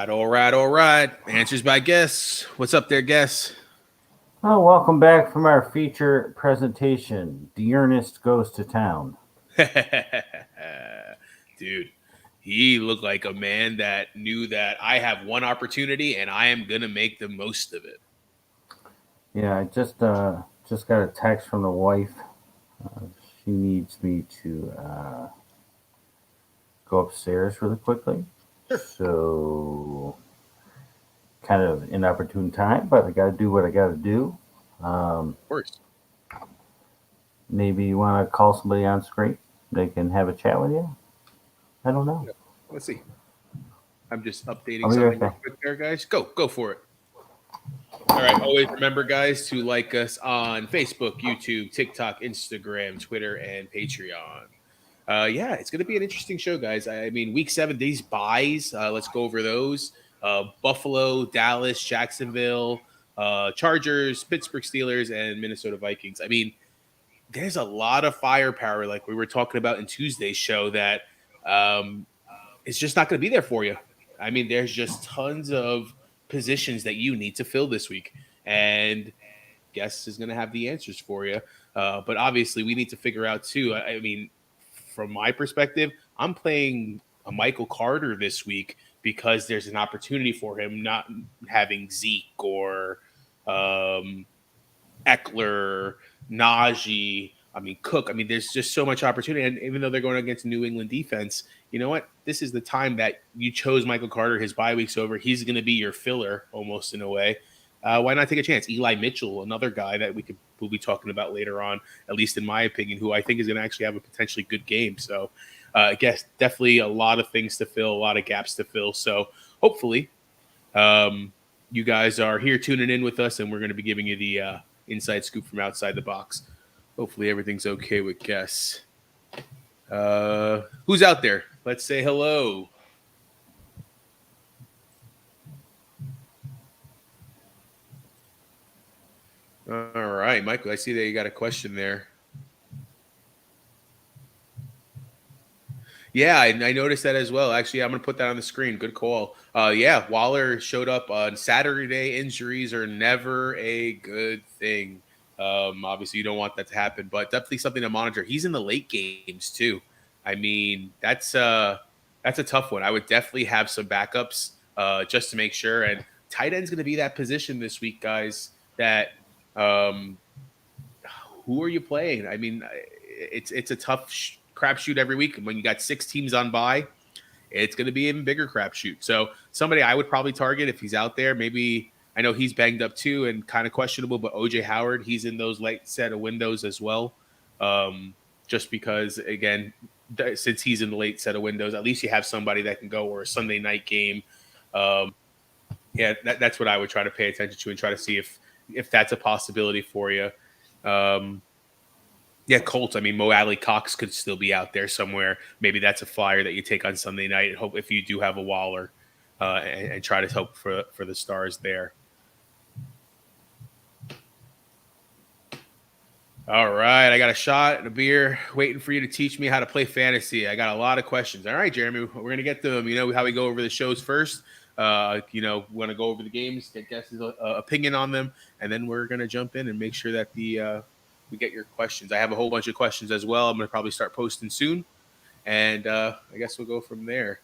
All right. Answers by guess. What's up there, guess? Oh, welcome back from our feature presentation. Dearnest Goes to Town. Dude, he looked like a man that knew that I have one opportunity and I am gonna make the most of it. Yeah, I just got a text from the wife. Uh, she needs me to go upstairs really quickly. Sure. So, kind of inopportune time, but I got to do what I got to do. Um, Of course. Maybe you want to call somebody on screen. They can have a chat with you. I don't know. Yeah. Let's see. I'm just I'll updating be right something real back. quick there, guys. Go for it. All right. Always remember, guys, to like us on Facebook, YouTube, TikTok, Instagram, Twitter, and Patreon. Yeah, it's going to be an interesting show, guys. I mean, week 7, these buys. Let's go over those. Buffalo, Dallas, Jacksonville, Chargers, Pittsburgh Steelers, and Minnesota Vikings. I mean, there's a lot of firepower, like we were talking about in Tuesday's show, that um, it's just not going to be there for you. I mean, there's just tons of positions that you need to fill this week. And guess is going to have the answers for you. But obviously, we need to figure out too. I mean, from my perspective, I'm playing a Michael Carter this week because there's an opportunity for him not having Zeke or um, Eckler, Najee. I mean, Cook. I mean, there's just so much opportunity. And even though they're going against New England defense, you know what? This is the time that you chose Michael Carter. His bye week's over. He's going to be your filler almost in a way. Why not take a chance? Eli Mitchell, another guy that we'll be talking about later on, at least in my opinion, who I think is going to actually have a potentially good game. So, I guess definitely a lot of things to fill, a lot of gaps to fill. So, hopefully, you guys are here tuning in with us, and we're going to be giving you the inside scoop from outside the box. Hopefully, everything's okay with guests. Who's out there? Let's say hello. All right, Michael, I see that you got a question there. Yeah, I noticed that as well. Actually, I'm going to put that on the screen. Good call. Yeah, Waller showed up on Saturday. Injuries are never a good thing. Obviously, you don't want that to happen, but definitely something to monitor. He's in the late games too. I mean, that's a tough one. I would definitely have some backups just to make sure. And tight end's going to be that position this week, guys. That um, who are you playing? I mean, it's a tough crapshoot every week. When you got 6 teams on bye, it's going to be an even bigger crapshoot. So somebody I would probably target if he's out there. Maybe I know he's banged up too and kind of questionable, but OJ Howard, he's in those late set of windows as well. Just because again, since he's in the late set of windows, at least you have somebody that can go or a Sunday night game. Um, yeah, that's what I would try to pay attention to and try to see if that's a possibility for you. Um, yeah, Colts. I mean, Mo Alley Cox could still be out there somewhere. Maybe that's a flyer that you take on Sunday night and hope if you do have a Waller and try to hope for the stars there. All right, I got a shot and a beer waiting for you to teach me how to play fantasy. I got a lot of questions. All right, Jeremy, we're gonna get to them. You know how we go over the shows first. We want to go over the games, get guests' opinion on them, and then we're gonna jump in and make sure that we get your questions. I have a whole bunch of questions as well. I'm gonna probably start posting soon, and I guess we'll go from there.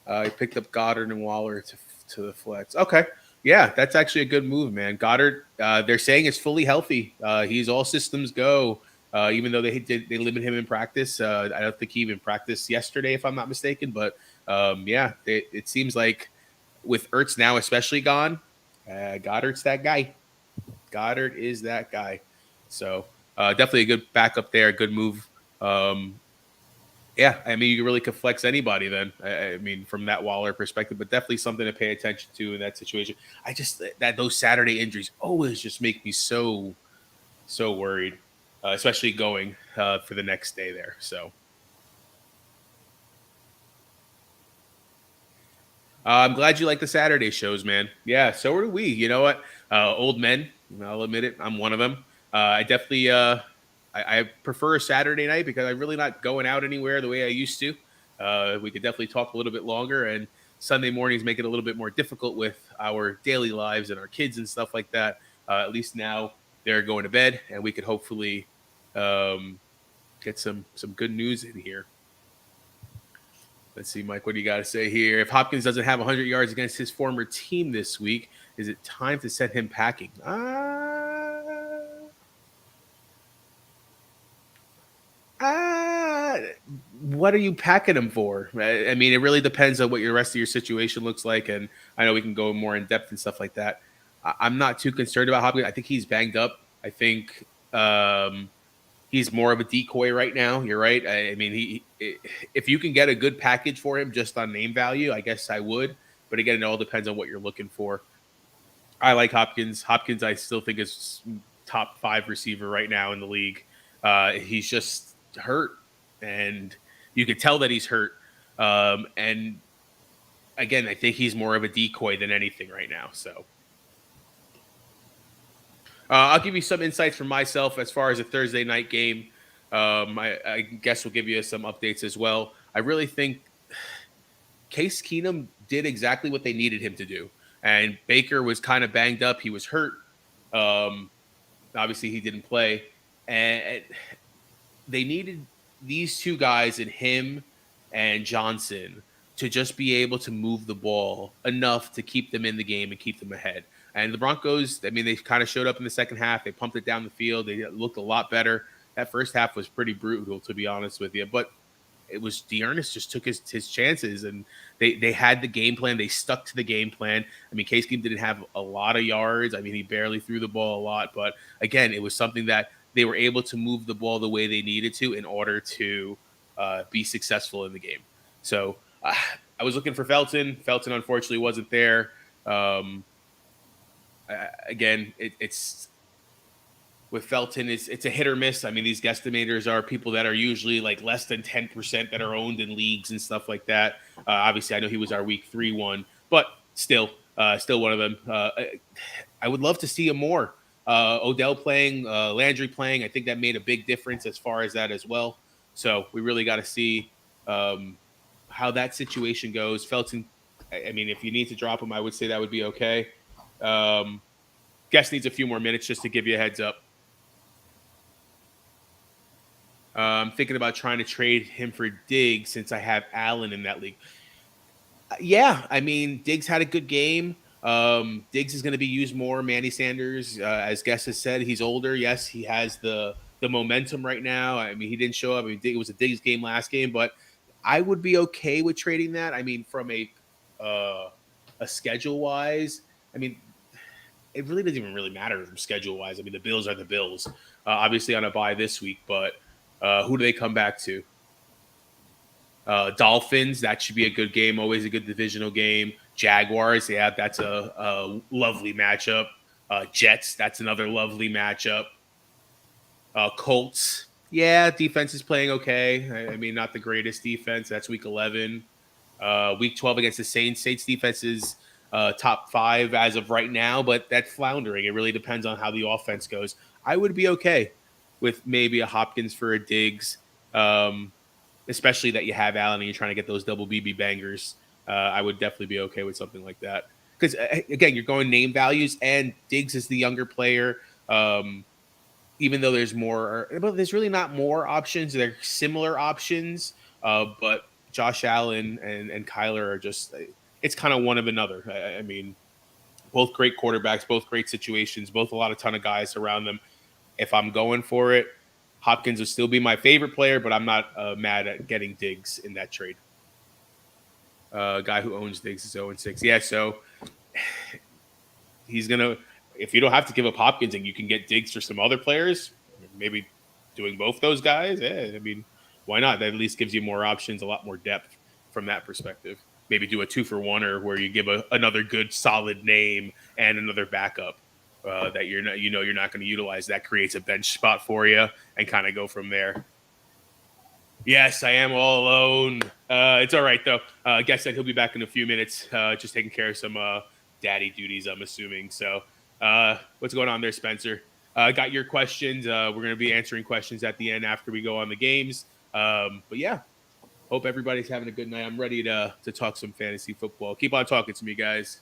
I picked up Goddard and Waller to the flex. Okay. Yeah, that's actually a good move, man. Goddard, they're saying is fully healthy. He's all systems go. Even though they limit him in practice, I don't think he even practiced yesterday, if I'm not mistaken. But yeah, it seems like with Ertz now especially gone, Goddard's that guy. Goddard is that guy. So definitely a good backup there, a good move. Yeah, I mean, you really could flex anybody then. I mean, from that Waller perspective, but definitely something to pay attention to in that situation. I just that those Saturday injuries always just make me so worried, especially going for the next day there. So I'm glad you like the Saturday shows, man. Yeah, so do we. You know what? Old men, I'll admit it. I'm one of them. I definitely I prefer a Saturday night because I'm really not going out anywhere the way I used to. We could definitely talk a little bit longer, and Sunday mornings make it a little bit more difficult with our daily lives and our kids and stuff like that. At least now they're going to bed, and we could hopefully get some good news in here. Let's see, Mike, what do you got to say here? If Hopkins doesn't have 100 yards against his former team this week, is it time to send him packing? What are you packing him for? I mean, it really depends on what your rest of your situation looks like, and I know we can go more in depth and stuff like that. I'm not too concerned about Hopkins. I think he's banged up. I think he's more of a decoy right now. You're right. I mean, if you can get a good package for him just on name value, I guess I would. But again, it all depends on what you're looking for. I like Hopkins. Hopkins, I still think is top 5 receiver right now in the league. He's just hurt, and you could tell that he's hurt. And again, I think he's more of a decoy than anything right now. So I'll give you some insights from myself as far as a Thursday night game. I guess we'll give you some updates as well. I really think Case Keenum did exactly what they needed him to do. And Baker was kind of banged up. He was hurt. Obviously, he didn't play. And they needed these two guys in him and Johnson to just be able to move the ball enough to keep them in the game and keep them ahead. And the Broncos, I mean, they kind of showed up in the second half. They pumped it down the field. They looked a lot better. That first half was pretty brutal, to be honest with you. But it was Dearness just took his chances, and they had the game plan. They stuck to the game plan. I mean, Case Keenum didn't have a lot of yards. I mean, he barely threw the ball a lot. But, again, it was something that they were able to move the ball the way they needed to in order to be successful in the game. So I was looking for Felton. Felton, unfortunately, wasn't there. Again, it's with Felton, it's a hit or miss. I mean, these guesstimators are people that are usually like less than 10% that are owned in leagues and stuff like that. Obviously, I know he was our week 3 one, but still one of them. I would love to see him more. Odell playing, Landry playing. I think that made a big difference as far as that as well. So we really got to see how that situation goes. Felton, I mean, if you need to drop him, I would say that would be okay. Guess needs a few more minutes just to give you a heads up. I'm thinking about trying to trade him for Diggs since I have Allen in that league. Yeah, I mean, Diggs had a good game. Diggs is going to be used more. Manny Sanders, as Guess has said, he's older. Yes, he has the momentum right now. I mean, he didn't show up. I mean, it was a Diggs game last game, but I would be okay with trading that. I mean, from a schedule wise, I mean, it really doesn't even really matter from schedule wise. I mean, the Bills are the Bills. Obviously on a bye this week, but who do they come back to? Dolphins, that should be a good game. Always a good divisional game. Jaguars, yeah, that's a lovely matchup. Jets, that's another lovely matchup. Colts, yeah, defense is playing okay. I mean, not the greatest defense. That's week 11. Week 12 against the Saints. Saints defense is top 5 as of right now, but that's floundering. It really depends on how the offense goes. I would be okay with maybe a Hopkins for a Diggs, especially that you have Allen and you're trying to get those double BB bangers. I would definitely be okay with something like that. Because, again, you're going name values, and Diggs is the younger player. Even though there's more, but there's really not more options. They're similar options, but Josh Allen and Kyler are just, it's kind of one of another. I mean, both great quarterbacks, both great situations, both a ton of guys around them. If I'm going for it, Hopkins will still be my favorite player, but I'm not mad at getting Diggs in that trade. Guy who owns Diggs is 0-6. Yeah, so he's going to, if you don't have to give up Hopkins and you can get Diggs for some other players, maybe doing both those guys, I mean, why not? That at least gives you more options, a lot more depth from that perspective. Maybe do a 2-for-1 where you give another good solid name and another backup that you're not going to utilize. That creates a bench spot for you and kind of go from there. Yes, I am all alone. It's all right though. Guess that he'll be back in a few minutes, just taking care of some daddy duties, I'm assuming. So what's going on there, Spencer? Got your questions. We're going to be answering questions at the end after we go on the games. But yeah, Hope everybody's having a good night. I'm ready to talk some fantasy football. Keep on talking to me, guys.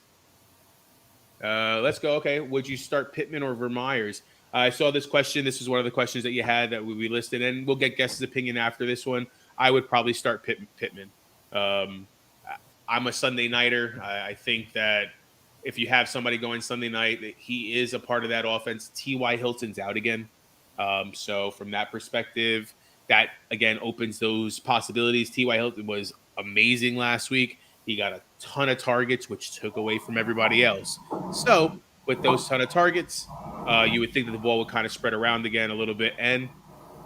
Let's go. Okay, would you start Pittman or Vermeyers? I saw this question. This is one of the questions that you had that we listed, and we'll get guest's opinion after this one. I would probably start Pittman. I'm a Sunday nighter. I think that if you have somebody going Sunday night, that he is a part of that offense. T.Y. Hilton's out again. So from that perspective, that again opens those possibilities. T.Y. Hilton was amazing last week. He got a ton of targets, which took away from everybody else. So with those ton of targets, you would think that the ball would kind of spread around again a little bit, and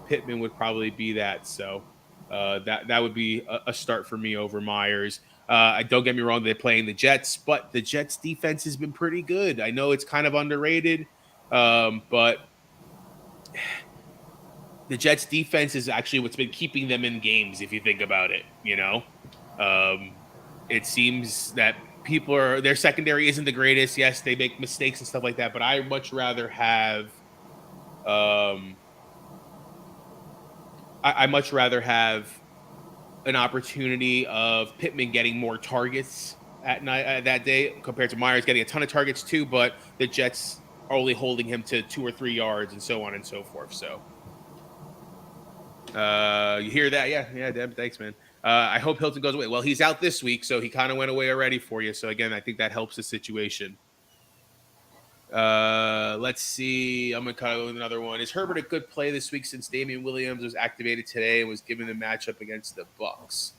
Pittman would probably be that. So that would be a start for me over Myers. Don't get me wrong, they're playing the Jets, but the Jets defense has been pretty good. I know it's kind of underrated, but the Jets defense is actually what's been keeping them in games, if you think about it, it seems that their secondary isn't the greatest. Yes, they make mistakes and stuff like that, but I much rather have I much rather have an opportunity of Pittman getting more targets at night that day compared to Myers getting a ton of targets too, but the Jets are only holding him to 2 or 3 yards and so on and so forth. So you hear that? Yeah, Deb, thanks, man. I hope Hilton goes away. Well, he's out this week, so he kind of went away already for you. So again, I think that helps the situation. Let's see. I'm gonna cut with another one. Is Herbert a good play this week since Damian Williams was activated today and was given the matchup against the Bucs?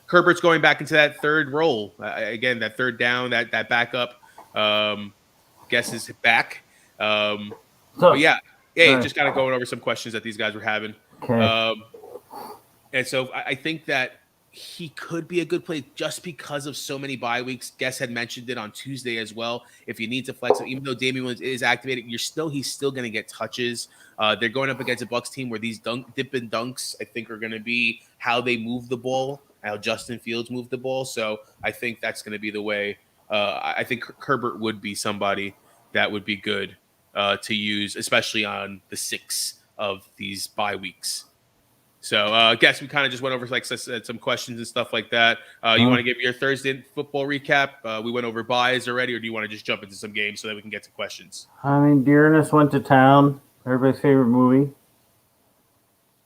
Herbert's going back into that third role again. That third down, that backup. Guess is back. But yeah, just kind of going over some questions that these guys were having. Okay. And so I think that he could be a good play just because of so many bye weeks. Guess had mentioned it on Tuesday as well. If you need to flex him, even though Damian Williams is activated, he's still going to get touches. They're going up against a Bucs team where these dip and dunks, I think, are going to be how they move the ball, how Justin Fields moved the ball. So I think that's going to be the way. I think Herbert would be somebody that would be good to use, especially on the 6 of these bye weeks. So I guess we kind of just went over, like I said, some questions and stuff like that. You want to give your Thursday football recap? We went over buys already, or do you want to just jump into some games so that we can get to questions? I mean, Dearness went to town. Everybody's favorite movie.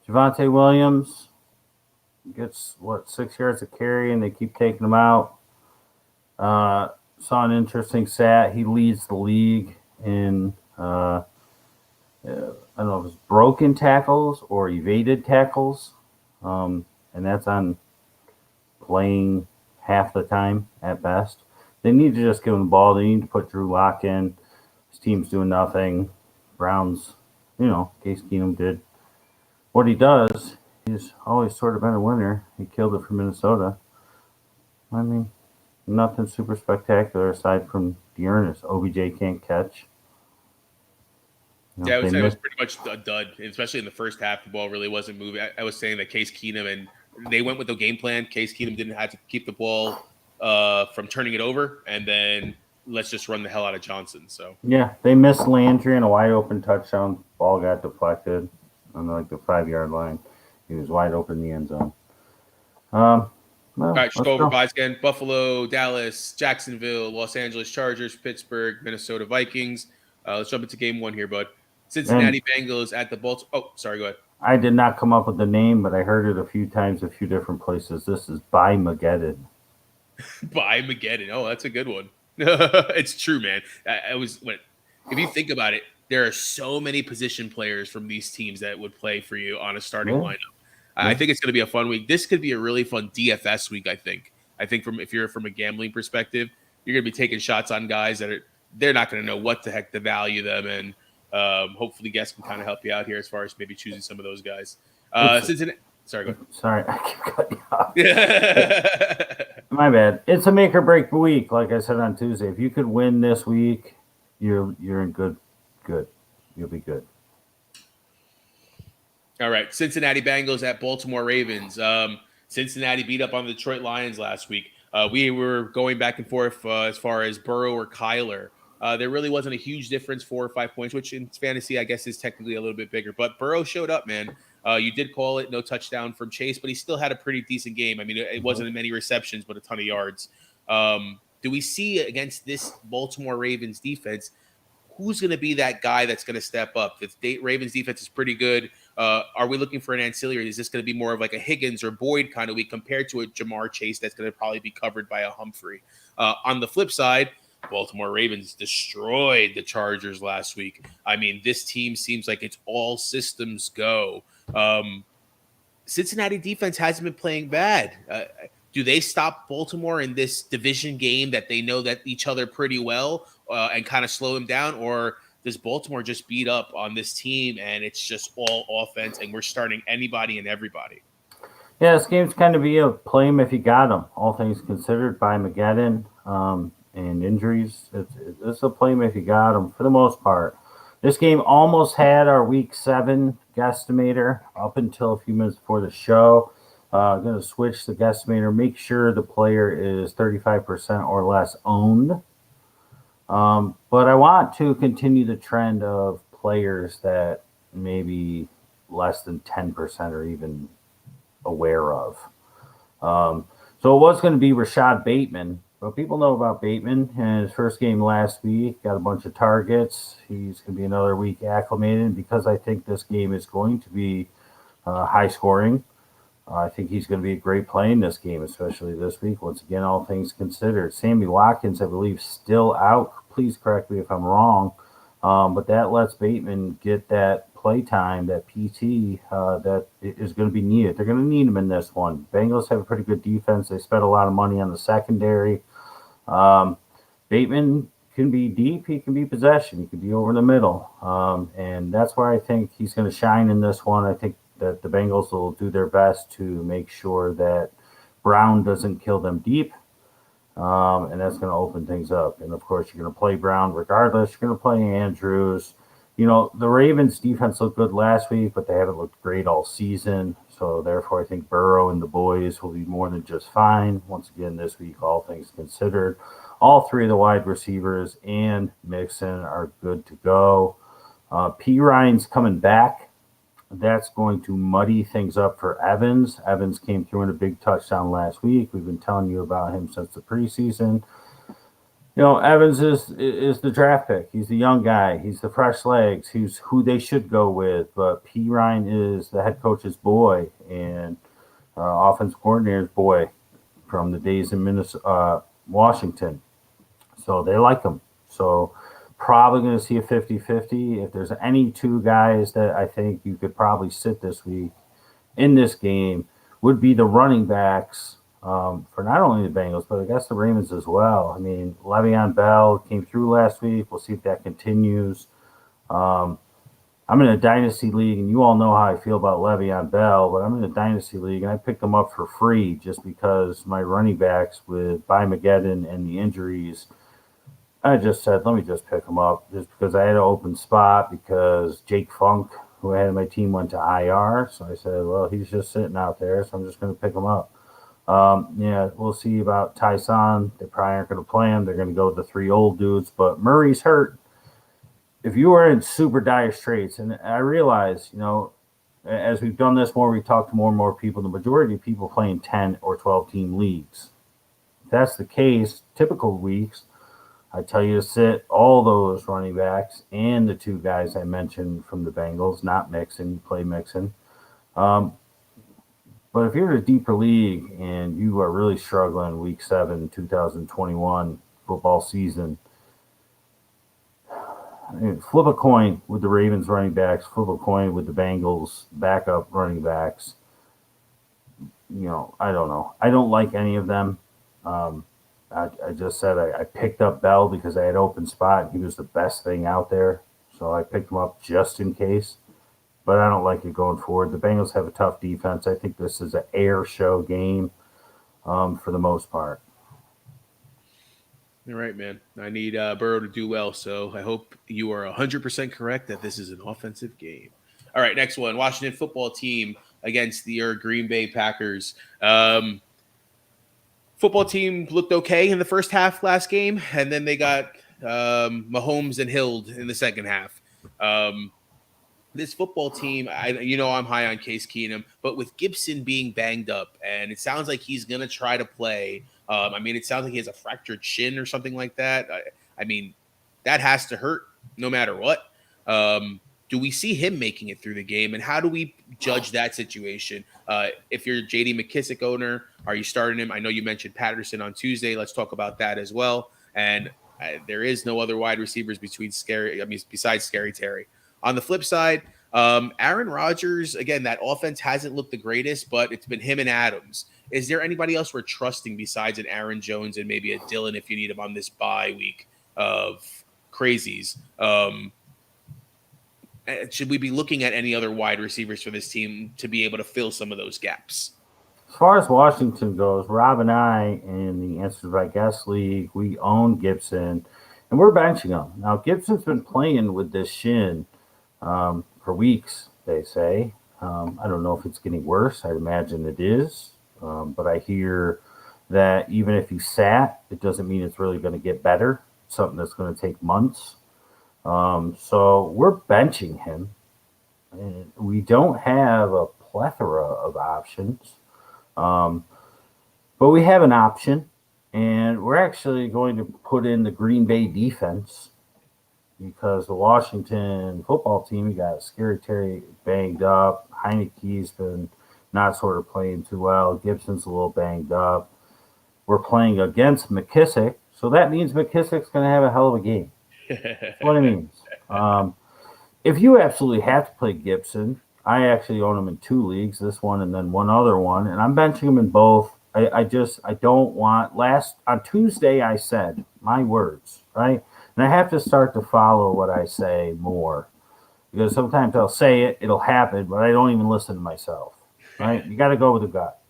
Javonte Williams gets, 6 yards of carry, and they keep taking him out. Saw an interesting stat. He leads the league in I don't know if it's broken tackles or evaded tackles, and that's on playing half the time at best. They need to just give him the ball. They need to put Drew Lock in. His team's doing nothing. Browns, Case Keenum did what he does. He's always sort of been a winner. He killed it for Minnesota. I mean, nothing super spectacular aside from Dearness. OBJ can't catch. I would say it was pretty much a dud, especially in the first half. The ball really wasn't moving. I was saying that Case Keenum, and they went with the game plan. Case Keenum didn't have to keep the ball from turning it over, and then let's just run the hell out of Johnson. So yeah, they missed Landry in a wide open touchdown. Ball got deflected on the 5-yard line. He was wide open in the end zone. All right, just go over buys again. Buffalo, Dallas, Jacksonville, Los Angeles Chargers, Pittsburgh, Minnesota Vikings. Let's jump into game 1 here, bud. Cincinnati Bengals at the Baltimore. Oh, sorry, go ahead. I did not come up with the name, but I heard it a few times, a few different places. This is By-Mageddon. By-Mageddon. Oh, that's a good one. It's true, man. If you think about it, there are so many position players from these teams that would play for you on a starting lineup. I think it's going to be a fun week. This could be a really fun DFS week, I think. If you're from a gambling perspective, you're going to be taking shots on guys that they're not going to know what the heck to value them, and hopefully guests can kind of help you out here as far as maybe choosing some of those guys. Cincinnati. Sorry, go ahead. Sorry, I keep cutting you off. My bad. It's a make or break week, like I said on Tuesday. If you could win this week, you're in good. You'll be good. All right, Cincinnati Bengals at Baltimore Ravens. Cincinnati beat up on the Detroit Lions last week. We were going back and forth as far as Burrow or Kyler. There really wasn't a huge difference, 4 or 5 points, which in fantasy, I guess, is technically a little bit bigger. But Burrow showed up, man. You did call it, no touchdown from Chase, but he still had a pretty decent game. I mean, it wasn't many receptions, but a ton of yards. Do we see against this Baltimore Ravens defense, who's going to be that guy that's going to step up? If the Ravens defense is pretty good, are we looking for an ancillary? Is this going to be more of like a Higgins or Boyd kind of week compared to a Jamar Chase that's going to probably be covered by a Humphrey? On the flip side, Baltimore Ravens destroyed the Chargers last week. I mean, this team seems like it's all systems go. Cincinnati defense hasn't been playing bad. Do they stop Baltimore in this division game that they know that each other pretty well and kind of slow them down? Or does Baltimore just beat up on this team and it's just all offense and we're starting anybody and everybody? Yeah, this game's kind of be a play 'em if you got them. All things considered, by Mageddon and injuries, it's a play 'em if you got them for the most part. This game almost had our Week 7 guesstimator up until a few minutes before the show. I'm going to switch the guesstimator, make sure the player is 35% or less owned. But I want to continue the trend of players that maybe less than 10% are even aware of. So it was going to be Rashad Bateman, but people know about Bateman and his first game last week, got a bunch of targets. He's going to be another week acclimated because I think this game is going to be high scoring. I think he's going to be a great play in this game, especially this week. Once again, all things considered. Sammy Watkins, I believe, still out. Please correct me if I'm wrong. But that lets Bateman get that play time, that PT that is going to be needed. They're going to need him in this one. Bengals have a pretty good defense. They spent a lot of money on the secondary. Bateman can be deep. He can be possession. He can be over the middle. And that's where I think he's going to shine in this one. I think that the Bengals will do their best to make sure that Brown doesn't kill them deep. And that's going to open things up. And, of course, you're going to play Brown regardless. You're going to play Andrews. You know, the Ravens' defense looked good last week, but they haven't looked great all season. So, therefore, I think Burrow and the boys will be more than just fine. Once again, this week, all things considered, all three of the wide receivers and Mixon are good to go. P. Ryan's coming back. That's going to muddy things up for Evans. Evans came through in a big touchdown last week. We've been telling you about him since the preseason. You know, Evans is the draft pick. He's the young guy. He's the fresh legs. He's who they should go with. But P. Ryan is the head coach's boy and offensive coordinator's boy from the days in Minnesota, Washington. So they like him. So probably going to see a 50-50. If there's any two guys that I think you could probably sit this week in this game would be the running backs for not only the Bengals, but I guess the Ravens as well. I mean, Le'Veon Bell came through last week. We'll see if that continues. I'm in a dynasty league, and you all know how I feel about Le'Veon Bell, but I'm in a dynasty league, and I picked him up for free just because my running backs with Mageddon and the injuries – I just said, let me just pick him up just because I had an open spot because Jake Funk, who I had on my team, went to IR. So I said, well, he's just sitting out there, so I'm just going to pick him up. Yeah, we'll see about Tyson. They probably aren't going to play him. They're going to go with the three old dudes. But Murray's hurt. If you are in super dire straits, and I realize, you know, as we've done this more, we've talked to more and more people. The majority of people play in 10 or 12-team leagues. If that's the case, typical weeks, I tell you to sit all those running backs and the two guys I mentioned from the Bengals, not Mixon. You play Mixon. But if you're in a deeper league and you are really struggling Week 7, 2021 football season, I mean, flip a coin with the Ravens running backs, flip a coin with the Bengals backup running backs. You know, I don't know. I don't like any of them. I just said I picked up Bell because I had open spot. He was the best thing out there. So I picked him up just in case. But I don't like it going forward. The Bengals have a tough defense. I think this is an air show game for the most part. All right, man. I need Burrow to do well. So I hope you are 100% correct that this is an offensive game. All right, next one. Washington football team against the Green Bay Packers. Football team looked okay in the first half last game, and then they got Mahomes and Hill in the second half. this football team, I'm high on Case Keenum, but with Gibson being banged up, and it sounds like he's going to try to play. It sounds like he has a fractured shin or something like that. That has to hurt no matter what. Do we see him making it through the game, and how do we judge that situation? If you're a J.D. McKissick owner, are you starting him? I know you mentioned Patterson on Tuesday. Let's talk about that as well. And there is no other wide receivers besides Scary Terry. On the flip side, Aaron Rodgers, again, that offense hasn't looked the greatest, but it's been him and Adams. Is there anybody else we're trusting besides an Aaron Jones and maybe a Dylan if you need him on this bye week of crazies? Should we be looking at any other wide receivers for this team to be able to fill some of those gaps? As far as Washington goes, Rob and I in the Answers by Guest League, we own Gibson, and we're benching him. Now, Gibson's been playing with this shin for weeks, they say. I don't know if it's getting worse. I'd imagine it is. But I hear that even if he sat, it doesn't mean it's really going to get better. It's something that's going to take months. So we're benching him. And we don't have a plethora of options. But we have an option. And we're actually going to put in the Green Bay defense because the Washington football team, you got Scary Terry banged up. Heineke's been not sort of playing too well. Gibson's a little banged up. We're playing against McKissick, so that means McKissick's going to have a hell of a game. That's what it means. If you absolutely have to play Gibson, I actually own him in 2 leagues, this one and then one other one, and I'm benching him in both. I don't want on Tuesday I said my words, right? And I have to start to follow what I say more because sometimes I'll say it, it'll happen, but I don't even listen to myself, right? You got to go with the gut.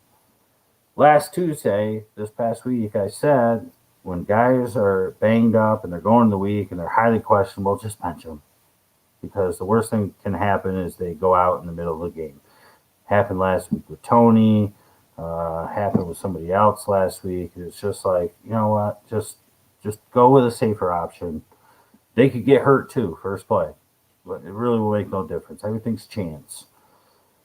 Last Tuesday, this past week, I said when guys are banged up and they're going the week and they're highly questionable, just bench them because the worst thing can happen is they go out in the middle of the game. Happened last week with Tony. Happened with somebody else last week. It's just like, you know what? Just go with a safer option. They could get hurt too, first play. But it really will make no difference. Everything's chance.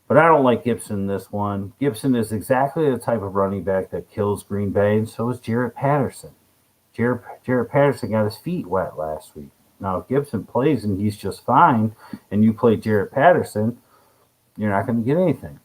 But I don't like Gibson this one. Gibson is exactly the type of running back that kills Green Bay, and so is Jarrett Patterson. Jarrett Patterson got his feet wet last week. Now, if Gibson plays and he's just fine, and you play Jarrett Patterson, you're not going to get anything.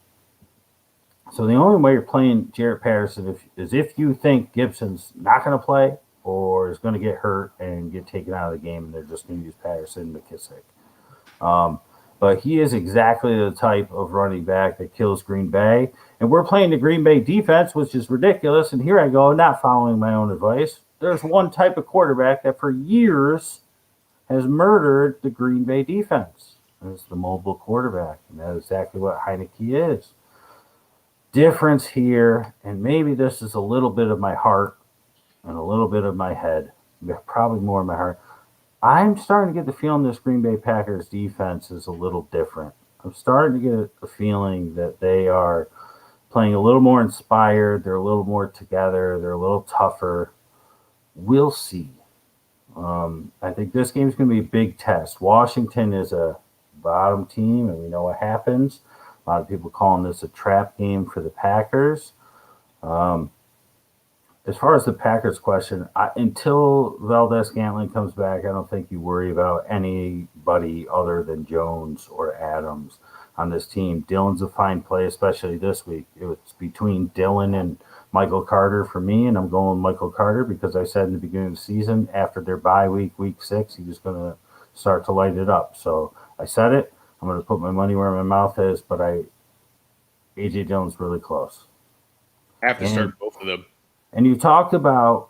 So the only way you're playing Jarrett Patterson is if you think Gibson's not going to play or is going to get hurt and get taken out of the game, and they're just going to use Patterson and McKissick. But he is exactly the type of running back that kills Green Bay. And we're playing the Green Bay defense, which is ridiculous. And here I go, not following my own advice. There's one type of quarterback that for years has murdered the Green Bay defense. And it's the mobile quarterback. And that's exactly what Heineke is. Difference here, and maybe this is a little bit of my heart and a little bit of my head, probably more of my heart. I'm starting to get the feeling this Green Bay Packers defense is a little different. I'm starting to get a feeling that they are playing a little more inspired. They're a little more together. They're a little tougher. We'll see. I think this game is going to be a big test. Washington is a bottom team, and we know what happens. A lot of people calling this a trap game for the Packers. As far as the Packers question, until Valdez-Scantling comes back, I don't think you worry about anybody other than Jones or Adams on this team. Dylan's a fine play, especially this week. It was between Dylan and Michael Carter for me, and I'm going with Michael Carter because I said in the beginning of the season, after their bye week, week 6, he was going to start to light it up. So I said it. I'm going to put my money where my mouth is, but A.J. Dillon's really close. I have to start both of them. And you talked about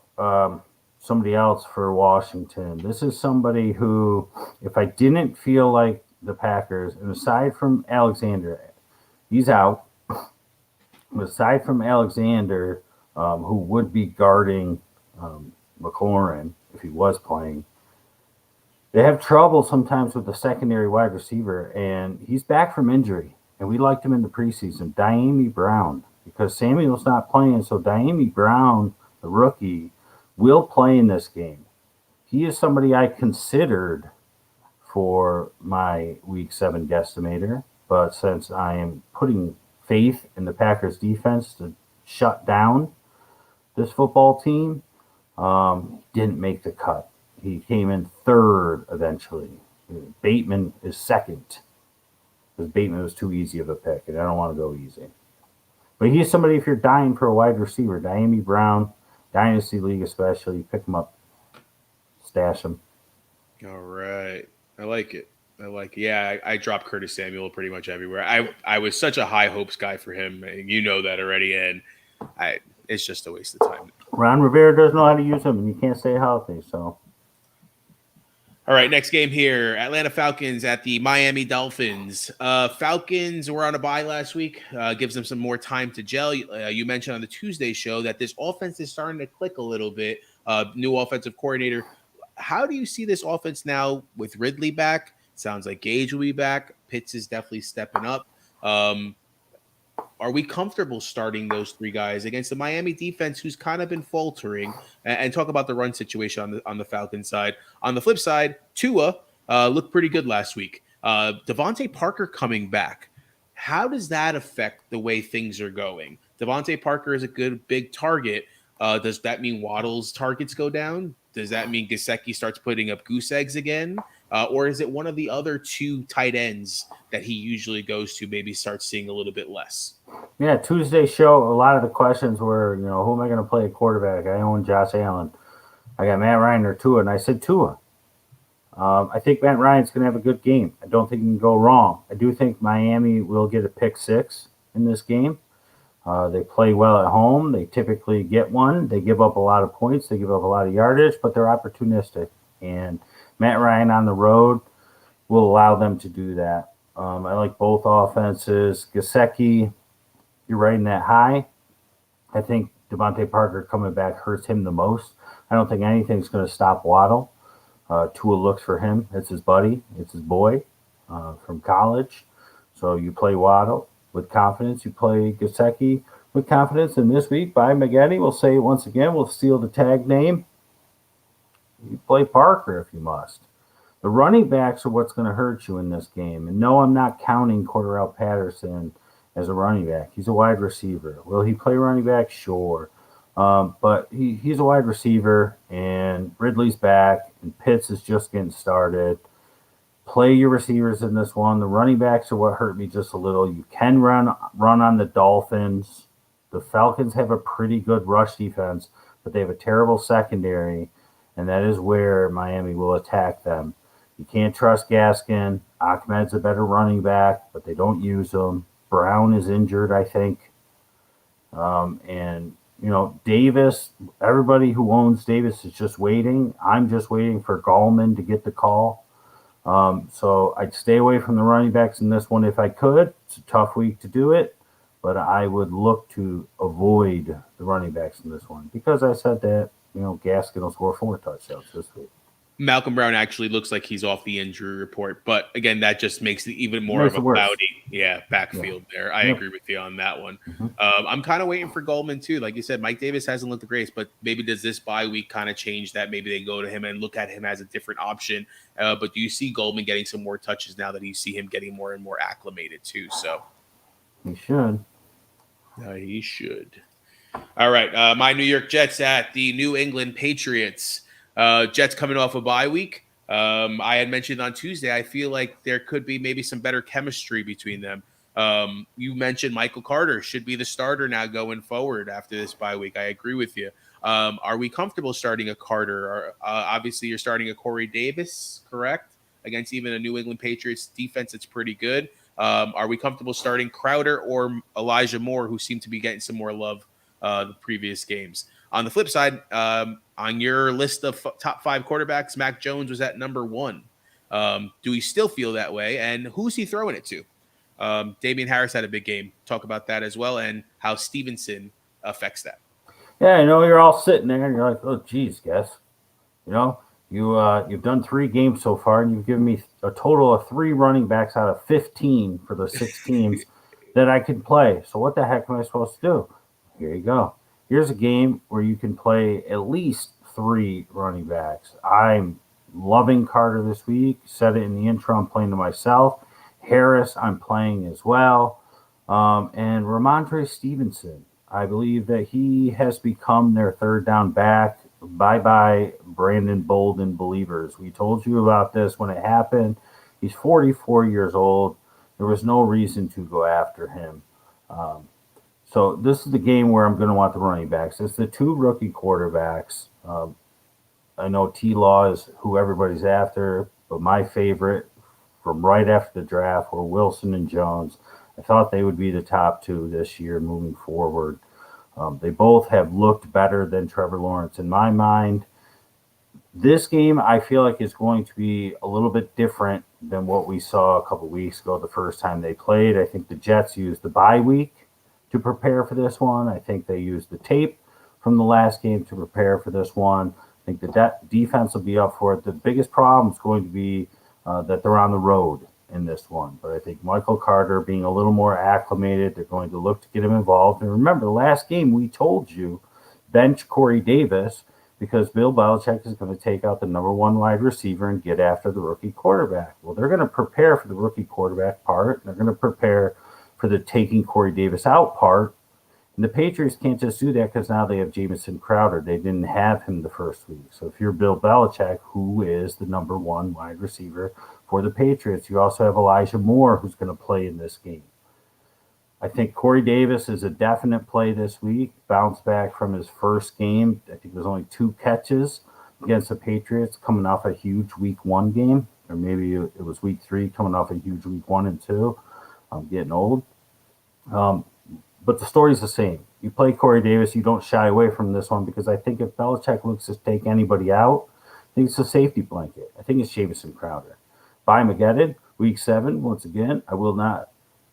somebody else for Washington. This is somebody who, if I didn't feel like the Packers, and aside from Alexander, he's out. Aside from Alexander, who would be guarding McLaurin if he was playing, they have trouble sometimes with the secondary wide receiver, and he's back from injury. And we liked him in the preseason, Diami Brown, because Samuel's not playing. So Diami Brown, the rookie, will play in this game. He is somebody I considered for my Week 7 guesstimator, but since I am putting faith in the Packers defense to shut down this football team, didn't make the cut. He came in third eventually. Bateman is second because Bateman was too easy of a pick, and I don't want to go easy. But he's somebody, if you're dying for a wide receiver, Diami Brown, Dynasty League especially, pick him up, stash him. All right. I like it. Yeah, I dropped Curtis Samuel pretty much everywhere. I was such a high hopes guy for him, and you know that already, and it's just a waste of time. Ron Rivera doesn't know how to use him, and you can't stay healthy, so. All right, next game here. Atlanta Falcons at the Miami Dolphins. Falcons were on a bye last week. Gives them some more time to gel. You mentioned on the Tuesday show that this offense is starting to click a little bit. New offensive coordinator. How do you see this offense now with Ridley back? Sounds like Gage will be back. Pitts is definitely stepping up. Are we comfortable starting those three guys against the Miami defense, who's kind of been faltering? And talk about the run situation on the Falcons side. On the flip side, Tua looked pretty good last week. Devontae Parker coming back. How does that affect the way things are going? Devontae Parker is a good big target. Does that mean Waddle's targets go down? Does that mean Gesicki starts putting up goose eggs again? Or is it one of the other two tight ends that he usually goes to maybe starts seeing a little bit less? Yeah, Tuesday show, a lot of the questions were, who am I going to play at quarterback? I own Josh Allen. I got Matt Ryan or Tua, and I said Tua. I think Matt Ryan's going to have a good game. I don't think he can go wrong. I do think Miami will get a pick six in this game. They play well at home. They typically get one. They give up a lot of points. They give up a lot of yardage, but they're opportunistic. And Matt Ryan on the road will allow them to do that. I like both offenses. Gesicki, you're riding that high. I think Devontae Parker coming back hurts him the most. I don't think anything's going to stop Waddle. Tua looks for him. It's his buddy. It's his boy from college. So you play Waddle with confidence. You play Gesicki with confidence. And this week, by McGetty, we'll say it once again, we'll steal the tag name. You play Parker if you must. The running backs are what's going to hurt you in this game. And no, I'm not counting Cordarrelle Patterson as a running back. He's a wide receiver. Will he play running back? Sure. But he's a wide receiver, and Ridley's back, and Pitts is just getting started. Play your receivers in this one. The running backs are what hurt me just a little. You can run on the Dolphins. The Falcons have a pretty good rush defense, but they have a terrible secondary, and that is where Miami will attack them. You can't trust Gaskin. Ahmed's a better running back, but they don't use him. Brown is injured, I think. And Davis, everybody who owns Davis is just waiting. I'm just waiting for Gallman to get the call. So I'd stay away from the running backs in this one if I could. It's a tough week to do it, but I would look to avoid the running backs in this one because I said that, Gaskin will score 4 touchdowns this week. Malcolm Brown actually looks like he's off the injury report, but again, that just makes it even more of a cloudy, backfield there. I agree with you on that one. Mm-hmm. I'm kind of waiting for Goldman too. Like you said, Mike Davis hasn't looked the greatest, but maybe does this bye week kind of change that? Maybe they go to him and look at him as a different option. But do you see Goldman getting some more touches now that you see him getting more and more acclimated too? So he should. He should. All right, my New York Jets at the New England Patriots. Jets coming off a bye week. I had mentioned on Tuesday, I feel like there could be maybe some better chemistry between them. You mentioned Michael Carter should be the starter now going forward after this bye week. I agree with you. Are we comfortable starting a Carter? Or, obviously, you're starting a Corey Davis, correct? Against even a New England Patriots defense that's pretty good. Are we comfortable starting Crowder or Elijah Moore, who seem to be getting some more love the previous games? On the flip side, on your list of top 5 quarterbacks, Mac Jones was at number 1. Do we still feel that way? And who's he throwing it to? Damian Harris had a big game. Talk about that as well and how Stevenson affects that. Yeah, I know you're all sitting there and you're like, oh, geez, guess. You've done 3 games so far, and you've given me a total of 3 running backs out of 15 for the 6 teams that I can play. So what the heck am I supposed to do? Here you go. Here's a game where you can play at least 3 running backs. I'm loving Carter this week. Said it in the intro. I'm playing to myself. Harris, I'm playing as well. And Ramondre Stevenson. I believe that he has become their third down back. Bye-bye, Brandon Bolden believers. We told you about this when it happened. He's 44 years old. There was no reason to go after him. So this is the game where I'm going to want the running backs. It's the two rookie quarterbacks. I know T-Law is who everybody's after, but my favorite from right after the draft were Wilson and Jones. I thought they would be the top two this year moving forward. They both have looked better than Trevor Lawrence. In my mind, this game I feel like is going to be a little bit different than what we saw a couple weeks ago the first time they played. I think the Jets used the bye week to prepare for this one. I think they used the tape from the last game to prepare for this one. I think the defense will be up for it. The biggest problem is going to be that they're on the road in this one. But I think Michael Carter being a little more acclimated, they're going to look to get him involved. And remember, last game we told you, bench Corey Davis because Bill Belichick is going to take out the number one wide receiver and get after the rookie quarterback. Well, they're going to prepare for the rookie quarterback part. They're going to prepare for the taking Corey Davis out part. And the Patriots can't just do that because now they have Jamison Crowder. They didn't have him the first week. So if you're Bill Belichick, who is the number one wide receiver for the Patriots, you also have Elijah Moore, who's going to play in this game. I think Corey Davis is a definite play this week. Bounced back from his first game. I think it was only 2 catches against the Patriots coming off a huge week 1 game. Or maybe it was week 3 coming off a huge week 1 and 2. I'm getting old. But the story's the same. You play Corey Davis, you don't shy away from this one because I think if Belichick looks to take anybody out, I think it's a safety blanket. I think it's Jamison Crowder. Mageddon, week 7, once again, I will not,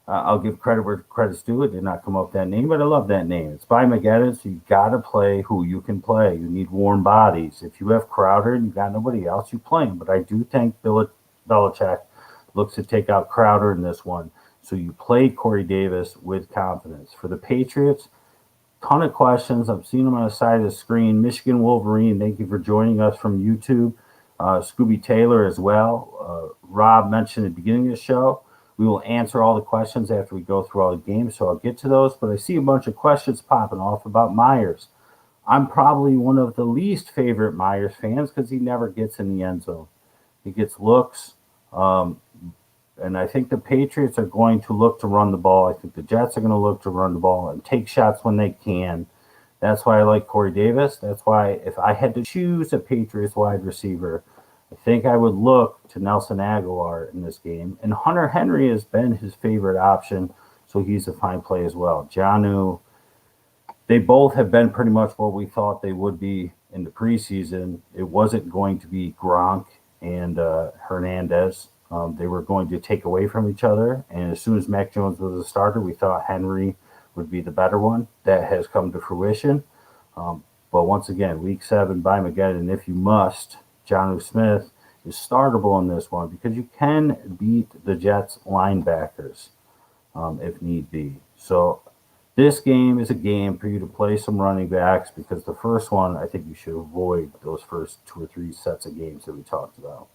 I'll give credit where credit's due. It did not come up with that name, but I love that name. It's Mageddon, so you got to play who you can play. You need warm bodies. If you have Crowder and you got nobody else, you play him. But I do think Belichick looks to take out Crowder in this one. So you play Corey Davis with confidence. For the Patriots, ton of questions. I'm seeing them on the side of the screen. Michigan Wolverine, thank you for joining us from YouTube. Scooby Taylor as well. Rob mentioned at the beginning of the show. We will answer all the questions after we go through all the games, so I'll get to those. But I see a bunch of questions popping off about Myers. I'm probably one of the least favorite Myers fans because he never gets in the end zone. He gets looks. And I think the Patriots are going to look to run the ball. I think the Jets are going to look to run the ball and take shots when they can. That's why I like Corey Davis. That's why if I had to choose a Patriots wide receiver, I think I would look to Nelson Aguilar in this game. And Hunter Henry has been his favorite option, so he's a fine play as well. Jonnu, they both have been pretty much what we thought they would be in the preseason. It wasn't going to be Gronk and Hernandez. They were going to take away from each other. And as soon as Mac Jones was a starter, we thought Henry would be the better one. That has come to fruition. But once again, week 7, Mageddon, if you must, Jonnu Smith is startable in this one because you can beat the Jets linebackers if need be. So this game is a game for you to play some running backs because the first one, I think you should avoid those first 2 or 3 sets of games that we talked about.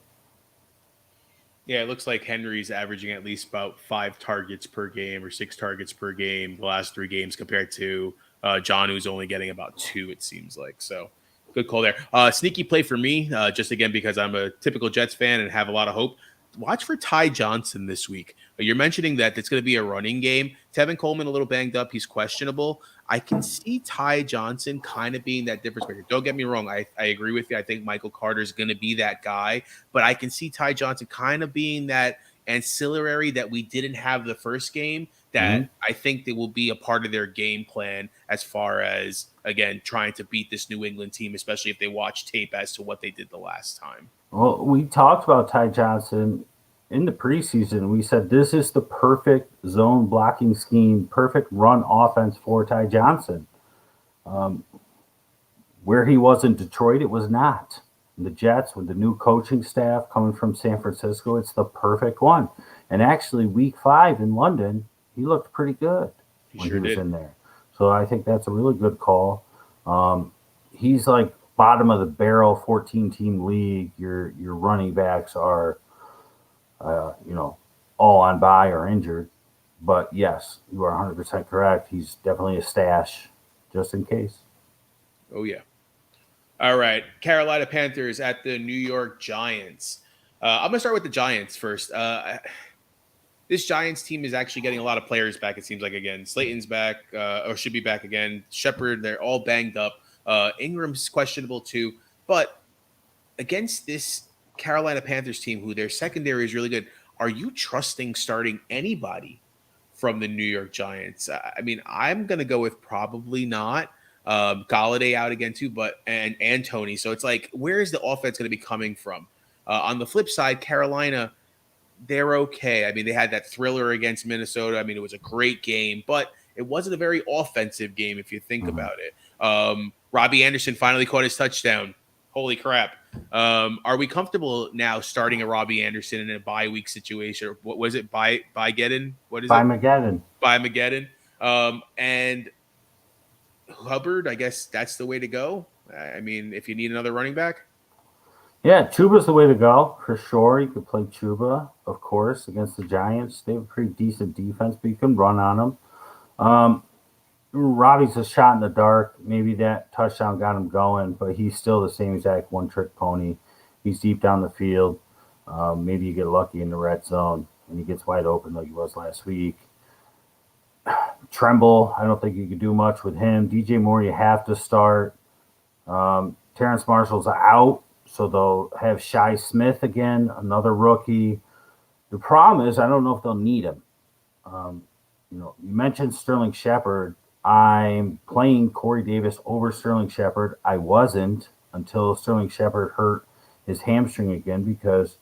Yeah, it looks like Henry's averaging at least about 5 targets per game or 6 targets per game the last 3 games compared to John, who's only getting about 2, it seems like. So good call there. Sneaky play for me, just again because I'm a typical Jets fan and have a lot of hope. Watch for Ty Johnson this week. You're mentioning that it's going to be a running game. Tevin Coleman a little banged up. He's questionable. I can see Ty Johnson kind of being that difference maker. Don't get me wrong. I agree with you. I think Michael Carter is going to be that guy. But I can see Ty Johnson kind of being that ancillary that we didn't have the first game that I think they will be a part of their game plan as far as, again, trying to beat this New England team, especially if they watch tape as to what they did the last time. Well, we talked about Ty Johnson in the preseason. We said this is the perfect zone blocking scheme, perfect run offense for Ty Johnson. Where he was in Detroit, it was not. The Jets, with the new coaching staff coming from San Francisco, it's the perfect one. And actually, week 5 in London, he looked pretty good when he was in there. So I think that's a really good call. He's like bottom of the barrel 14-team league, your running backs are, all on bye or injured. But yes, you are 100% correct. He's definitely a stash just in case. Oh, yeah. All right. Carolina Panthers at the New York Giants. I'm going to start with the Giants first. This Giants team is actually getting a lot of players back, it seems like, again. Slayton's back, or should be back again. Shepard, they're all banged up. Ingram's questionable too. But against this Carolina Panthers team, who their secondary is really good, are you trusting starting anybody from the New York Giants? I mean, I'm going to go with probably not. Galladay out again too, and Tony. So it's like, where is the offense going to be coming from? On the flip side, Carolina, they're okay. I mean, they had that thriller against Minnesota. I mean, it was a great game, but it wasn't a very offensive game if you think about it. Robbie Anderson finally caught his touchdown. Holy crap. Are we comfortable now starting a Robbie Anderson in a bye week situation? What was it? By-Geddon? What is By it? Mageddon. By Mageddon. And Hubbard, I guess that's the way to go. I mean, if you need another running back. Yeah, Chuba's the way to go for sure. You could play Chuba, of course, against the Giants. They have a pretty decent defense, but you can run on them. Robbie's a shot in the dark. Maybe that touchdown got him going, but he's still the same exact one-trick pony. He's deep down the field. Maybe you get lucky in the red zone and he gets wide open like he was last week. Tremble, I don't think you could do much with him. DJ Moore, you have to start. Terrence Marshall's out. So they'll have Shi Smith again, another rookie. The problem is I don't know if they'll need him. You mentioned Sterling Shepard. I'm playing Corey Davis over Sterling Shepard. I wasn't until Sterling Shepard hurt his hamstring again because,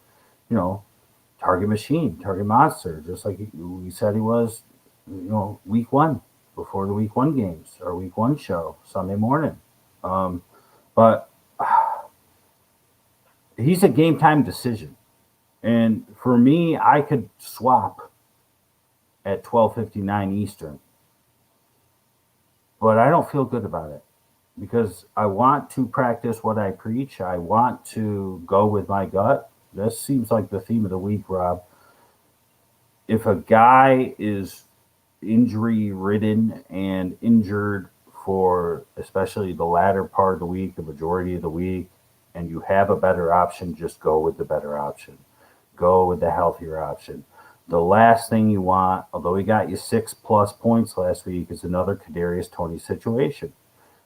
target machine, target monster, just like we said he was, week one, before the week one games or week one show, Sunday morning. But he's a game time decision. And for me, I could swap at 12:59 Eastern. But I don't feel good about it because I want to practice what I preach. I want to go with my gut. This seems like the theme of the week, Rob. If a guy is injury ridden and injured for especially the latter part of the week, the majority of the week, and you have a better option, just go with the better option. Go with the healthier option. The last thing you want, although he got you 6+ points last week, is another Kadarius Toney situation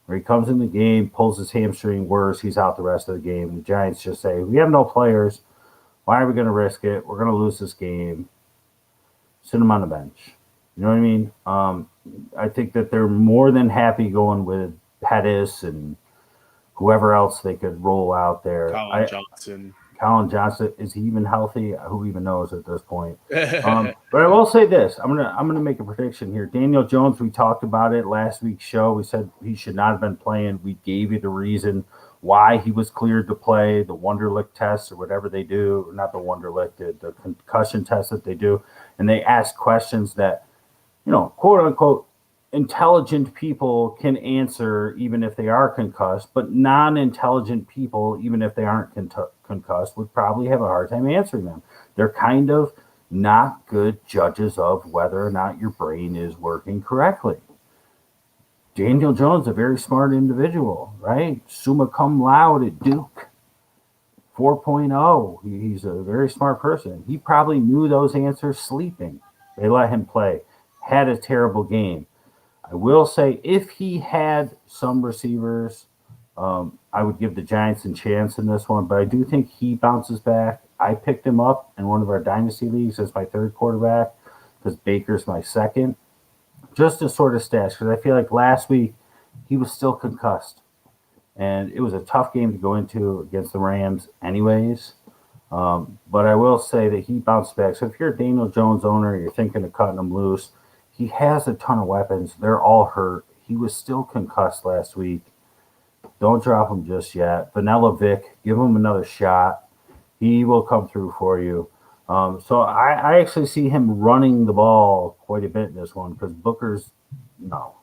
where he comes in the game, pulls his hamstring worse, he's out the rest of the game. The Giants just say, we have no players. Why are we going to risk it? We're going to lose this game. Sit him on the bench. You know what I mean? I think that they're more than happy going with Pettis and whoever else they could roll out there. Colin Johnson, is he even healthy? Who even knows at this point? But I will say this: I'm gonna make a prediction here. Daniel Jones, we talked about it last week's show. We said he should not have been playing. We gave you the reason why he was cleared to play, the Wonderlic test or whatever they do, not the Wonderlic, the concussion test that they do, and they ask questions that, quote unquote, intelligent people can answer even if they are concussed, but non-intelligent people, even if they aren't concussed, would probably have a hard time answering them. They're kind of not good judges of whether or not your brain is working correctly. Daniel Jones, a very smart individual, right? Summa cum laude at Duke, 4.0. He's a very smart person. He probably knew those answers sleeping. They let him play. Had a terrible game. I will say if he had some receivers, I would give the Giants a chance in this one, but I do think he bounces back. I picked him up in one of our dynasty leagues as my third quarterback because Baker's my second, just to sort of stash, because I feel like last week he was still concussed, and it was a tough game to go into against the Rams anyways. But I will say that he bounced back. So if you're a Daniel Jones owner, you're thinking of cutting him loose, he has a ton of weapons. They're all hurt. He was still concussed last week. Don't drop him just yet. Vanilla Vic, give him another shot. He will come through for you. So I actually see him running the ball quite a bit in this one because Booker's no.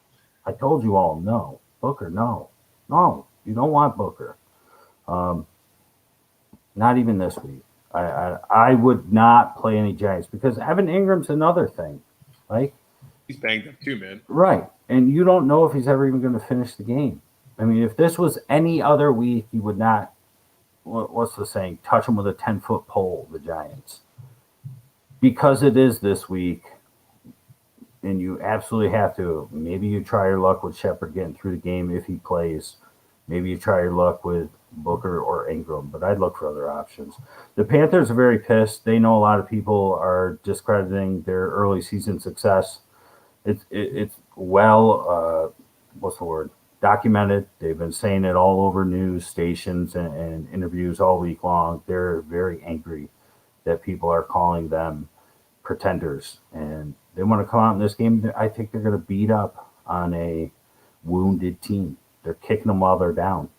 I told you all no. Booker, no. You don't want Booker. Not even this week. I would not play any Giants because Evan Ingram's another thing. Like, he's banged up too, man. Right. And you don't know if he's ever even going to finish the game. I mean, if this was any other week, you would not, what's the saying, touch them with a 10-foot pole, the Giants. Because it is this week, and you absolutely have to, maybe you try your luck with Shepard getting through the game if he plays. Maybe you try your luck with Booker or Ingram, but I'd look for other options. The Panthers are very pissed. They know a lot of people are discrediting their early season success. It's well, what's the word? Documented. They've been saying it all over news stations and interviews all week long. They're very angry that people are calling them pretenders, and they want to come out in this game. I think they're going to beat up on a wounded team. They're kicking them while they're down.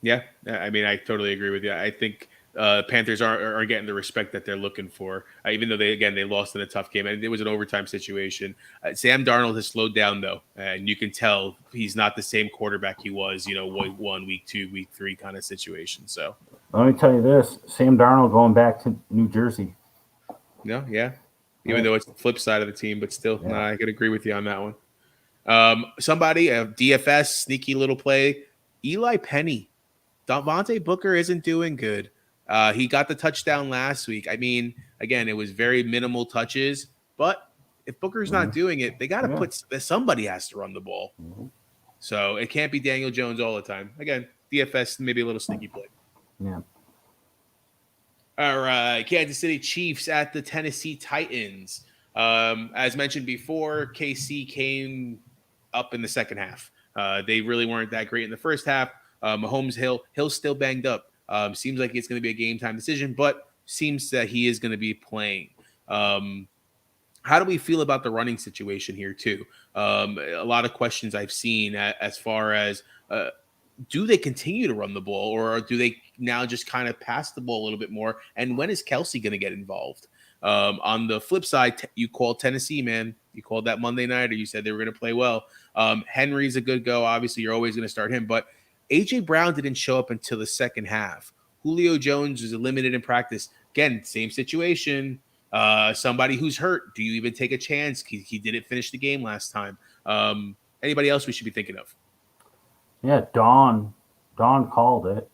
Yeah, I mean, I totally agree with you. I think Panthers are getting the respect that they're looking for, even though they lost in a tough game, and it was an overtime situation. Sam Darnold has slowed down though, and you can tell he's not the same quarterback he was, week 1, week 2, week 3 kind of situation. So let me tell you this: Sam Darnold going back to New Jersey. No, yeah, even though it's the flip side of the team, but still, yeah. I could agree with you on that one. Somebody, a DFS sneaky little play, Eli Penny. Devontae Booker isn't doing good. He got the touchdown last week. I mean, again, it was very minimal touches, but if Booker's not doing it, they got to put somebody has to run the ball. So it can't be Daniel Jones all the time. Again, DFS, maybe a little sneaky play. Yeah. All right, Kansas City Chiefs at the Tennessee Titans. As mentioned before, KC came up in the second half. They really weren't that great in the first half. Mahomes, Hill's still banged up. Seems like it's going to be a game time decision, but seems that he is going to be playing. How do we feel about the running situation here too? A lot of questions I've seen as far as do they continue to run the ball, or do they now just kind of pass the ball a little bit more? And when is Kelsey going to get involved? On the flip side, you called Tennessee, man. You called that Monday night, or you said they were going to play well. Henry's a good go. Obviously, you're always going to start him, but A.J. Brown didn't show up until the second half. Julio Jones was limited in practice. Again, same situation. Somebody who's hurt. Do you even take a chance? He didn't finish the game last time. Anybody else we should be thinking of? Yeah, Dawn called it.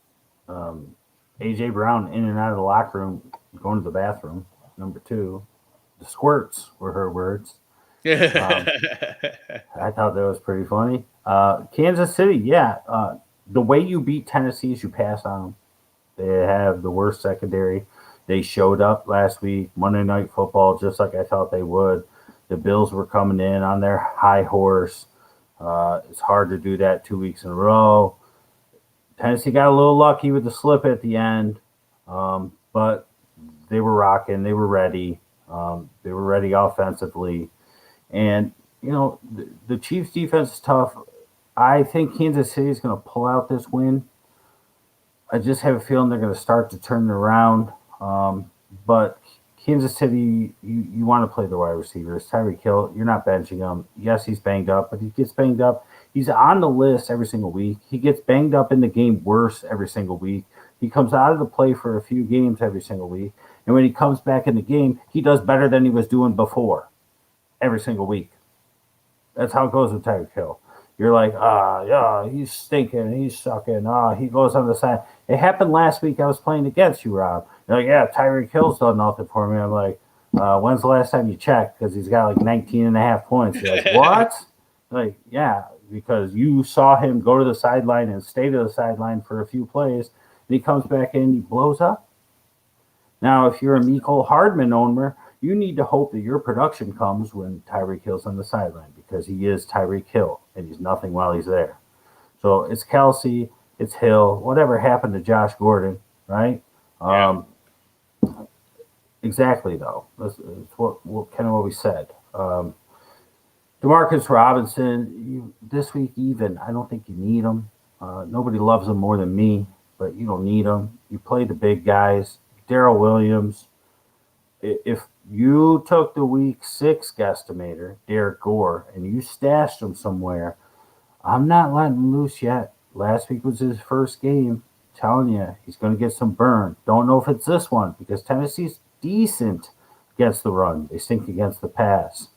A.J. Brown in and out of the locker room, going to the bathroom. Number 2, the squirts were her words. I thought that was pretty funny. Kansas City, the way you beat Tennessee is you pass on them. They have the worst secondary. They showed up last week, Monday Night Football, just like I thought they would. The Bills were coming in on their high horse. It's hard to do that 2 weeks in a row. Tennessee got a little lucky with the slip at the end, but they were rocking. They were ready. They were ready offensively. And, the Chiefs' defense is tough. I think Kansas City is going to pull out this win. I just have a feeling they're going to start to turn it around. But Kansas City, you want to play the wide receivers. Tyreek Hill, you're not benching him. Yes, he's banged up, but he gets banged up. He's on the list every single week. He gets banged up in the game worse every single week. He comes out of the play for a few games every single week. And when he comes back in the game, he does better than he was doing before every single week. That's how it goes with Tyreek Hill. You're like, he's stinking, he's sucking. He goes on the side. It happened last week. I was playing against you, Rob. You're like, yeah, Tyreek Hill's done nothing for me. I'm like, when's the last time you checked? Because he's got like 19 and a half points. You're like, what? Like, yeah, because you saw him go to the sideline and stay to the sideline for a few plays. And he comes back in and he blows up. Now, if you're a Mecole Hardman owner, you need to hope that your production comes when Tyreek Hill's on the sideline, because he is Tyreek Hill and he's nothing while he's there. So it's Kelsey, it's Hill, whatever happened to Josh Gordon, right? Yeah. Exactly, though. That's what we said. Demarcus Robinson, this week even, I don't think you need him. Nobody loves him more than me, but you don't need him. You play the big guys. Darrell Williams. If you took the week 6 guesstimator, Derek Gore, and you stashed him somewhere, I'm not letting him loose yet. last week was his first game. Telling you, he's going to get some burn. Don't know if it's this one because Tennessee's decent against the run. They stink against the pass.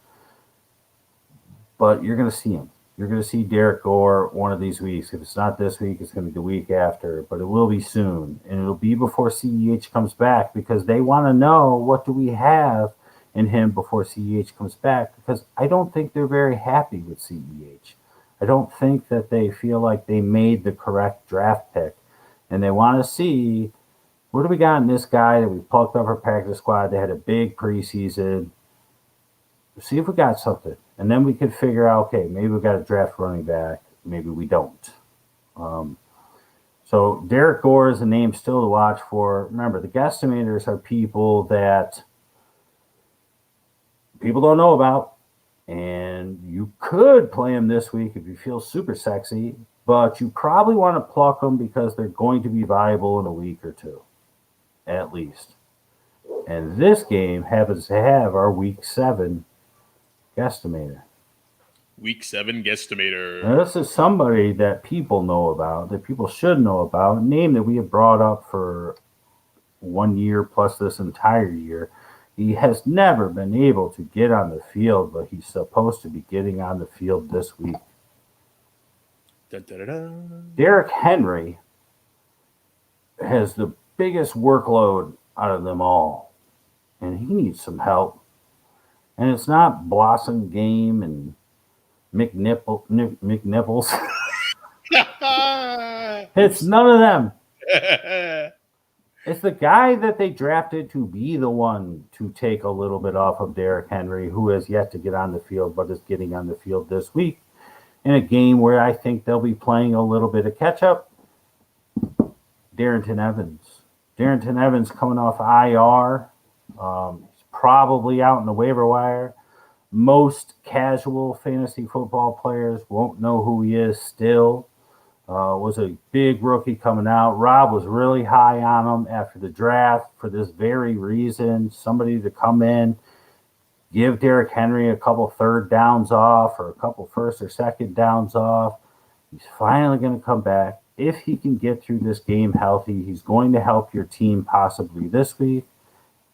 But you're going to see him. You're going to see Derek Gore one of these weeks. If it's not this week, it's going to be the week after. But it will be soon. And it'll be before CEH comes back because they want to know what do we have in him before CEH comes back because I don't think they're very happy with CEH. I don't think that they feel like they made the correct draft pick. And they want to see what do we got in this guy that we plucked off our practice squad. They had a big preseason. See if we got something. And then we could figure out, okay, maybe we got a draft running back. Maybe we don't. So Derek Gore is a name still to watch for. Remember, the guesstimators are people that people don't know about. And you could play them this week if you feel super sexy. But you probably want to pluck them because they're going to be viable in a week or two, at least. And this game happens to have our Week 7 guesstimator. Week 7 guesstimator. Now, this is somebody that people know about, that people should know about, a name that we have brought up for 1 year plus this entire year. He has never been able to get on the field, but he's supposed to be getting on the field this week. Derrick Henry has the biggest workload out of them all, and he needs some help. And it's not Blossom Game and McNipples. It's none of them. It's the guy that they drafted to be the one to take a little bit off of Derrick Henry, who has yet to get on the field, but is getting on the field this week. In a game where I think they'll be playing a little bit of catch-up, Darrington Evans. Darrington Evans coming off IR. He's probably out in the waiver wire. Most casual fantasy football players won't know who he is still. Was a big rookie coming out. Rob was really high on him after the draft for this very reason. Somebody to come in, give Derrick Henry a couple third downs off or a couple first or second downs off. He's finally going to come back. If he can get through this game healthy, he's going to help your team possibly this week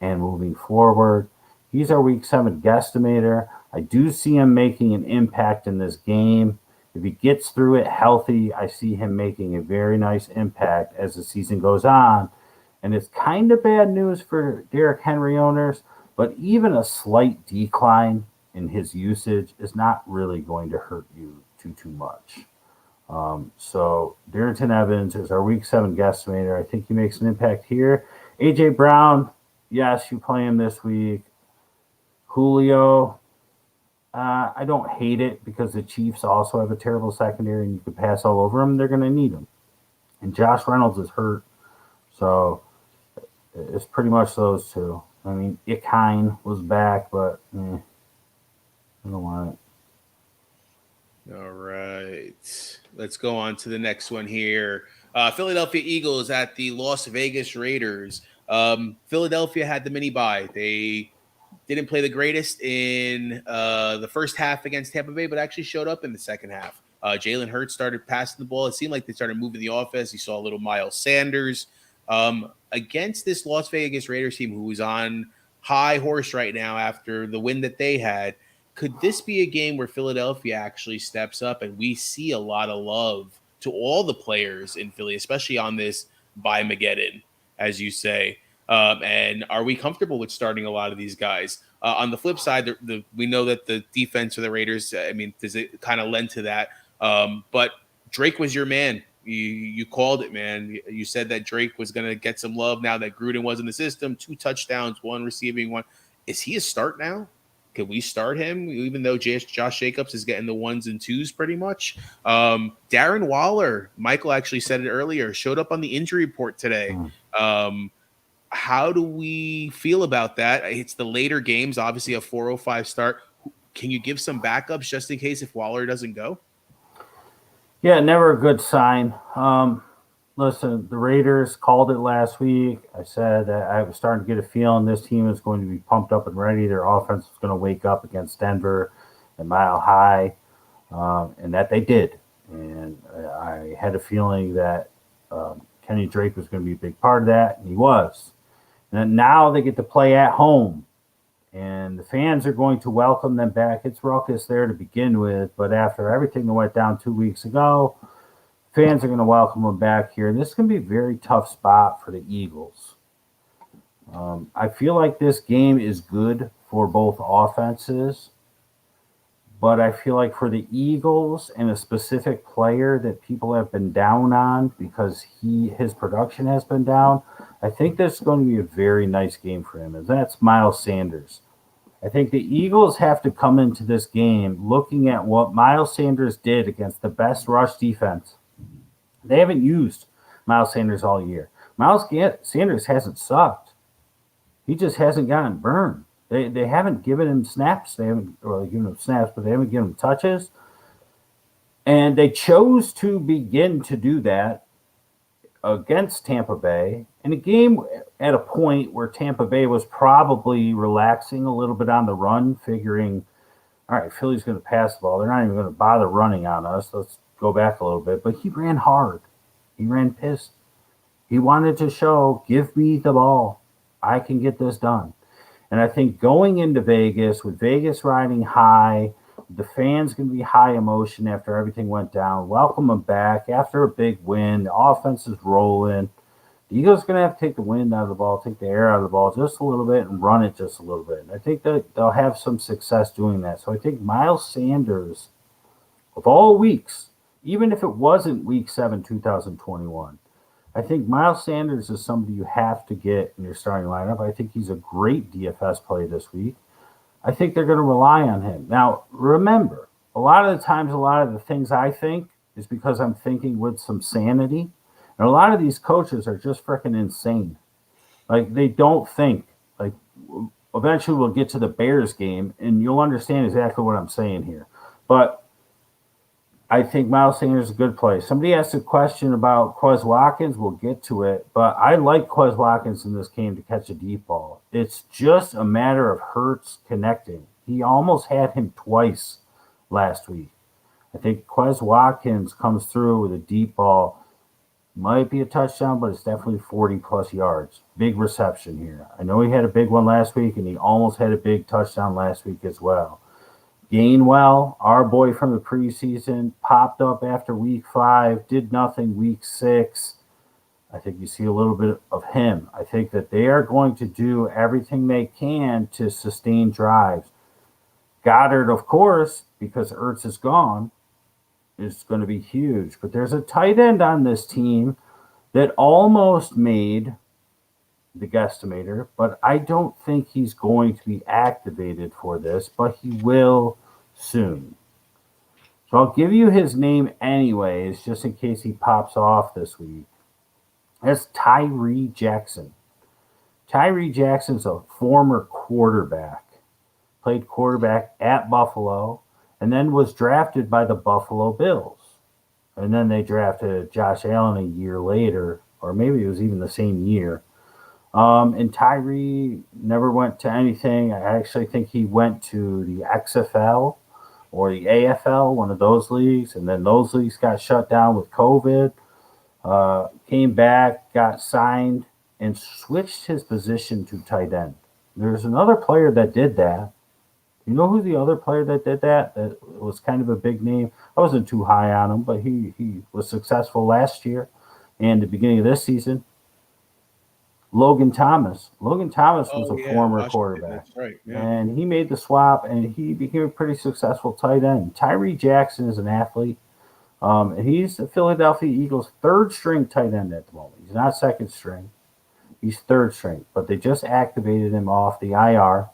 and moving forward. He's our Week 7 guesstimator. I do see him making an impact in this game. If he gets through it healthy, I see him making a very nice impact as the season goes on. And it's kind of bad news for Derrick Henry owners, but even a slight decline in his usage is not really going to hurt you too much. So Darrington Evans is our Week 7 guesstimator. I think he makes an impact here. A.J. Brown, yes, you play him this week. Julio, I don't hate it because the Chiefs also have a terrible secondary and you could pass all over them. They're going to need him. And Josh Reynolds is hurt. So it's pretty much those two. I mean, Ikine was back, but I don't want it. All right. Let's go on to the next one here. Philadelphia Eagles at the Las Vegas Raiders. Philadelphia had the mini bye. They didn't play the greatest in the first half against Tampa Bay, but actually showed up in the second half. Jalen Hurts started passing the ball. It seemed like they started moving the offense. You saw a little Miles Sanders. Against this Las Vegas Raiders team who is on high horse right now after the win that they had, could this be a game where Philadelphia actually steps up and we see a lot of love to all the players in Philly, especially on this bye-mageddon, as you say? And are we comfortable with starting a lot of these guys? On the flip side, we know that the defense for the Raiders, I mean, does it kind of lend to that? But Drake was your man. You called it, man. You said that Drake was going to get some love now that Gruden was in the system. 2 touchdowns, 1 receiving, 1. Is he a start now? Can we start him, even though Josh Jacobs is getting the 1s and 2s pretty much? Darren Waller, Michael actually said it earlier, showed up on the injury report today. How do we feel about that? It's the later games, obviously a 4:05 start. Can you give some backups just in case if Waller doesn't go? Yeah, never a good sign. Listen, the Raiders called it last week. I said that I was starting to get a feeling this team is going to be pumped up and ready. Their offense is going to wake up against Denver and Mile High, and that they did. And I had a feeling that Kenny Drake was going to be a big part of that, and he was. And now they get to play at home, and the fans are going to welcome them back. It's raucous there to begin with, but after everything that went down 2 weeks ago, fans are going to welcome them back here. And this is going to be a very tough spot for the Eagles. I feel like this game is good for both offenses, but I feel like for the Eagles and a specific player that people have been down on because his production has been down, I think this is going to be a very nice game for him, and that's Miles Sanders. I think the Eagles have to come into this game looking at what Miles Sanders did against the best rush defense. They haven't used Miles Sanders all year. Miles Sanders hasn't sucked. He just hasn't gotten burned. They haven't given him snaps. They haven't really given him snaps, but they haven't given him touches. And they chose to begin to do that against Tampa Bay in a game at a point where Tampa Bay was probably relaxing a little bit on the run, figuring, all right, Philly's going to pass the ball. They're not even going to bother running on us. Let's go back a little bit. But he ran hard. He ran pissed. He wanted to show, give me the ball. I can get this done. And I think going into Vegas, with Vegas riding high, the fans going to be high emotion after everything went down. Welcome them back after a big win. The offense is rolling. The Eagles are going to have to take the wind out of the ball, take the air out of the ball just a little bit and run it just a little bit. And I think that they'll have some success doing that. So I think Miles Sanders, of all weeks, even if it wasn't week 7, 2021, I think Miles Sanders is somebody you have to get in your starting lineup. I think he's a great DFS play this week. I think they're going to rely on him. Now, remember, a lot of the times, a lot of the things I think is because I'm thinking with some sanity. And a lot of these coaches are just freaking insane. Like, they don't think. Like, eventually we'll get to the Bears game, and you'll understand exactly what I'm saying here. But I think Miles Sanders is a good play. Somebody asked a question about Quez Watkins. We'll get to it. But I like Quez Watkins in this game to catch a deep ball. It's just a matter of Hurts connecting. He almost had him twice last week. I think Quez Watkins comes through with a deep ball. Might be a touchdown, but it's definitely 40-plus yards. Big reception here. I know he had a big one last week, and he almost had a big touchdown last week as well. Gainwell, our boy from the preseason, popped up after week 5, did nothing week 6. I think you see a little bit of him. I think that they are going to do everything they can to sustain drives. Goddard, of course, because Ertz is gone, is going to be huge. But there's a tight end on this team that almost made the guesstimator, but I don't think he's going to be activated for this, but he will soon. So I'll give you his name anyways, just in case he pops off this week. That's Tyree Jackson. Tyree Jackson's a former quarterback. Played quarterback at Buffalo, and then was drafted by the Buffalo Bills. And then they drafted Josh Allen a year later, or maybe it was even the same year. And Tyree never went to anything. I actually think he went to the XFL or the AFL, one of those leagues, and then those leagues got shut down with COVID. Came back, got signed, and switched his position to tight end. There's another player that did that. You know who the other player that did that? That was kind of a big name. I wasn't too high on him, but he was successful last year and the beginning of this season. Logan Thomas. Logan Thomas was a former quarterback. That's right. Yeah. And he made the swap, and he became a pretty successful tight end. Tyree Jackson is an athlete, and he's the Philadelphia Eagles' third-string tight end at the moment. He's not second string. He's third string, but they just activated him off the IR.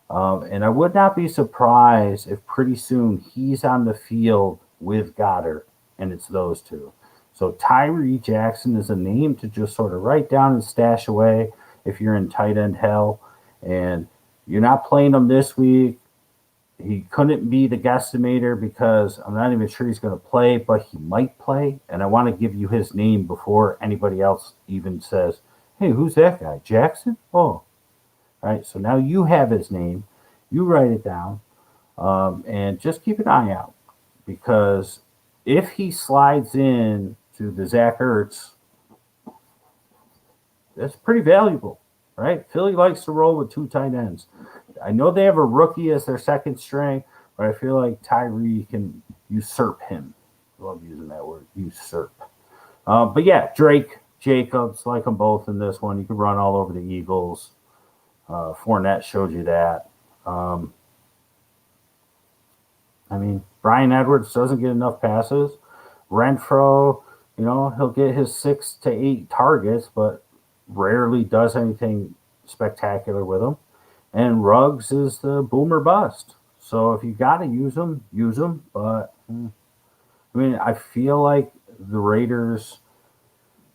And I would not be surprised if pretty soon he's on the field with Goddard, and it's those two. So Tyree Jackson is a name to just sort of write down and stash away if you're in tight end hell. And you're not playing him this week. He couldn't be the guesstimator because I'm not even sure he's going to play, but he might play. And I want to give you his name before anybody else even says, hey, who's that guy? Jackson? Oh. All right, so now you have his name. You write it down. And just keep an eye out because if he slides in to the Zach Ertz, that's pretty valuable, right? Philly likes to roll with 2 tight ends. I know they have a rookie as their second string, but I feel like Tyree can usurp him. I love using that word, usurp. But yeah, Drake, Jacobs, like them both in this one. You could run all over the Eagles. Fournette showed you that. Brian Edwards doesn't get enough passes. Renfro, he'll get his 6 to 8 targets, but rarely does anything spectacular with them. And Ruggs is the boomer bust. So if you got to use them, use them. But, I feel like the Raiders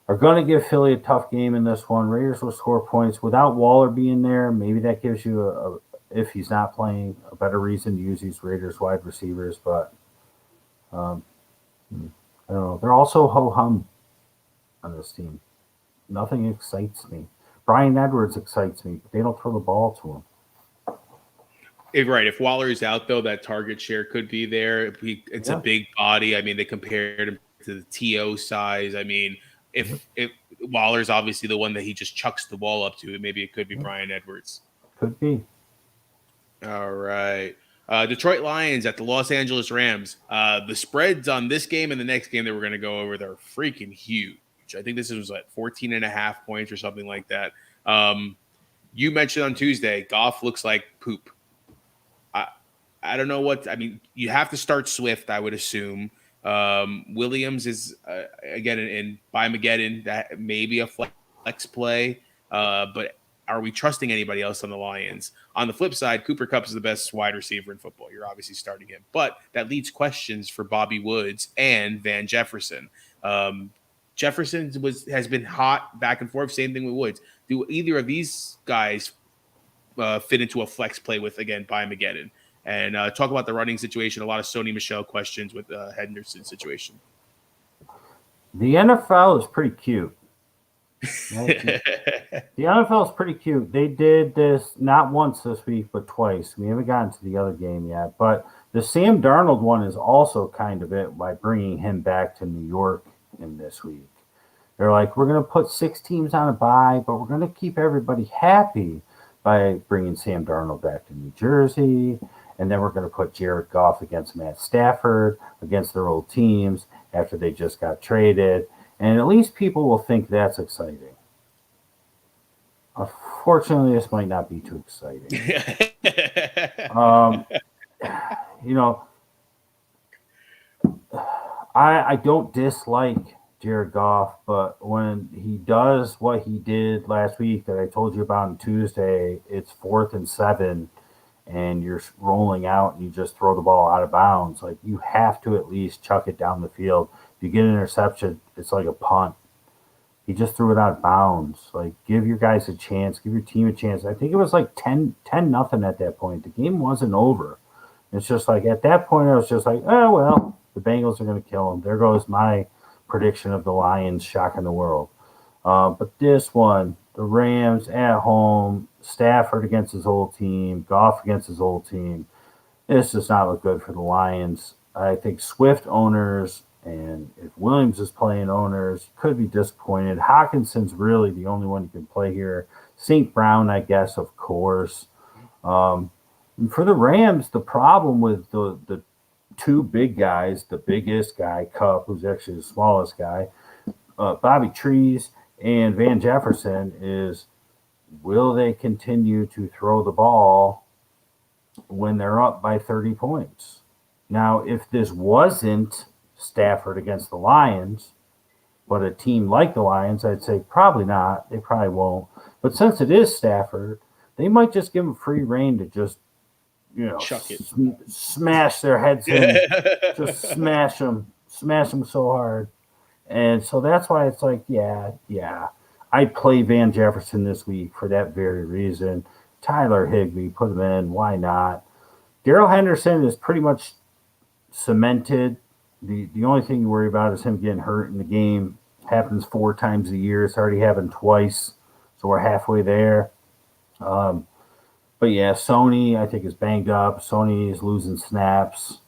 are going to give Philly a tough game in this one. Raiders will score points. Without Waller being there, maybe that gives you, if he's not playing, a better reason to use these Raiders wide receivers. But I don't know. They're also ho-hum on this team. Nothing excites me. Brian Edwards excites me, but they don't throw the ball to him. Right. If Waller is out, though, that target share could be there. It's a big body. They compared him to the TO size. If Waller's obviously the one that he just chucks the ball up to, maybe it could be Brian Edwards. Could be. All right. Detroit Lions at the Los Angeles Rams. The spreads on this game and the next game that we're going to go over, they're freaking huge. I think this was 14.5 points or something like that. You mentioned on Tuesday, Goff looks like poop. I don't know what – you have to start Swift, I would assume. Williams is, again, in Bimageddon, that may be a flex play. But are we trusting anybody else on the Lions? On the flip side, Cooper Kupp is the best wide receiver in football. You're obviously starting him. But that leads questions for Bobby Woods and Van Jefferson. Jefferson has been hot back and forth. Same thing with Woods. Do either of these guys fit into a flex play with, again, Bimageddon? And talk about the running situation. A lot of Sony Michel questions with Henderson's situation. The NFL is pretty cute. Right? The NFL is pretty cute. They did this not once this week, but twice. We haven't gotten to the other game yet. But the Sam Darnold one is also kind of it by bringing him back to New York in this week. They're like, we're going to put 6 teams on a bye, but we're going to keep everybody happy by bringing Sam Darnold back to New Jersey. And then we're going to put Jared Goff against Matt Stafford, against their old teams after they just got traded. And at least people will think that's exciting. Unfortunately, this might not be too exciting. I don't dislike Jared Goff, but when he does what he did last week that I told you about on Tuesday, it's 4th and 7. And you're rolling out and you just throw the ball out of bounds. Like, you have to at least chuck it down the field. If you get an interception, it's like a punt. He just threw it out of bounds. Like, give your guys a chance. Give your team a chance. I think it was like 10-0 at that point. The game wasn't over. It's just like, at that point, I was just like, oh, well, the Bengals are going to kill them. There goes my prediction of the Lions shocking the world. But this one, the Rams at home, Stafford against his old team, Goff against his old team. This does not look good for the Lions. I think Swift owners, and if Williams is playing owners, could be disappointed. Hawkinson's really the only one you can play here. St. Brown, I guess, of course. And for the Rams, the problem with the 2 big guys, the biggest guy, Kupp, who's actually the smallest guy, Bobby Trees, and Van Jefferson is, will they continue to throw the ball when they're up by 30 points? Now, if this wasn't Stafford against the Lions, but a team like the Lions, I'd say probably not. They probably won't. But since it is Stafford, they might just give them free reign to just, chuck it. Smash their heads in, just smash them so hard. And so that's why it's like, yeah. I'd play Van Jefferson this week for that very reason. Tyler Higbee, put him in. Why not? Darrell Henderson is pretty much cemented. The only thing you worry about is him getting hurt in the game. Happens 4 times a year. It's already happened twice. So we're halfway there. But yeah, Sony, I think, is banged up. Sony is losing snaps.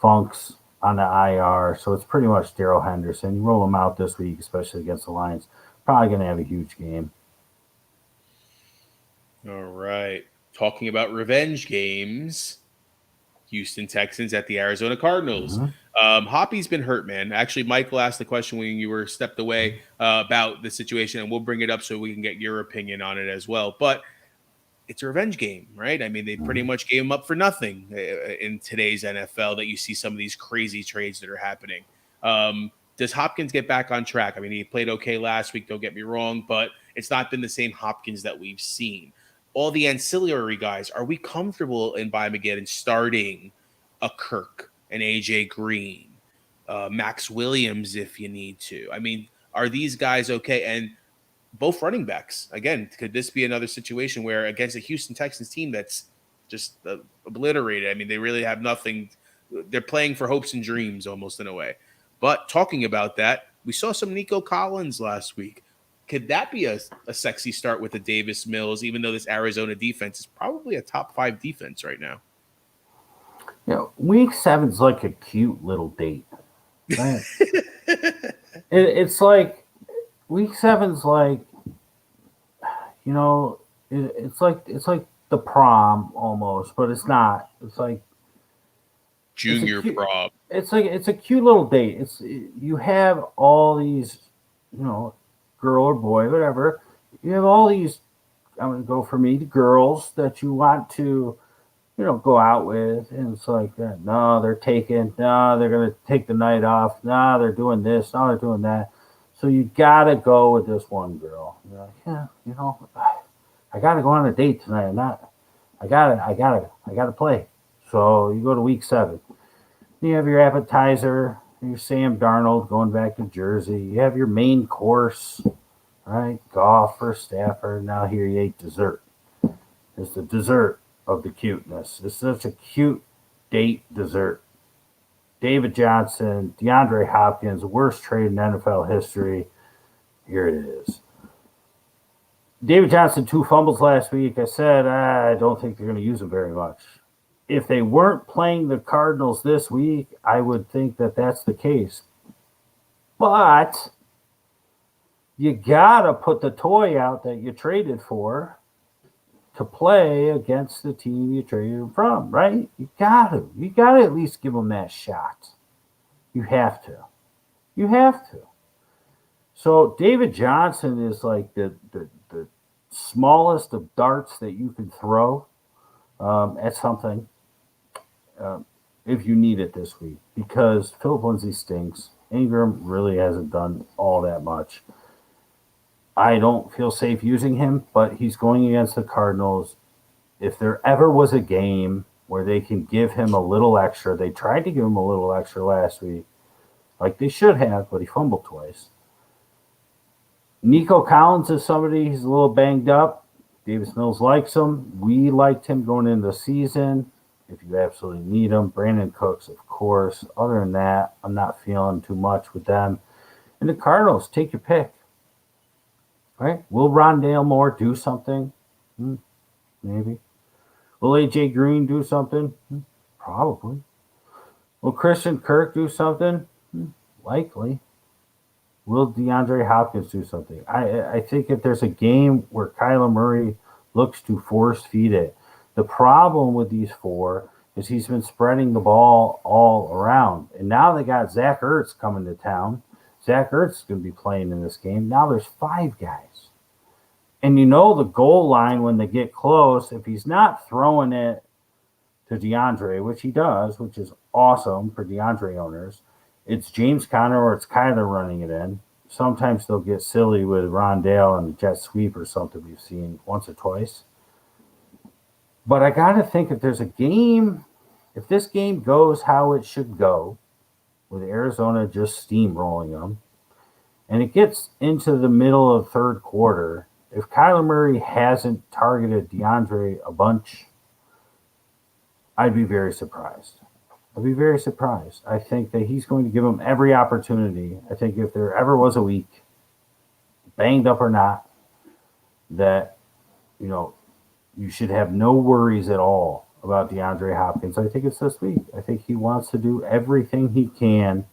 Funk's on the IR, so it's pretty much Darrell Henderson. You roll him out this week, especially against the Lions. Probably going to have a huge game. All right. Talking about revenge games, Houston Texans at the Arizona Cardinals. Hoppy's been hurt, man. Actually, Michael asked the question when you were stepped away about the situation, and we'll bring it up so we can get your opinion on it as well. But it's a revenge game, right? I mean, they pretty much gave him up for nothing in today's NFL that you see some of these crazy trades that are happening. Does Hopkins get back on track? I mean, he played okay last week, don't get me wrong, but it's not been the same Hopkins that we've seen. All the ancillary guys, are we comfortable in Buymageddon starting a Kirk, an AJ Green, Max Williams if you need to? I mean, are these guys okay? And both running backs, again, could this be another situation where against a Houston Texans team that's just obliterated? I mean, they really have nothing. They're playing for hopes and dreams almost in a way. But talking about that, we saw some Nico Collins last week. Could that be a sexy start with the Davis Mills, even though this Arizona defense is probably a top 5 defense right now? Week 7's like a cute little date. Right? It's like Week 7's like, it's like the prom almost, but it's not. It's like junior prom. It's a cute little date. You have all these, girl or boy, whatever. You have all these. I'm gonna go for me, the girls that you want to, go out with, and it's like, no, they're taking, no, they're gonna take the night off, no, they're doing this, no, they're doing that. So you gotta go with this one girl. You're like, I gotta go on a date tonight. I gotta play. So you go to week 7. You have your appetizer, your Sam Darnold going back to Jersey. You have your main course, right? Golf or Stafford. Now here you ate dessert. It's the dessert of the cuteness. It's such a cute date dessert. David Johnson, DeAndre Hopkins, worst trade in NFL history. Here it is. David Johnson, 2 fumbles last week. I said, I don't think they're going to use him very much. If they weren't playing the Cardinals this week, I would think that that's the case. But you got to put the toy out that you traded for to play against the team you traded him from, right? You got to. You got to at least give them that shot. You have to. You have to. So David Johnson is like the smallest of darts that you can throw at something if you need it this week, because Philip Lindsay stinks. Ingram really hasn't done all that much. I don't feel safe using him, but he's going against the Cardinals. If there ever was a game where they can give him a little extra, they tried to give him a little extra last week, like they should have, but he fumbled twice. Nico Collins is somebody, he's a little banged up. Davis Mills likes him. We liked him going into the season. If you absolutely need him, Brandon Cooks, of course. Other than that, I'm not feeling too much with them. And the Cardinals, take your pick. Right? Will Rondale Moore do something? Maybe. Will AJ Green do something? Probably. Will Christian Kirk do something? Likely. Will DeAndre Hopkins do something? I think if there's a game where Kyler Murray looks to force feed it, the problem with these 4 is he's been spreading the ball all around. And now they got Zach Ertz coming to town. Zach Ertz is going to be playing in this game. Now there's 5 guys. And the goal line when they get close, if he's not throwing it to DeAndre, which he does, which is awesome for DeAndre owners, it's James Conner or it's Kyler running it in. Sometimes they'll get silly with Rondale and jet sweep or something we've seen once or twice. But I got to think if there's a game, if this game goes how it should go, with Arizona just steamrolling them, and it gets into the middle of third quarter, if Kyler Murray hasn't targeted DeAndre a bunch, I'd be very surprised. I'd be very surprised. I think that he's going to give him every opportunity. I think if there ever was a week, banged up or not, that, you should have no worries at all about DeAndre Hopkins. I think it's this week. I think he wants to do everything he can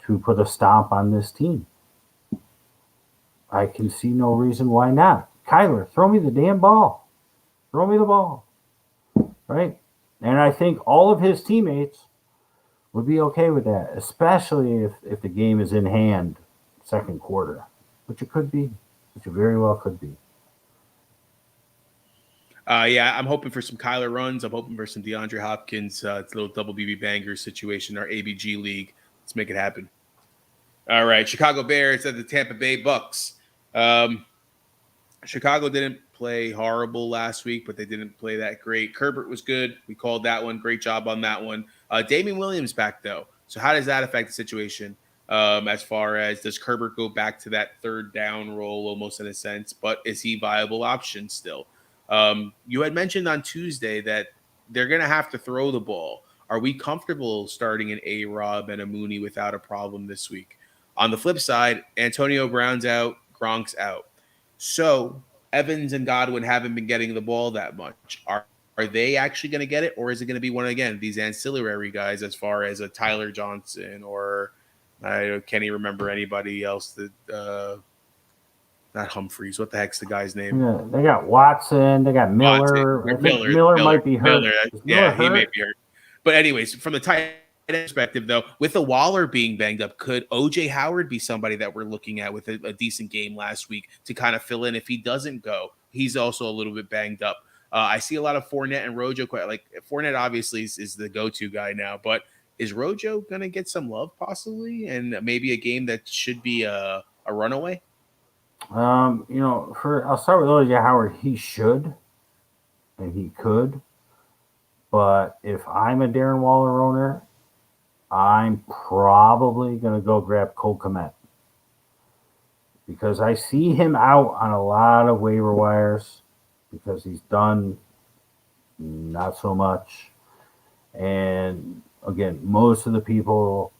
to put a stomp on this team. I can see no reason why not. Kyler, throw me the damn ball. Throw me the ball. Right? And I think all of his teammates would be okay with that, especially if the game is in hand second quarter, which it could be, which it very well could be. Yeah, I'm hoping for some Kyler runs. I'm hoping for some DeAndre Hopkins. It's a little double BB banger situation, our ABG league. Let's make it happen. All right, Chicago Bears at the Tampa Bay Bucks. Chicago didn't play horrible last week, but they didn't play that great. Herbert was good. We called that one. Great job on that one. Damian Williams back, though. So how does that affect the situation as far as does Herbert go back to that third down role almost in a sense, but is he viable option still? You had mentioned on Tuesday that they're going to have to throw the ball. Are we comfortable starting an A-Rob and a Mooney without a problem this week? On the flip side, Antonio Brown's out, Gronk's out. So Evans and Godwin haven't been getting the ball that much. Are they actually going to get it, or is it going to be one again these ancillary guys as far as a Tyler Johnson or I can't even remember anybody else that not Humphreys. What the heck's the guy's name? Yeah, they got Watson. They got Miller. Miller might be hurt. Miller he may be hurt. But anyways, from the tight end perspective, though, with the Waller being banged up, could OJ Howard be somebody that we're looking at with a decent game last week to kind of fill in if he doesn't go? He's also a little bit banged up. I see a lot of Fournette and Rojo. Like Fournette obviously is the go-to guy now, but is Rojo going to get some love possibly and maybe a game that should be a runaway? I'll start with OJ Howard. He should, and he could. But if I'm a Darren Waller owner, I'm probably going to go grab Cole Kmet because I see him out on a lot of waiver wires because he's done not so much. And again, most of the people,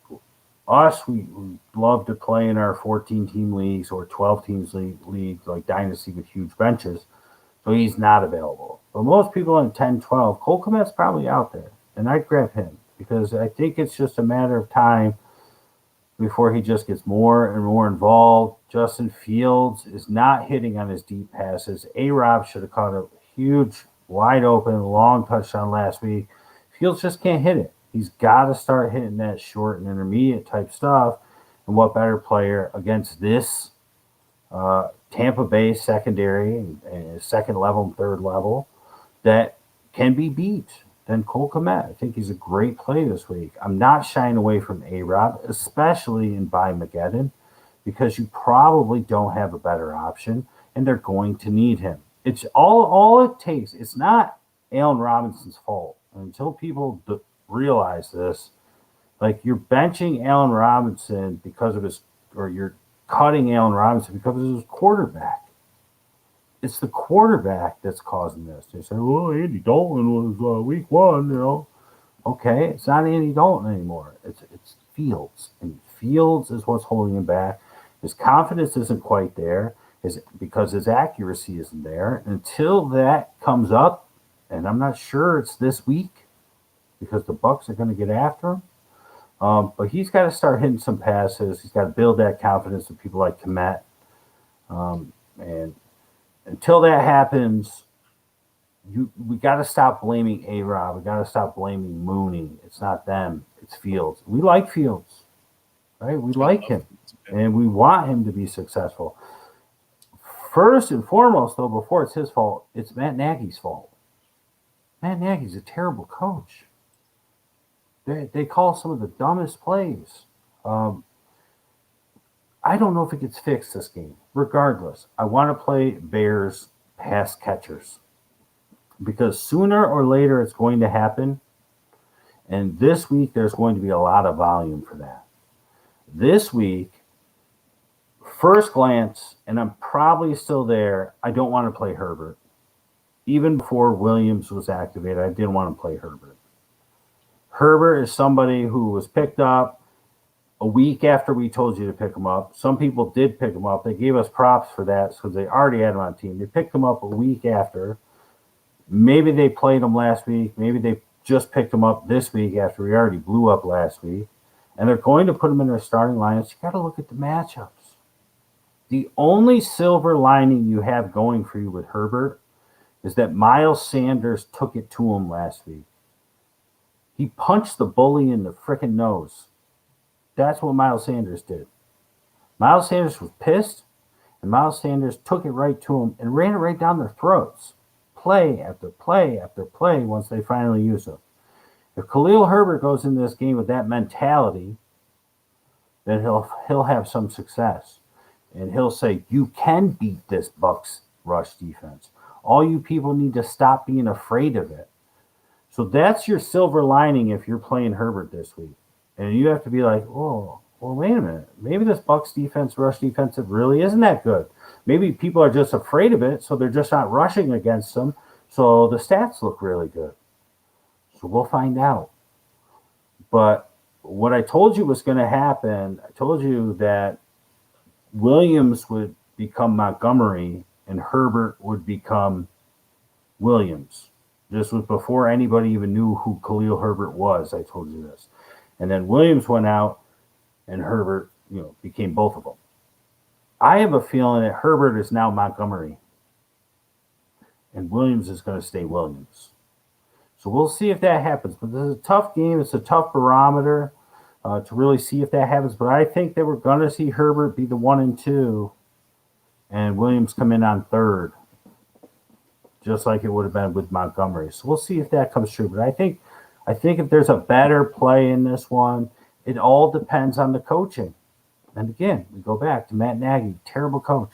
we love to play in our 14-team leagues or 12-teams leagues like Dynasty with huge benches. So he's not available. But most people in 10, 12, Cole Kmet's probably out there. And I'd grab him because I think it's just a matter of time before he just gets more and more involved. Justin Fields is not hitting on his deep passes. A-Rob should have caught a huge, wide open, long touchdown last week. Fields just can't hit it. He's got to start hitting that short and intermediate type stuff. And what better player against this Tampa Bay secondary and second level and third level that can be beat than Cole Kmet. I think he's a great play this week. I'm not shying away from A-Rob, especially in Mageddon, because you probably don't have a better option, and they're going to need him. It's all it takes. It's not Allen Robinson's fault. Until people realize this, like you're benching Allen Robinson you're cutting Allen Robinson because of his quarterback. It's the quarterback that's causing this. They say, well, Andy Dalton was week one, Okay, it's not Andy Dalton anymore. It's Fields. And Fields is what's holding him back. His confidence isn't quite there because his accuracy isn't there. Until that comes up, and I'm not sure it's this week because the Bucs are going to get after him. But he's got to start hitting some passes. He's got to build that confidence with people like Kmet. And until that happens, we got to stop blaming A-Rob. We got to stop blaming Mooney. It's not them. It's Fields. We like Fields, right? We like him, and we want him to be successful. First and foremost, though, before it's his fault, it's Matt Nagy's fault. Matt Nagy's a terrible coach. They call some of the dumbest plays. I don't know if it gets fixed this game. Regardless, I want to play Bears pass catchers because sooner or later it's going to happen. And this week there's going to be a lot of volume for that. This week, first glance, and I'm probably still there, I don't want to play Herbert. Even before Williams was activated, I didn't want to play Herbert. Herbert is somebody who was picked up a week after we told you to pick him up. Some people did pick him up. They gave us props for that because they already had him on team. They picked him up a week after. Maybe they played him last week. Maybe they just picked him up this week after we already blew up last week. And they're going to put him in their starting lineups. You got to look at the matchups. The only silver lining you have going for you with Herbert is that Miles Sanders took it to him last week. He punched the bully in the freaking nose. That's what Miles Sanders did. Miles Sanders was pissed, and Miles Sanders took it right to him and ran it right down their throats. Play after play after play once they finally use him. If Khalil Herbert goes into this game with that mentality, then he'll have some success. And he'll say, you can beat this Bucs rush defense. All you people need to stop being afraid of it. So that's your silver lining if you're playing Herbert this week. And you have to be like, oh, well, wait a minute. Maybe this Bucs defense, rush defensive, really isn't that good. Maybe people are just afraid of it, so they're just not rushing against them. So the stats look really good. So we'll find out. But what I told you was going to happen, I told you that Williams would become Montgomery and Herbert would become Williams. This was before anybody even knew who Khalil Herbert was. I told you this. And then Williams went out and Herbert, became both of them. I have a feeling that Herbert is now Montgomery and Williams is going to stay Williams. So we'll see if that happens. But this is a tough game. It's a tough barometer to really see if that happens. But I think that we're going to see Herbert be the 1 and 2 and Williams come in on 3rd, just like it would have been with Montgomery. So we'll see if that comes true. But I think if there's a better play in this one, it all depends on the coaching. And again, we go back to Matt Nagy, terrible coach.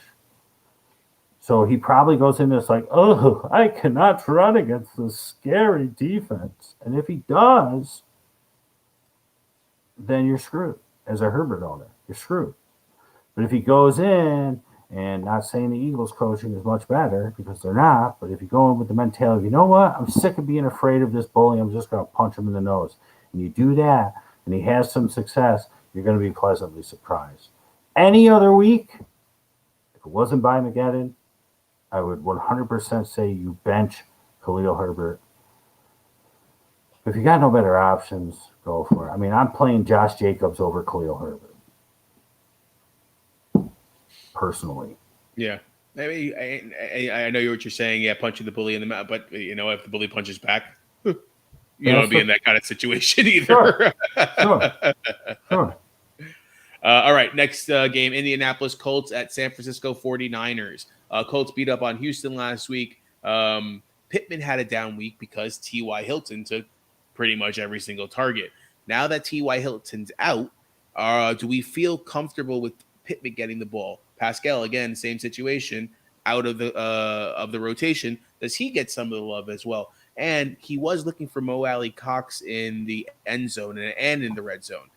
So he probably goes in this like, oh, I cannot run against this scary defense. And if he does, then you're screwed. As a Herbert owner, you're screwed. But if he goes in, and not saying the Eagles coaching is much better, because they're not, but if you go in with the mentality, you know what, I'm sick of being afraid of this bully, I'm just going to punch him in the nose. And you do that, and he has some success, you're going to be pleasantly surprised. Any other week, if it wasn't by Mageddon, I would 100% say you bench Khalil Herbert. If you got no better options, go for it. I mean, I'm playing Josh Jacobs over Khalil Herbert. Personally. Yeah. I mean, I know what you're saying. Yeah, punching the bully in the mouth. But, if the bully punches back, you don't want to be in that kind of situation either. Sure. All right, next game, Indianapolis Colts at San Francisco 49ers. Colts beat up on Houston last week. Pittman had a down week because T.Y. Hilton took pretty much every single target. Now that T.Y. Hilton's out, do we feel comfortable with Pittman getting the ball? Pascal, again, same situation, out of the rotation. Does he get some of the love as well? And he was looking for Mo Alley Cox in the end zone and in the red zone.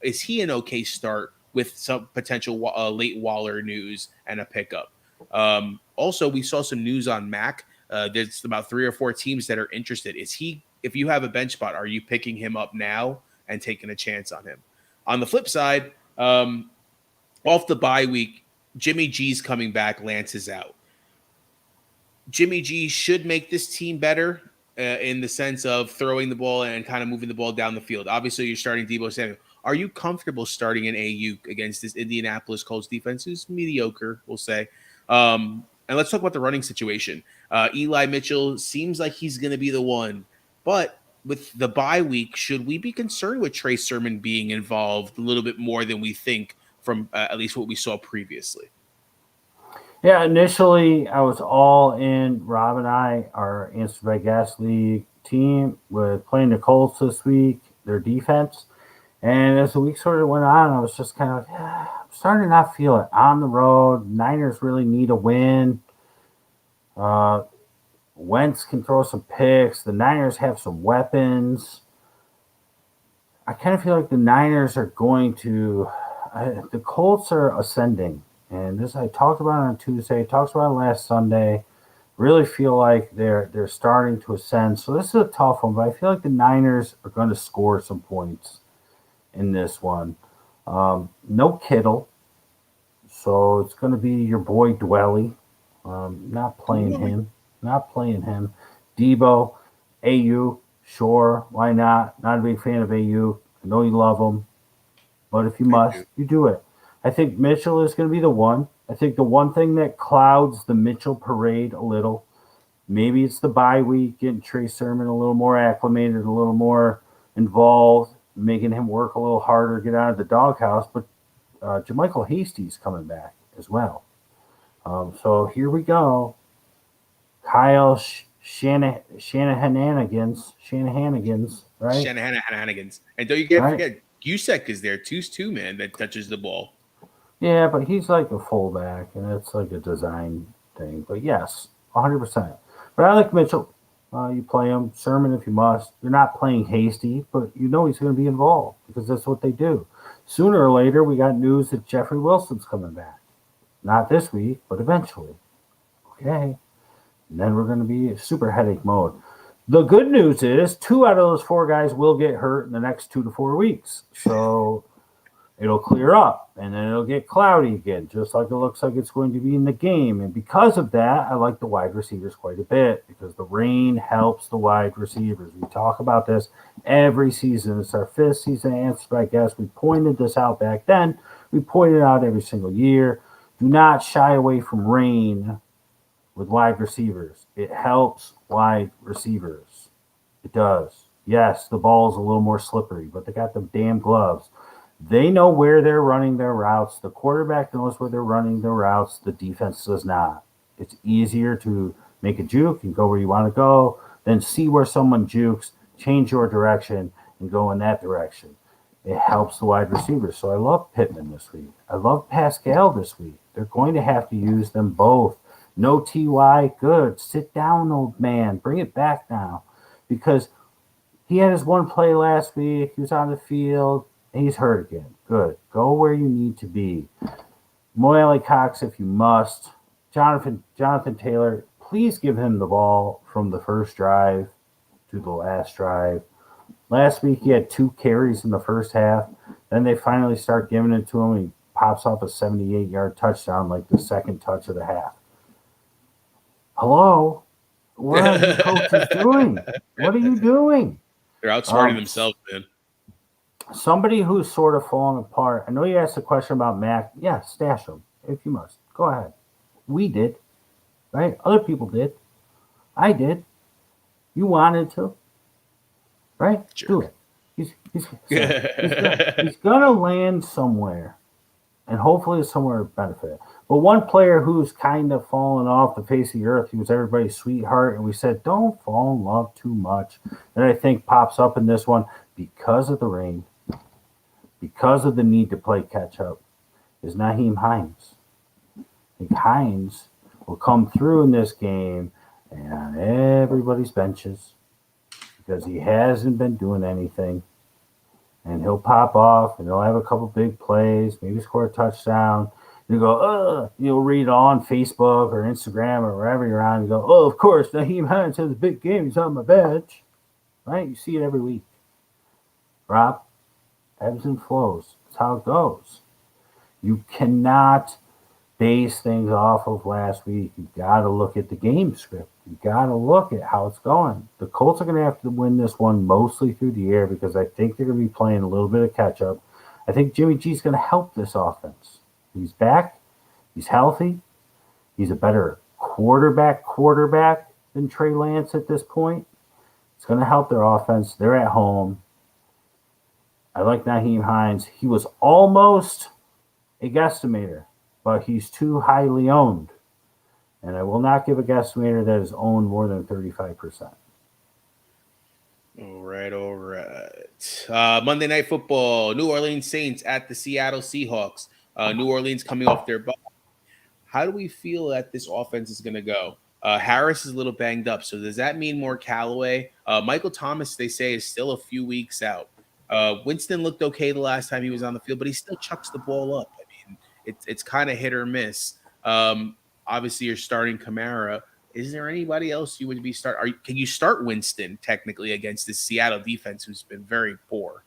Is he an okay start with some potential late Waller news and a pickup? Also, we saw some news on Mac. There's about 3 or 4 teams that are interested. If you have a bench spot, are you picking him up now and taking a chance on him? On the flip side, off the bye week, Jimmy G's coming back, Lance is out. Jimmy G should make this team better in the sense of throwing the ball and kind of moving the ball down the field. Obviously, you're starting Deebo Samuel. Are you comfortable starting an Ayuk against this Indianapolis Colts defense, who's mediocre, we'll say? And let's talk about the running situation. Eli Mitchell seems like he's going to be the one. But with the bye week, should we be concerned with Trey Sermon being involved a little bit more than we think from at least what we saw previously? Yeah, initially I was all in. Rob and I, our Answer by Gas League team, with playing the Colts this week, their defense. And as the week sort of went on, I was just kind of like, I'm starting to not feel it. On the road, Niners really need a win. Wentz can throw some picks. The Niners have some weapons. I kind of feel like the Niners are going to the Colts are ascending. And this I talked about it on Tuesday, talked about it last Sunday. Really feel like they're starting to ascend. So this is a tough one, but I feel like the Niners are going to score some points in this one. No Kittle. So it's going to be your boy Dwelly. Not playing him. Debo, AU, sure, why not? Not a big fan of AU. I know you love him, but if you must, you do it. I think Mitchell is going to be the one. I think the one thing that clouds the Mitchell parade a little, maybe it's the bye week, getting Trey Sermon a little more acclimated, a little more involved, making him work a little harder, get out of the doghouse. But JaMychal Hasty's coming back as well. So here we go. Kyle Shanahanigans, right? Shanahanigans. And don't you forget, Gusek is there too, man, that touches the ball. Yeah, but he's like a fullback, and it's like a design thing. But yes, 100%. But I like Mitchell. You play him. Sermon if you must. You're not playing Hasty, but you know he's going to be involved because that's what they do. Sooner or later, we got news that Jeffrey Wilson's coming back. Not this week, but eventually. Okay. And then we're going to be super headache mode. The good news is 2 out of those 4 guys will get hurt in the next 2 to 4 weeks. So it'll clear up, and then it'll get cloudy again, just like it looks like it's going to be in the game. And because of that, I like the wide receivers quite a bit because the rain helps the wide receivers. We talk about this every season. It's our 5th season answered by guests. We pointed this out back then. We point it out every single year. Do not shy away from rain with wide receivers. It helps wide receivers. It does. Yes, the ball is a little more slippery, but they got the damn gloves. They know where they're running their routes. The quarterback knows where they're running their routes. The defense does not. It's easier to make a juke and go where you want to go than see where someone jukes, change your direction, and go in that direction. It helps the wide receivers. So I love Pittman this week. I love Pascal this week. They're going to have to use them both. No TY, good. Sit down, old man. Bring it back now. Because he had his one play last week. He was on the field. He's hurt again. Good. Go where you need to be. Moelle Cox, if you must. Jonathan Taylor, please give him the ball from the first drive to the last drive. Last week, he had 2 carries in the first half. Then they finally start giving it to him. He pops off a 78-yard touchdown like the second touch of the half. Hello? What are you coaches doing? What are you doing? They're outsmarting themselves, man. Somebody who's sort of falling apart. I know you asked a question about Mac. Yeah, stash him if you must. Go ahead. We did, right? Other people did. I did. You wanted to, right? Sure. Do it. He's gonna land somewhere, and hopefully it's somewhere of benefit. But one player who's kind of fallen off the face of the earth, he was everybody's sweetheart, and we said don't fall in love too much. And I think pops up in this one because of the rain. Because of the need to play catch-up, is Nyheim Hines. I think Hines will come through in this game and on everybody's benches because he hasn't been doing anything. And he'll pop off, and he'll have a couple big plays, maybe score a touchdown. You go, you'll read on Facebook or Instagram or wherever you're on. You go, of course, Nyheim Hines has a big game. He's on my bench. Right? You see it every week. Rob? Ebbs and flows. That's how it goes. You cannot base things off of last week. You got to look at the game script. You got to look at how it's going. The Colts are going to have to win this one mostly through the air because I think they're going to be playing a little bit of catch-up. I think Jimmy G's going to help this offense. He's back. He's healthy. He's a better quarterback than Trey Lance at this point. It's going to help their offense. They're at home. I like Nyheim Hines. He was almost a guesstimator, but he's too highly owned. And I will not give a guesstimator that is owned more than 35%. All right. Monday Night Football, New Orleans Saints at the Seattle Seahawks. New Orleans coming off their bye. How do we feel that this offense is going to go? Harris is a little banged up, so does that mean more Callaway? Michael Thomas, they say, is still a few weeks out. Winston looked okay the last time he was on the field, but he still chucks the ball up. I mean, it's kind of hit or miss. Obviously, you're starting Kamara. Is there anybody else you would be can you start Winston technically against this Seattle defense who's been very poor?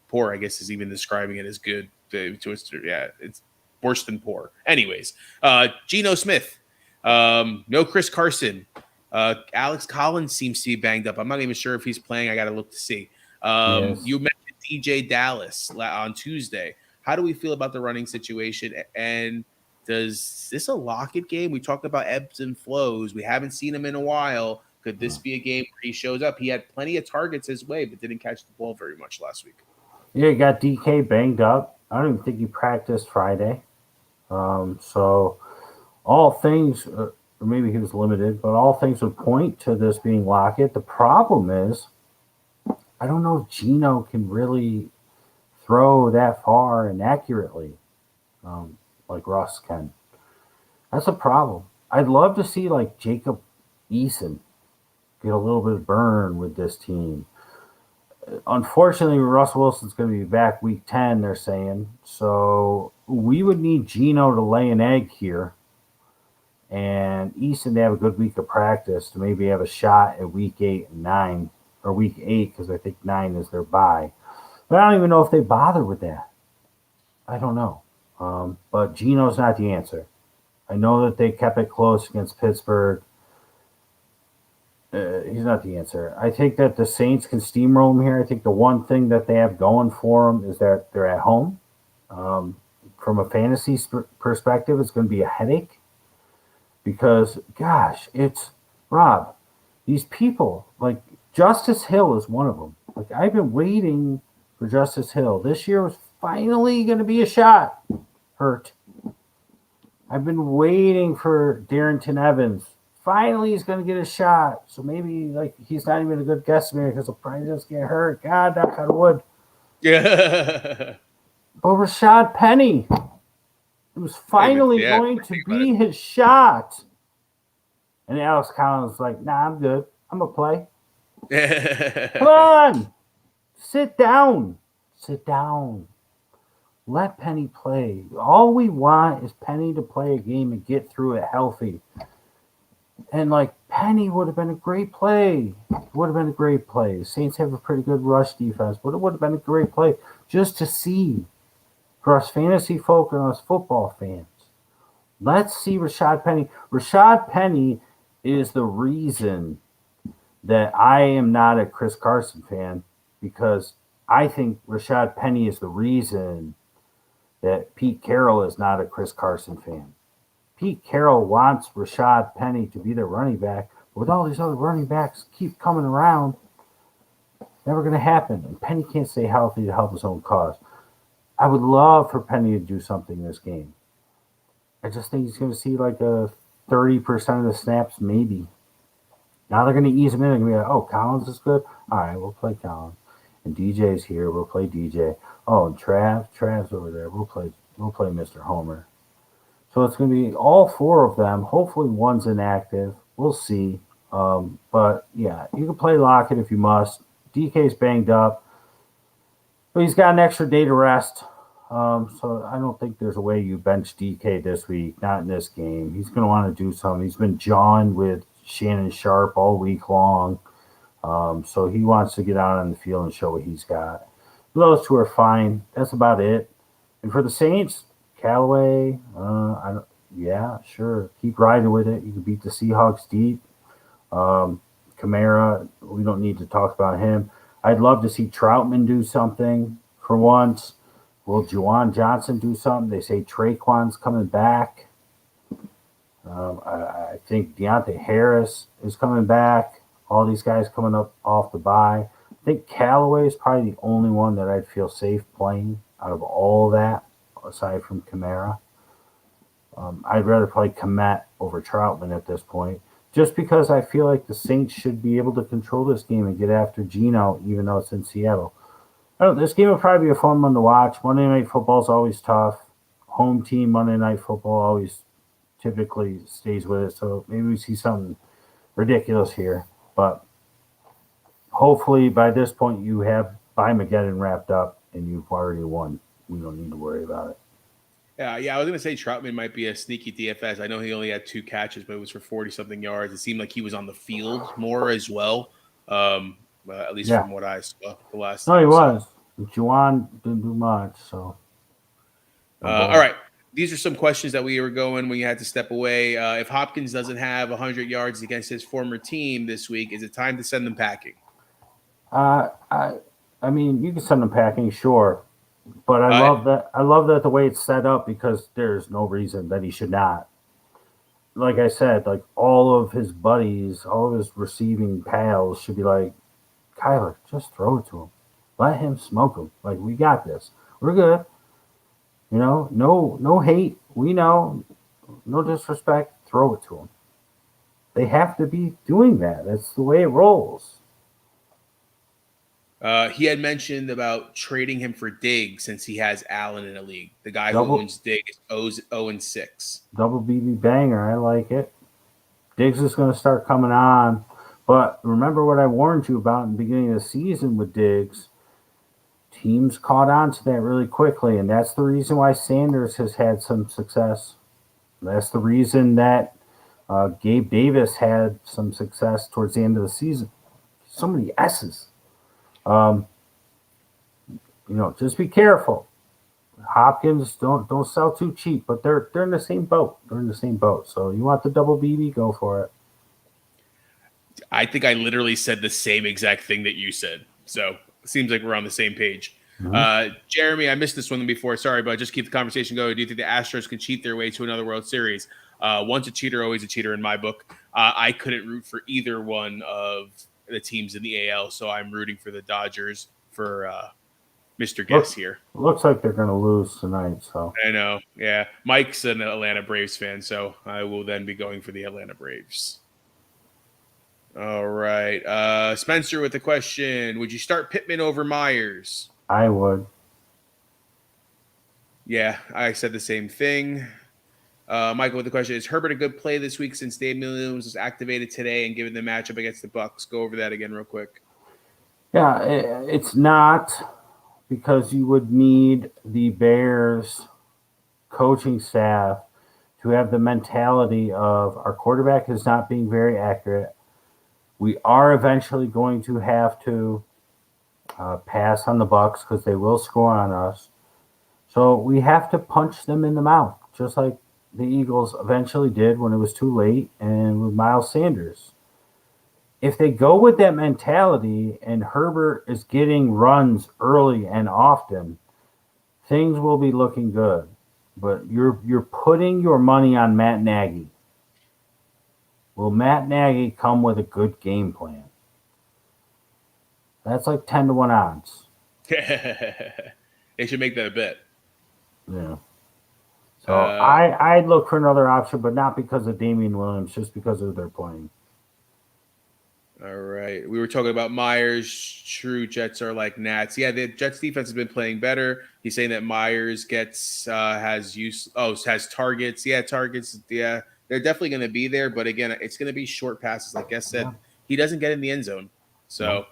Poor, I guess, is even describing it as good. Yeah, it's worse than poor. Anyways, Geno Smith. No Chris Carson. Alex Collins seems to be banged up. I'm not even sure if he's playing. I got to look to see. Yes. You mentioned DJ Dallas on Tuesday. How do we feel about the running situation? And does this a Lockett game? We talked about ebbs and flows. We haven't seen him in a while. Could this be a game where he shows up? He had plenty of targets his way, but didn't catch the ball very much last week. Yeah, he got DK banged up. I don't even think he practiced Friday. So all things, or maybe he was limited, but all things would point to this being Lockett. The problem is, I don't know if Geno can really throw that far and accurately like Russ can. That's a problem. I'd love to see like Jacob Eason get a little bit of burn with this team. Unfortunately, Russell Wilson's going to be back week 10, they're saying. So we would need Geno to lay an egg here and Easton to have a good week of practice to maybe have a shot at week 8 and 9, or week 8, because I think 9 is their bye. But I don't even know if they bother with that. I don't know. But Geno's not the answer. I know that they kept it close against Pittsburgh. He's not the answer. I think that the Saints can steamroll him here. I think the one thing that they have going for them is that they're at home. From a fantasy perspective, it's going to be a headache because, gosh, it's Rob. These people, like Justice Hill is one of them. Like I've been waiting for Justice Hill. This year was finally going to be a shot. Hurt. I've been waiting for Darrington Evans. Finally, he's going to get a shot. So maybe like he's not even a good guesstimate because he'll probably just get hurt. God, knock on wood. Yeah. But Rashad Penny, it was finally going to be his shot. And Alex Collins was like, nah, I'm good. I'm going to play. Come on. Sit down. Sit down. Let Penny play. All we want is Penny to play a game and get through it healthy. And, like, Penny would have been a great play. Would have been a great play. The Saints have a pretty good rush defense, but it would have been a great play just to see for us fantasy folk and us football fans. Let's see Rashad Penny. Rashad Penny is the reason that I am not a Chris Carson fan because I think Rashad Penny is the reason that Pete Carroll is not a Chris Carson fan. Pete Carroll wants Rashad Penny to be their running back. But with all these other running backs keep coming around, never going to happen. And Penny can't stay healthy to help his own cause. I would love for Penny to do something in this game. I just think he's going to see like a 30% of the snaps, maybe. Now they're going to ease him in. They're going to be like, oh, Collins is good? All right, we'll play Collins. And DJ's here. We'll play DJ. Oh, and Trav's over there. We'll play Mr. Homer. So it's going to be all four of them. Hopefully one's inactive. We'll see. But, yeah, you can play Lockett if you must. DK's banged up. But he's got an extra day to rest. So I don't think there's a way you bench DK this week. Not in this game. He's going to want to do something. He's been jawing with Shannon Sharp all week long. So he wants to get out on the field and show what he's got. Those two are fine. That's about it. And for the Saints, Callaway, yeah, sure. Keep riding with it. You can beat the Seahawks deep. Kamara, we don't need to talk about him. I'd love to see Troutman do something for once. Will Juwan Johnson do something? They say Traquan's coming back. I think Deontay Harris is coming back. All these guys coming up off the bye. I think Callaway is probably the only one that I'd feel safe playing out of all of that, aside from Kamara. I'd rather play Komet over Troutman at this point, just because I feel like the Saints should be able to control this game and get after Geno, even though it's in Seattle. This game will probably be a fun one to watch. Monday Night Football is always tough. Home team Monday Night Football always typically stays with it, so maybe we see something ridiculous here. But hopefully by this point you have Bimageddon wrapped up and you've already won. We don't need to worry about it. Yeah, I was going to say Troutman might be a sneaky DFS. I know he only had 2 catches, but it was for 40-something yards. It seemed like he was on the field more as well, at least from what I saw the last time. No, he was. Juwan didn't do much. So, all right. these are some questions that we were going when you had to step away. If Hopkins doesn't have 100 yards against his former team this week, is it time to send them packing? I mean, you can send them packing, sure, but I love that. I love that the way it's set up because there's no reason that he should not. Like I said, like all of his buddies, all of his receiving pals should be like, Kyler, just throw it to him. Let him smoke him. Like, we got this. We're good. No hate. We know. No disrespect. Throw it to him. They have to be doing that. That's the way it rolls. He had mentioned about trading him for Diggs since he has Allen in a league. The guy who owns Diggs owes 0-6. Double BB banger. I like it. Diggs is going to start coming on. But remember what I warned you about in the beginning of the season with Diggs. Teams caught on to that really quickly, and that's the reason why Sanders has had some success. That's the reason that Gabe Davis had some success towards the end of the season. So many S's. Just be careful. Hopkins don't sell too cheap, but they're in the same boat. They're in the same boat. So you want the double BB, go for it. I think I literally said the same exact thing that you said. So it seems like we're on the same page. Mm-hmm. Jeremy, I missed this one before. Sorry, but just keep the conversation going. Do you think the Astros can cheat their way to another World Series? Once a cheater, always a cheater in my book. I couldn't root for either one of the teams in the AL, so I'm rooting for the Dodgers for Mr. Guess here. Looks like they're going to lose tonight. So I know. Yeah. Mike's an Atlanta Braves fan, so I will then be going for the Atlanta Braves. All right. Spencer with the question. Would you start Pittman over Myers? I would. Yeah, I said the same thing. Michael with the question. Is Herbert a good play this week since Damian Williams was activated today and given the matchup against the Bucs? Go over that again real quick. Yeah, it's not because you would need the Bears coaching staff to have the mentality of our quarterback is not being very accurate. We are eventually going to have to pass on the Bucs because they will score on us. So we have to punch them in the mouth, just like the Eagles eventually did when it was too late and with Miles Sanders. If they go with that mentality and Herbert is getting runs early and often, things will be looking good. But you're putting your money on Matt Nagy. Will Matt Nagy come with a good game plan? That's like 10-1 odds. They should make that a bet. Yeah. So I'd look for another option, but not because of Damian Williams, just because of their playing. All right. We were talking about Myers. True, Jets are like gnats. Yeah, the Jets defense has been playing better. He's saying that Myers has targets. Yeah, targets. Yeah, they're definitely going to be there. But again, it's going to be short passes. Like I said, he doesn't get in the end zone. So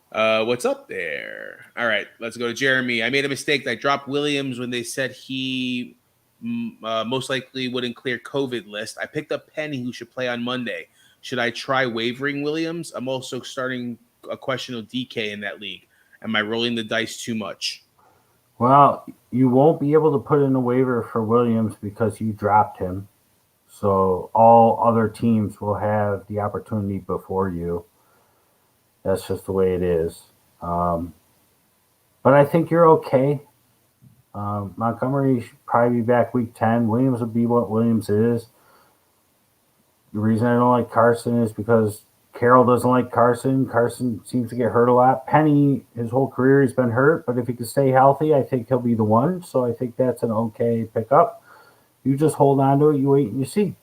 what's up there? All right, let's go to Jeremy. I made a mistake. I dropped Williams when they said he most likely wouldn't clear COVID list. I picked up Penny, who should play on Monday. Should I try wavering Williams? I'm also starting a question of DK in that league. Am I rolling the dice too much? Well, you won't be able to put in a waiver for Williams because you dropped him. So all other teams will have the opportunity before you. That's just the way it is. But I think you're okay. Montgomery should probably be back week 10. Williams will be what Williams is. The reason I don't like Carson is because Carroll doesn't like Carson. Carson seems to get hurt a lot. Penny, his whole career, he's been hurt, but if he can stay healthy, I think he'll be the one. So I think that's an okay pickup. You just hold on to it. You wait and you see.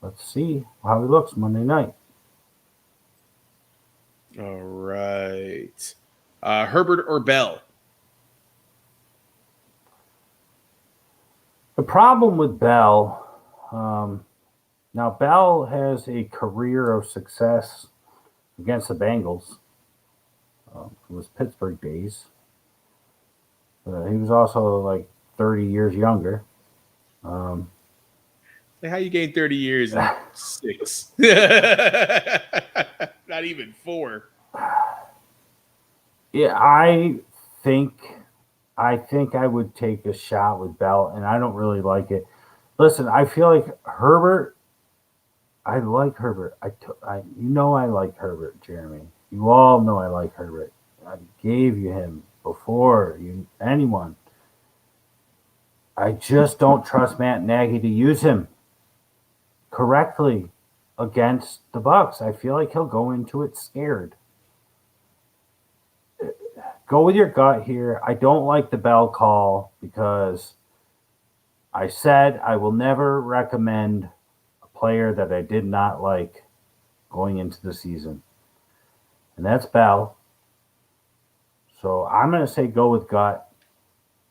Let's see how he looks Monday night. All right. Herbert or Bell? The problem with Bell, now Bell has a career of success against the Bengals from his Pittsburgh days. He was also like 30 years younger. How you gain 30 years in 6? Not even 4. Yeah, I think I think I would take a shot with Bell, and I don't really like it. Listen, I feel like Herbert. I like Herbert. I like Herbert, Jeremy. You all know I like Herbert. I gave you him before anyone. I just don't trust Matt Nagy to use him correctly against the Bucks. I feel like he'll go into it scared. Go with your gut here. I don't like the Bell call because I said I will never recommend a player that I did not like going into the season. And that's Bell. So I'm going to say go with gut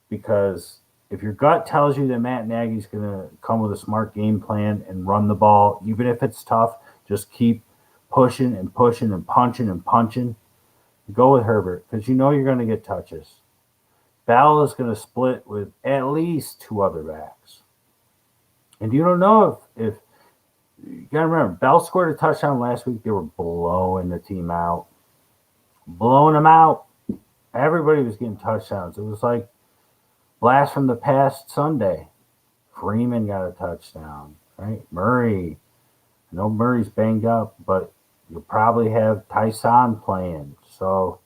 because if your gut tells you that Matt Nagy's going to come with a smart game plan and run the ball, even if it's tough, just keep pushing and pushing and punching and punching. Go with Herbert because you know you're going to get touches. Bell is going to split with at least two other backs. And you don't know if you got to remember, Bell scored a touchdown last week. They were blowing the team out. Blowing them out. Everybody was getting touchdowns. It was like blast from the past Sunday. Freeman got a touchdown, right? Murray. I know Murray's banged up, but you'll probably have Tyson playing. So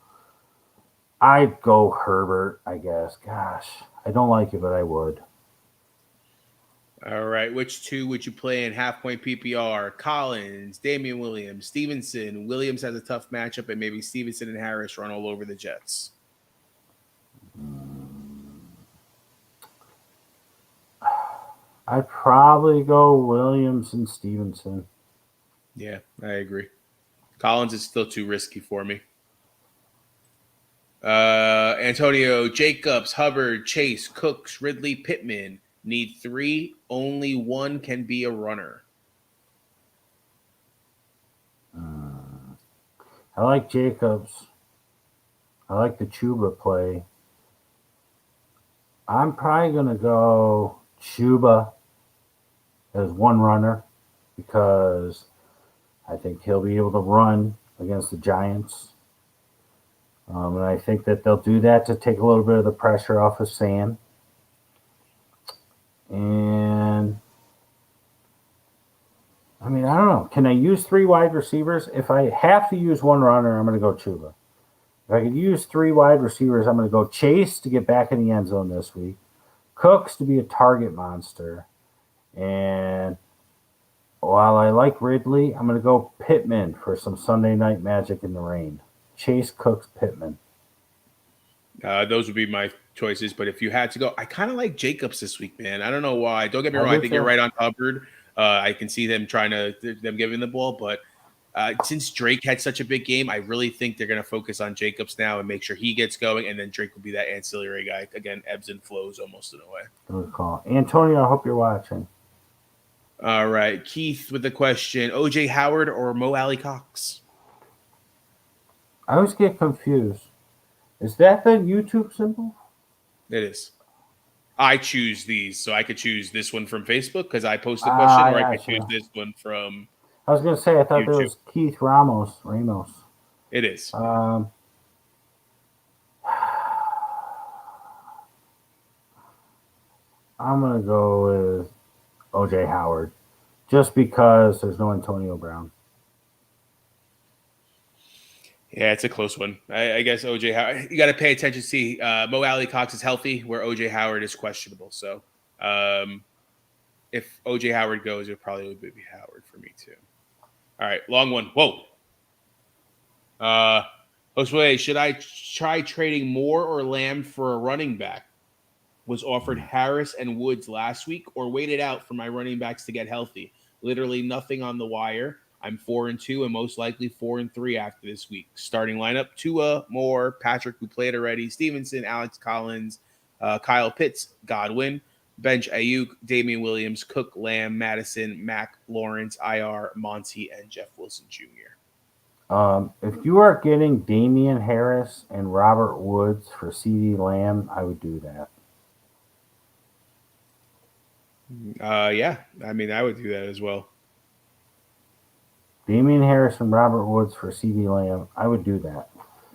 I'd go Herbert, I guess. Gosh, I don't like it, but I would. All right. Which two would you play in half-point PPR? Collins, Damian Williams, Stevenson. Williams has a tough matchup, and maybe Stevenson and Harris run all over the Jets. I'd probably go Williams and Stevenson. Yeah, I agree. Collins is still too risky for me. Antonio, Jacobs, Hubbard, Chase, Cooks, Ridley, Pittman. Need three. Only one can be a runner. I like Jacobs. I like the Chuba play. I'm probably going to go Chuba as one runner because I think he'll be able to run against the Giants. And I think that they'll do that to take a little bit of the pressure off of Sam. And I mean, I don't know. Can I use three wide receivers? If I have to use one runner, I'm going to go Chuba. If I could use three wide receivers, I'm going to go Chase to get back in the end zone this week, Cooks to be a target monster, and while I like Ridley, I'm going to go Pittman for some Sunday night magic in the rain. Chase, Cooks, Pittman. Those would be my choices. But if you had to go, I kind of like Jacobs this week, man. I don't know why. Don't get me wrong. I think you're right on Hubbard. I can see them them giving the ball. But since Drake had such a big game, I really think they're going to focus on Jacobs now and make sure he gets going. And then Drake will be that ancillary guy. Again, ebbs and flows almost in a way. Good call. Antonio, I hope you're watching. All right. Keith with the question, O.J. Howard or Mo Alley Cox? I always get confused. Is that the YouTube symbol? It is. I choose these, so I could choose this one from Facebook because I post the question, or I could choose this one from. I was going to say I thought YouTube. there was Keith Ramos. It is. I'm going to go with O.J. Howard just because there's no Antonio Brown. Yeah, it's a close one. I guess O.J. Howard, you got to pay attention to see Mo Alley Cox is healthy, where O.J. Howard is questionable. So if O.J. Howard goes, it probably would be Howard for me too. All right, long one. Whoa. Josue, should I try trading Moore or Lamb for a running back? Was offered Harris and Woods last week, or waited out for my running backs to get healthy? Literally nothing on the wire. I'm 4-2 and most likely 4-3 after this week. Starting lineup: Tua, Moore, Patrick, who played already, Stevenson, Alex Collins, Kyle Pitts, Godwin, bench Ayuk, Damian Williams, Cook, Lamb, Madison, Mack, Lawrence, IR, Monty, and Jeff Wilson Jr. If you are getting Damian Harris and Robert Woods for CeeDee Lamb, I would do that. Yeah, I mean, I would do that as well. Damian Harris and Robert Woods for CeeDee Lamb, I would do that.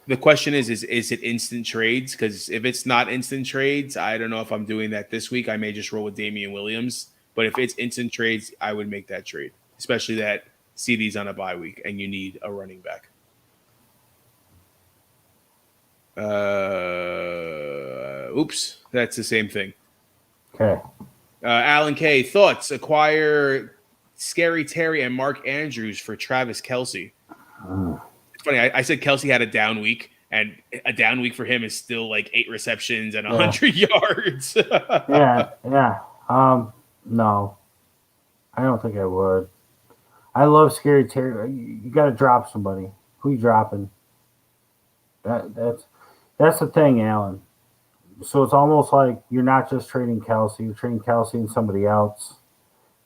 The question is it instant trades? Because if it's not instant trades, I don't know if I'm doing that this week. I may just roll with Damian Williams. But if it's instant trades, I would make that trade, especially that CD's on a bye week and you need a running back. Oops, that's the same thing. Okay. Alan K. Thoughts: acquire Scary Terry and Mark Andrews for Travis Kelce. It's funny. I said Kelce had a down week, and a down week for him is still like 8 receptions and 100 yards. Yeah. No, I don't think I would. I love Scary Terry. You got to drop somebody. Who you dropping? That's the thing, Alan. So it's almost like you're not just trading Kelce. You're trading Kelce and somebody else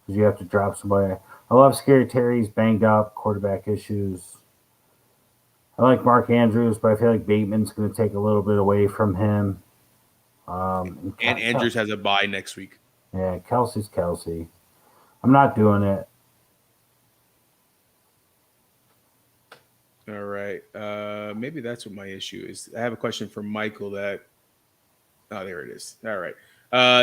because you have to drop somebody. I love Scary Terry. He's banged up, quarterback issues. I like Mark Andrews, but I feel like Bateman's going to take a little bit away from him. And Andrews has a bye next week. Yeah, Kelce's Kelce. I'm not doing it. All right. Maybe that's what my issue is. I have a question for Michael that. Oh, there it is. All right.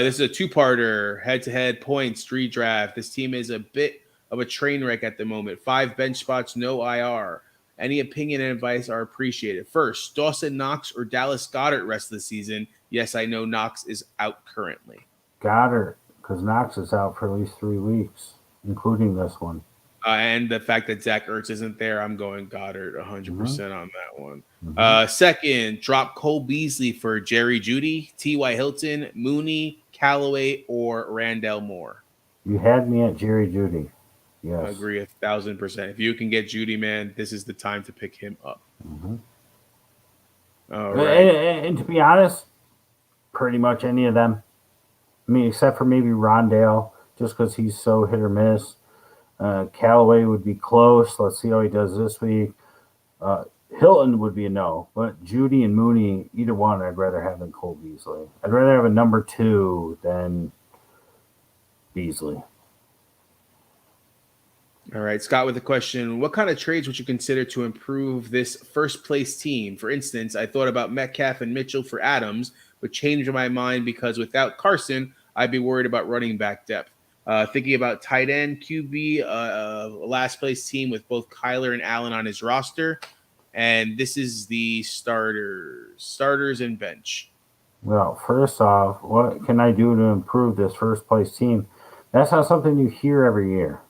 This is a two-parter, head-to-head points, redraft. This team is a bit of a train wreck at the moment. 5 bench spots, no IR. Any opinion and advice are appreciated. First, Dawson Knox or Dallas Goedert rest of the season? Yes, I know Knox is out currently. Goedert, because Knox is out for at least 3 weeks, including this one. And the fact that Zach Ertz isn't there, I'm going Goddard 100% on that one. Mm-hmm. Second, drop Cole Beasley for Jerry Jeudy, T.Y. Hilton, Mooney, Callaway, or Randall Moore. You had me at Jerry Jeudy. Yes. I agree 1,000%. If you can get Jeudy, man, this is the time to pick him up. Mm-hmm. All right. And to be honest, pretty much any of them. I mean, except for maybe Rondale, just because he's so hit or miss. Callaway would be close. Let's see how he does this week. Hilton would be a no, but Jeudy and Mooney, either one, I'd rather have than Cole Beasley. I'd rather have a number 2 than Beasley. All right, Scott with a question. What kind of trades would you consider to improve this first-place team? For instance, I thought about Metcalf and Mitchell for Adams, but changed my mind because without Carson, I'd be worried about running back depth. Thinking about tight end, QB, last-place team with both Kyler and Allen on his roster. And this is the starters and bench. Well, first off, what can I do to improve this first-place team? That's not something you hear every year.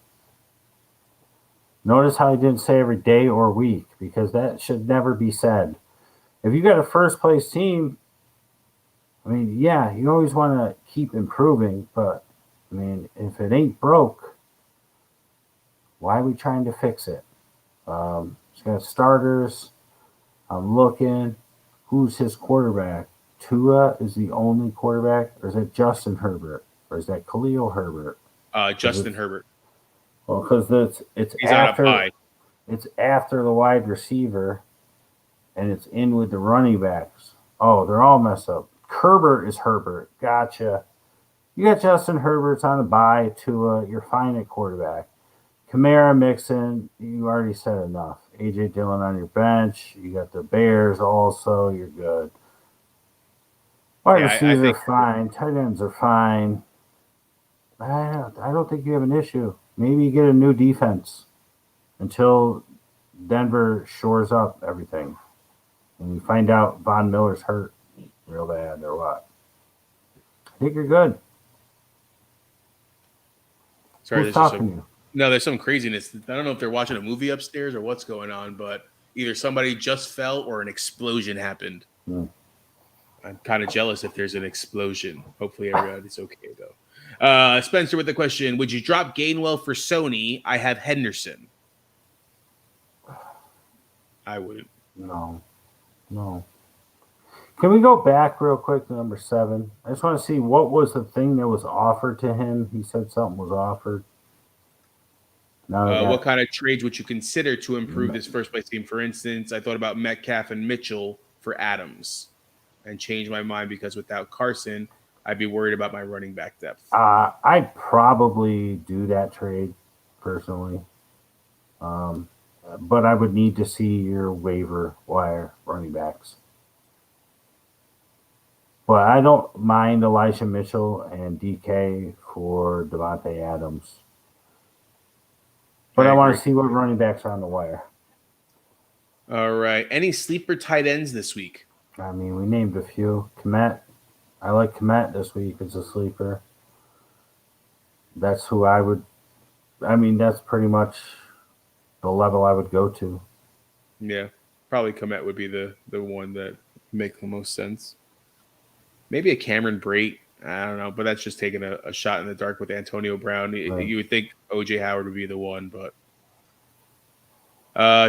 Notice how I didn't say every day or week, because that should never be said. If you got a first-place team, I mean, yeah, you always want to keep improving, but, I mean, if it ain't broke, why are we trying to fix it? He's got starters. I'm looking. Who's his quarterback? Tua is the only quarterback, or is that Justin Herbert, or is that Khalil Herbert? Justin Herbert. Well, because it's after the wide receiver, and it's in with the running backs. Oh, they're all messed up. Herbert is Herbert. Gotcha. You got Justin Herbert's on a bye. Tua, you're fine at quarterback. Kamara, Mixon, you already said enough. A.J. Dillon on your bench. You got the Bears also. You're good. Wide receivers are fine. Tight ends are fine. I don't think you have an issue. Maybe you get a new defense until Denver shores up everything. And we find out Von Miller's hurt real bad or what. I think you're good. Sorry, who's talking to you? No, there's some craziness. I don't know if they're watching a movie upstairs or what's going on, but either somebody just fell or an explosion happened. I'm kind of jealous if there's an explosion. Hopefully everybody's okay, though. Spencer with the question, would you drop Gainwell for Sony? I have Henderson. I wouldn't. No. Can we go back real quick to number 7? I just want to see what was the thing that was offered to him. He said something was offered. What kind of trades would you consider to improve this first-place team? For instance, I thought about Metcalf and Mitchell for Adams and changed my mind because without Carson, I'd be worried about my running back depth. I'd probably do that trade personally. but I would need to see your waiver wire running backs. But I don't mind Elijah Mitchell and DK for Devontae Adams. But I want to see what running backs are on the wire. All right. Any sleeper tight ends this week? I mean, we named a few. Komet. I like Komet this week as a sleeper. That's who I would. I mean, that's pretty much the level I would go to. Yeah, probably Komet would be the one that makes the most sense. Maybe a Cameron Brate. I don't know, but that's just taking a shot in the dark with Antonio Brown. Right. You would think O.J. Howard would be the one, but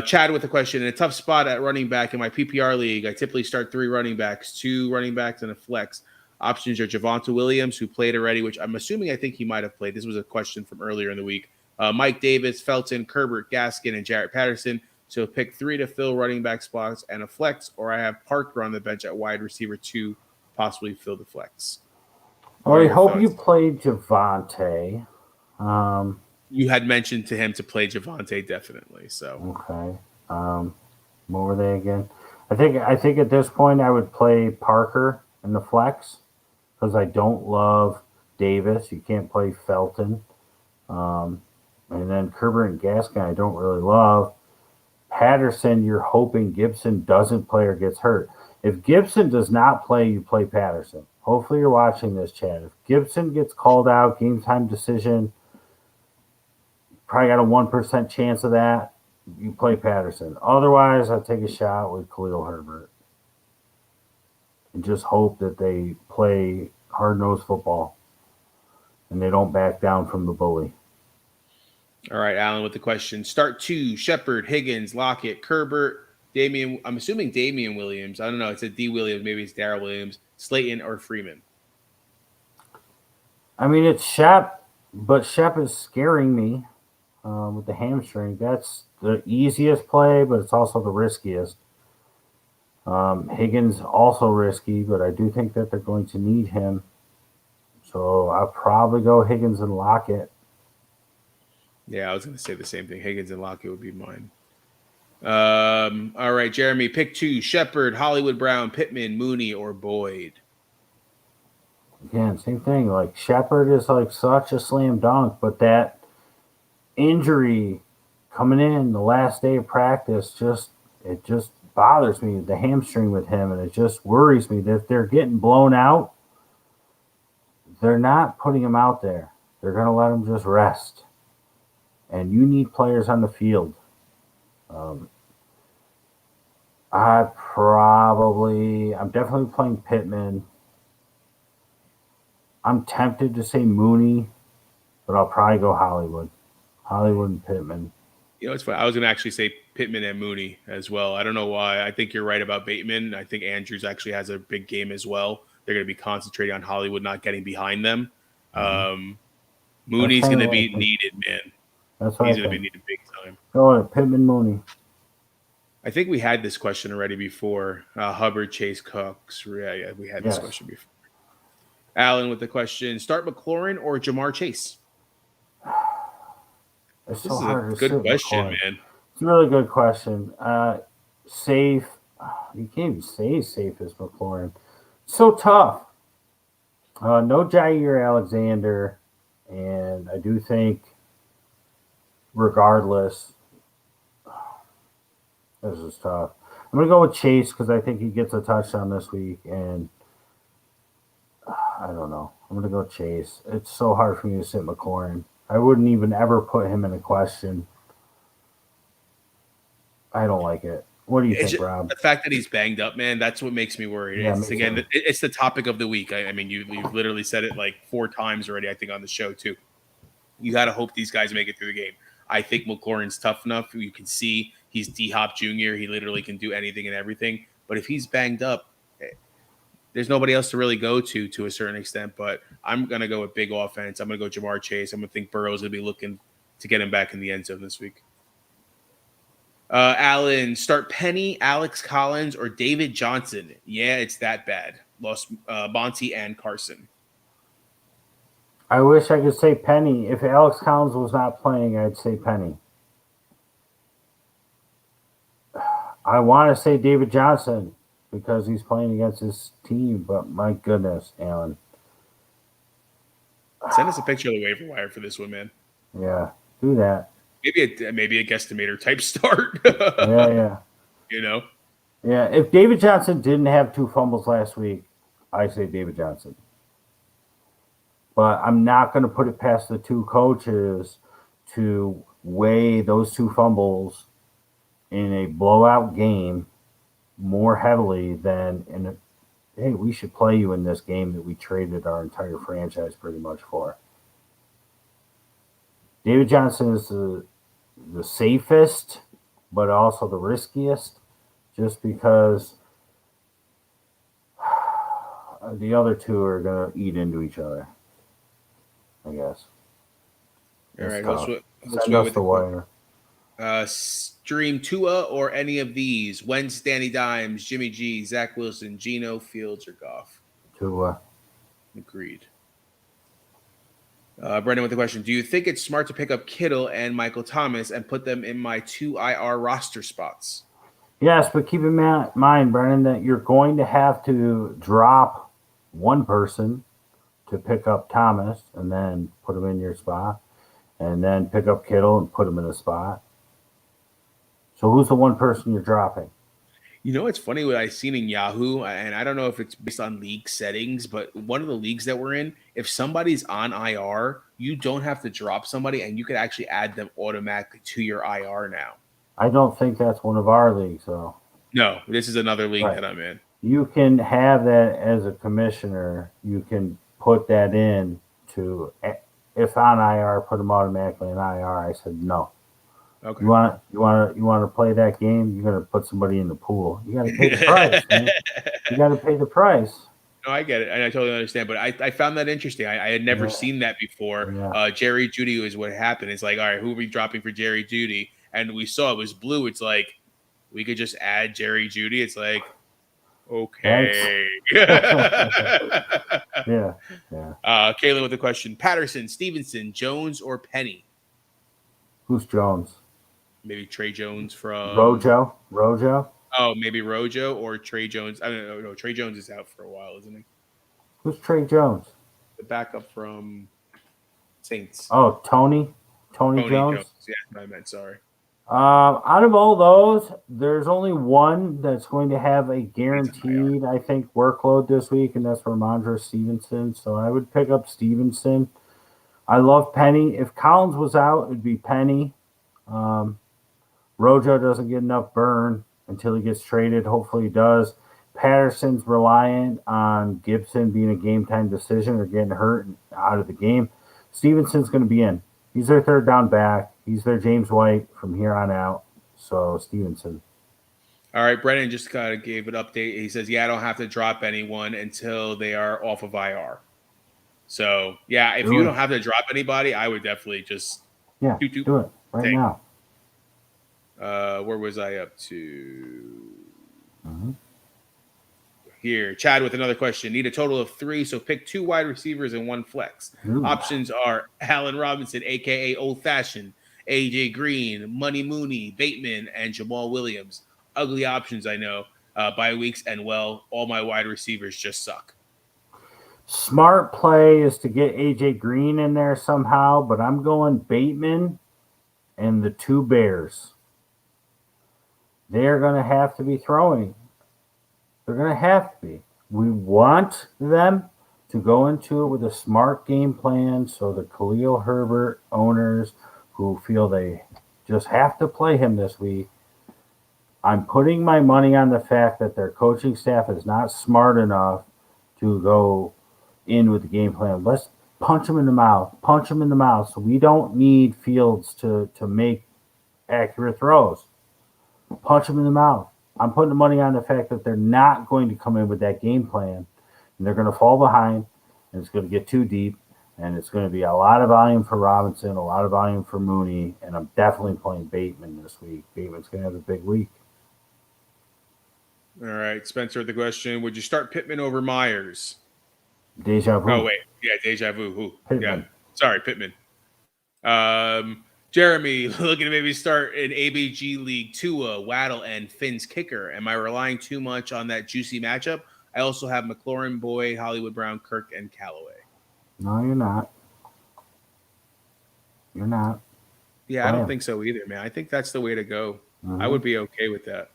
Chad with a question. In a tough spot at running back in my PPR league, I typically start 3 running backs, 2 running backs, and a flex. Options are Javonte Williams, who played already, which I'm assuming I think he might have played. This was a question from earlier in the week. Mike Davis, Felton, Herbert, Gaskin, and Jarrett Patterson. So pick 3 to fill running back spots and a flex, or I have Parker on the bench at wide receiver 2, possibly fill the flex. Well, I hope you played Javonte. You had mentioned to him to play Javonte, definitely. So okay. What were they again? I think at this point I would play Parker in the flex because I don't love Davis. You can't play Felton. And then Herbert and Gaskin I don't really love. Patterson, you're hoping Gibson doesn't play or gets hurt. If Gibson does not play, you play Patterson. Hopefully you're watching this, Chad. If Gibson gets called out, game time decision, probably got a 1% chance of that, you play Patterson. Otherwise, I'll take a shot with Khalil Herbert. And just hope that they play hard-nosed football and they don't back down from the bully. All right, Alan with the question. Start 2, Shepard, Higgins, Lockett, Herbert, Damian. I'm assuming Damian Williams. I don't know. It said D. Williams. Maybe it's Darrell Williams, Slayton, or Freeman. I mean, it's Shep, but Shep is scaring me with the hamstring. That's the easiest play, but it's also the riskiest. Higgins also risky, but I do think that they're going to need him. So I'll probably go Higgins and Lockett. Yeah, I was going to say the same thing. Higgins and Lockett would be mine. All right, Jeremy, pick 2, Shepard, Hollywood Brown, Pittman, Mooney, or Boyd. Again, same thing. Like Shepard is like such a slam dunk, but that injury coming in the last day of practice just bothers me, the hamstring with him, and it just worries me that if they're getting blown out, they're not putting him out there. They're going to let him just rest. And you need players on the field. I'm definitely playing Pittman. I'm tempted to say Mooney, but I'll probably go Hollywood and Pittman. You know, it's funny. I was going to actually say Pittman and Mooney as well. I don't know why. I think you're right about Bateman. I think Andrews actually has a big game as well. They're going to be concentrating on Hollywood not getting behind them. Mooney's going to be needed, man. That's what he's going to be needed big time. Go ahead, Pittman, Mooney. I think we had this question already before. Hubbard, Chase, Cooks. Yeah, we had this question before. Alan with the question: start McLaurin or Jamar Chase? This is a good question, man. It's a really good question. Safe. You can't even say safe as McLaurin. So tough. No Jair Alexander, and I do think, regardless, this is tough. I'm going to go with Chase because I think he gets a touchdown this week, and I don't know. I'm going to go Chase. It's so hard for me to sit McLaurin. I wouldn't even ever put him in a question. I don't like it. What do you think, Rob? The fact that he's banged up, man, that's what makes me worried. Yeah, it's the topic of the week. I mean, you've literally said it like 4 times already, I think, on the show, too. You got to hope these guys make it through the game. I think McLaurin's tough enough. You can see he's D-Hop Jr. He literally can do anything and everything. But if he's banged up, there's nobody else to really go to a certain extent. But I'm going to go with big offense. I'm going to go Jamar Chase. I'm going to think Burrow's going to be looking to get him back in the end zone this week. Alan, start Penny, Alex Collins, or David Johnson. Yeah, it's that bad. Lost Monty and Carson. I wish I could say Penny. If Alex Collins was not playing, I'd say Penny. I want to say David Johnson because he's playing against his team, but my goodness, Alan. Send us a picture of the waiver wire for this one, man. Yeah, do that. Maybe a guesstimator type start. Yeah. You know? Yeah, if David Johnson didn't have 2 fumbles last week, I say David Johnson. But I'm not going to put it past the 2 coaches to weigh those 2 fumbles in a blowout game more heavily than in a, hey, we should play you in this game that we traded our entire franchise pretty much for. David Johnson is the safest, but also the riskiest, just because the other 2 are going to eat into each other, I guess. All right, send us the wire. Stream Tua or any of these. Wentz, Danny Dimes, Jimmy G, Zach Wilson, Geno, Fields, or Goff. Tua. Agreed. Brendan with the question. Do you think it's smart to pick up Kittle and Michael Thomas and put them in my 2 IR roster spots? Yes, but keep in mind, Brendan, that you're going to have to drop one person to pick up Thomas and then put him in your spot, and then pick up Kittle and put him in a spot. So who's the one person you're dropping? You know, it's funny what I've seen in Yahoo, and I don't know if it's based on league settings, but one of the leagues that we're in, if somebody's on IR, you don't have to drop somebody, and you can actually add them automatically to your IR now. I don't think that's one of our leagues, though. No, this is another league that I'm in. You can have that as a commissioner. You can put that in to, if on IR, put them automatically in IR. I said no. Okay. You want to play that game? You're gonna put somebody in the pool. You got to pay the price. Man. You got to pay the price. No, I get it, and I totally understand. But I found that interesting. I had never seen that before. Yeah. Jerry Jeudy is what happened. It's like, all right, who are we dropping for Jerry Jeudy? And we saw it was blue. It's like we could just add Jerry Jeudy. It's like, okay. Yeah. Kaylin with the question: Patterson, Stevenson, Jones, or Penny? Who's Jones? Maybe Trey Jones from Rojo. Oh, maybe Rojo or Trey Jones. I don't know. No, Trey Jones is out for a while, isn't he? Who's Trey Jones? The backup from Saints. Oh, Tony Jones. Yeah, I meant. Sorry. Out of all those, there's only one that's going to have a guaranteed, I think, workload this week, and that's Ramondre Stevenson. So I would pick up Stevenson. I love Penny. If Collins was out, it'd be Penny. Rojo doesn't get enough burn until he gets traded. Hopefully he does. Patterson's reliant on Gibson being a game-time decision or getting hurt and out of the game. Stevenson's going to be in. He's their third down back. He's their James White from here on out. So Stevenson. All right, Brennan just kind of gave an update. He says, I don't have to drop anyone until they are off of IR. So, if you don't have to drop anybody, I would definitely just do it right now. Where was I up to? Here, Chad with another question. Need a total of 3, so pick 2 wide receivers and 1 flex. Options are Allen Robinson, a.k.a. Old Fashioned, A.J. Green, Money Mooney, Bateman, and Jamal Williams. Ugly options, I know. Bye weeks, and, all my wide receivers just suck. Smart play is to get A.J. Green in there somehow, but I'm going Bateman and the 2 Bears. They're going to have to be throwing. They're going to have to be. We want them to go into it with a smart game plan so the Khalil Herbert owners who feel they just have to play him this week. I'm putting my money on the fact that their coaching staff is not smart enough to go in with the game plan. Let's punch him in the mouth. So we don't need Fields to make accurate throws. Punch him in the mouth. I'm putting the money on the fact that they're not going to come in with that game plan, and they're going to fall behind, and it's going to get too deep, and it's going to be a lot of volume for Robinson, a lot of volume for Mooney, and I'm definitely playing Bateman this week. Bateman's going to have a big week. All right, Spencer with the question. Would you start Pittman over Myers? Deja vu. Oh, wait. Yeah, deja vu. Who? Pittman. Yeah. Sorry, Pittman. Jeremy, looking to maybe start an ABG League Tua, Waddle, and Finn's kicker. Am I relying too much on that juicy matchup? I also have McLaurin, Boyd, Hollywood Brown, Kirk, and Callaway. No, you're not. You're not. Yeah, I don't think so either, man. I think that's the way to go. I would be okay with that.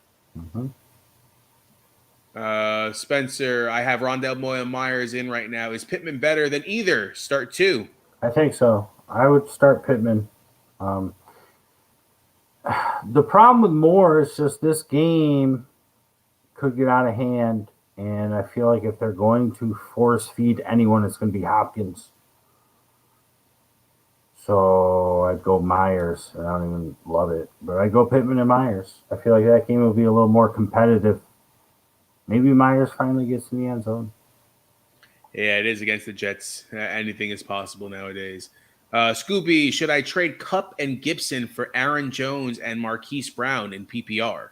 Spencer, I have Rondell Moore Myers in right now. Is Pittman better than either? Start 2. I think so. I would start Pittman. The problem with Moore is just this game could get out of hand, and I feel like if they're going to force feed anyone, it's going to be Hopkins. So I'd go Myers. I don't even love it, but I'd go Pittman and Myers. I feel like that game will be a little more competitive. Maybe Myers finally gets in the end zone. Yeah, it is against the Jets. Anything is possible nowadays. Scooby, should I trade Kupp and Gibson for Aaron Jones and Marquise Brown in PPR?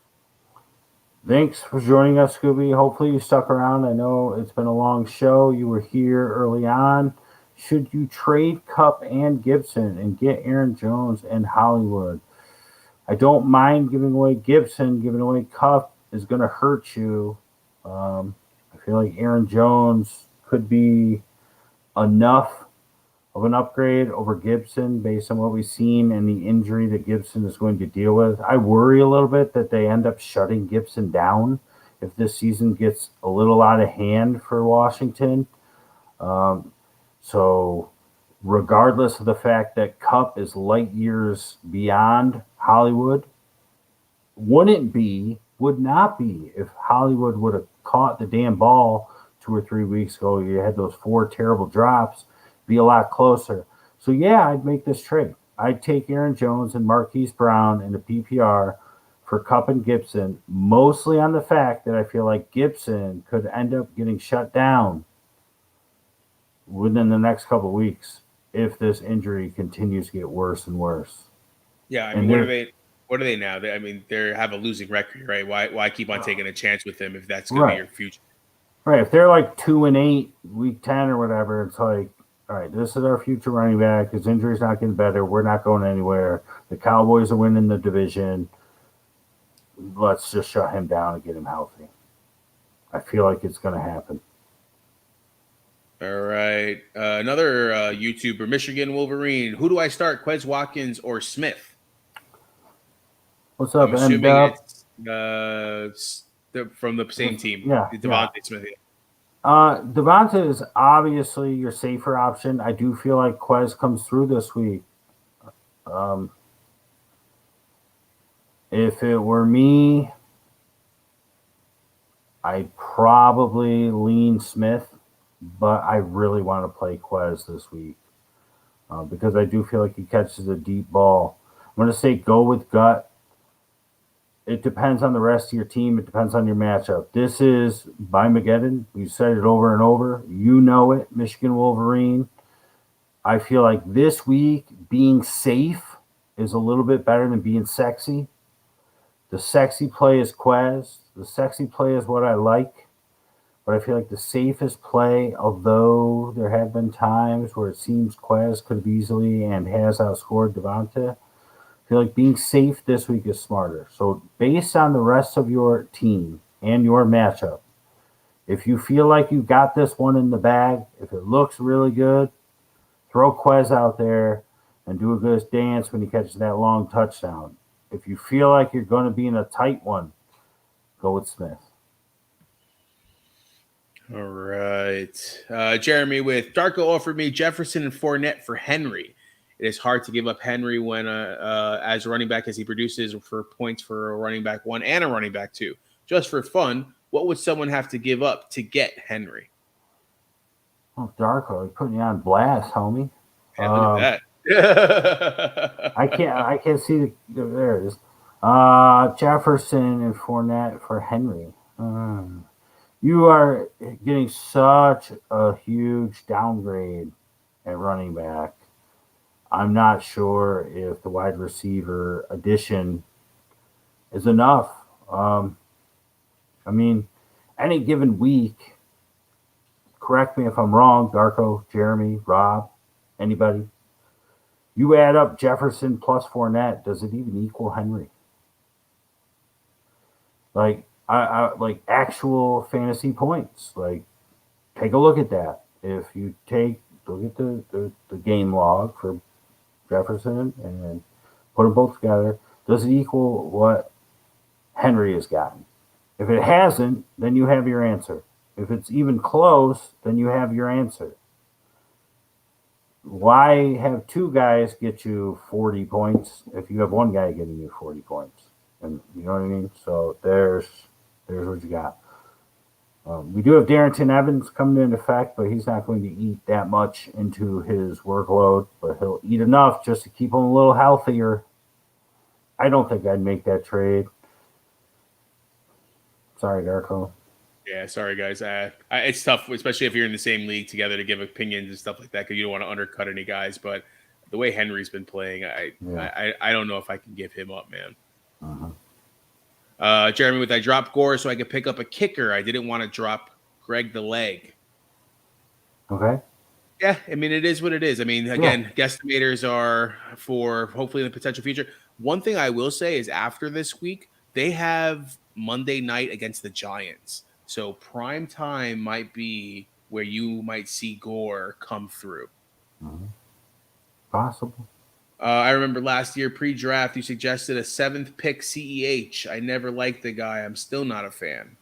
Thanks for joining us, Scooby. Hopefully you stuck around. I know it's been a long show. You were here early on. Should you trade Kupp and Gibson and get Aaron Jones and Hollywood? I don't mind giving away Gibson. Giving away Kupp is going to hurt you. I feel like Aaron Jones could be enough of an upgrade over Gibson based on what we've seen and the injury that Gibson is going to deal with. I worry a little bit that they end up shutting Gibson down if this season gets a little out of hand for Washington. So regardless of the fact that Kupp is light years beyond Hollywood, would not be if Hollywood would have caught the damn ball 2 or 3 weeks ago. You had those 4 terrible drops, be a lot closer. So yeah, I'd make this trade. I'd take Aaron Jones and Marquise Brown in the PPR for Kupp and Gibson, mostly on the fact that I feel like Gibson could end up getting shut down within the next couple of weeks if this injury continues to get worse and worse. Yeah, I mean, what are they now? They have a losing record, right? Why keep on taking a chance with them if that's going to be your future? Right. If they're like 2-8, week 10 or whatever, it's like, all right, this is our future running back. His injury's not getting better. We're not going anywhere. The Cowboys are winning the division. Let's just shut him down and get him healthy. I feel like it's going to happen. All right. Another YouTuber, Michigan Wolverine. Who do I start, Quez Watkins or Smith? What's up, I'm assuming it's from the same team. Yeah. Devontae Smith. Devontae is obviously your safer option. I do feel like Quez comes through this week. If it were me, I'd probably lean Smith, but I really want to play Quez this week because I do feel like he catches a deep ball. I'm going to say go with gut. It depends on the rest of your team. It depends on your matchup. This is by Mageddon. We've said it over and over. You know it, Michigan Wolverine. I feel like this week being safe is a little bit better than being sexy. The sexy play is Quez. The sexy play is what I like. But I feel like the safest play, although there have been times where it seems Quez could have easily and has outscored Devontae, I feel like being safe this week is smarter. So based on the rest of your team and your matchup, if you feel like you got this one in the bag, if it looks really good, throw Quez out there and do a good dance when he catches that long touchdown. If you feel like you're going to be in a tight one, go with Smith. All right. Jeremy with Darko offered me Jefferson and Fournette for Henry. It is hard to give up Henry when, as a running back, as he produces for points for a running back 1 and a running back 2. Just for fun, what would someone have to give up to get Henry? Oh, Darko, you're putting you on blast, homie. Yeah, look at that. I can't see there it is. Jefferson and Fournette for Henry. You are getting such a huge downgrade at running back. I'm not sure if the wide receiver addition is enough. Any given week, correct me if I'm wrong, Darko, Jeremy, Rob, anybody. You add up Jefferson plus Fournette, does it even equal Henry? Like I like actual fantasy points. Like take a look at that. If you look at the game log for Jefferson and put them both together, does it equal what Henry has gotten? If it hasn't, then you have your answer. If it's even close, then you have your answer. Why have two guys get you 40 points if you have one guy getting you 40 points? And you know what I mean? So there's what you got. We do have Darrington Evans coming into effect, but he's not going to eat that much into his workload, but he'll eat enough just to keep him a little healthier. I don't think I'd make that trade. Sorry, Darko. Yeah, sorry guys. It's tough, especially if you're in the same league together, to give opinions and stuff like that, because you don't want to undercut any guys. But the way Henry's been playing, I don't know if I can give him up, man. Jeremy, with I dropped Gore so I could pick up a kicker. I didn't want to drop Greg the leg. Okay. Yeah, I mean, it is what it is. I mean, again, guesstimators are for hopefully in the potential future. One thing I will say is after this week, they have Monday night against the Giants. So prime time might be where you might see Gore come through. Possible. I remember last year pre-draft, you suggested a 7th pick CEH. I never liked the guy. I'm still not a fan.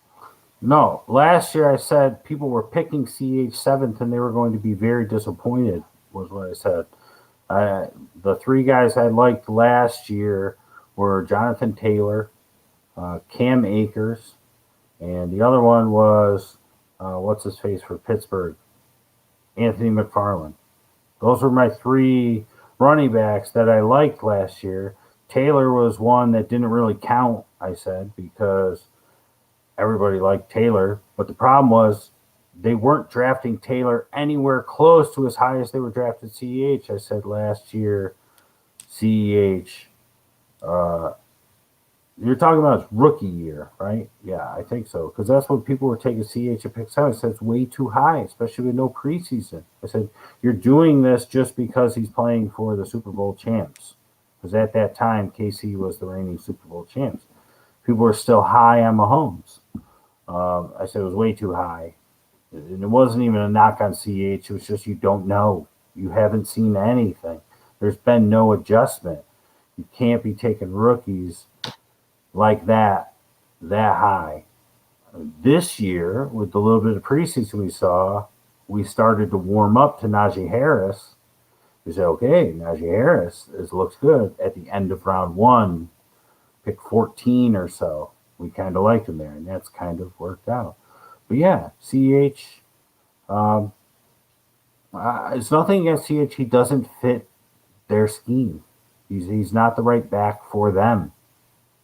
No, last year I said people were picking CH 7th and they were going to be very disappointed, was what I said. The three guys I liked last year were Jonathan Taylor, Cam Akers, and the other one was, what's his face for Pittsburgh? Anthony McFarland. Those were my three running backs that I liked last year. Taylor was one that didn't really count, I said, because everybody liked Taylor. But the problem was they weren't drafting Taylor anywhere close to as high as they were drafted CEH. I said last year, CEH, you're talking about his rookie year, right? Yeah, I think so. Because that's when people were taking CH at pick 7. I said it's way too high, especially with no preseason. I said, you're doing this just because he's playing for the Super Bowl champs. Because at that time, KC was the reigning Super Bowl champs. People were still high on Mahomes. I said it was way too high. And it wasn't even a knock on CH. It was just you don't know. You haven't seen anything. There's been no adjustment. You can't be taking rookies like that high. This year, with the little bit of preseason we saw, we started to warm up to Najee Harris. We said, okay, Najee Harris looks good at the end of round 1, pick 14 or so. We kind of liked him there, and that's kind of worked out. But yeah, CH, it's nothing against CH. He doesn't fit their scheme. He's not the right back for them.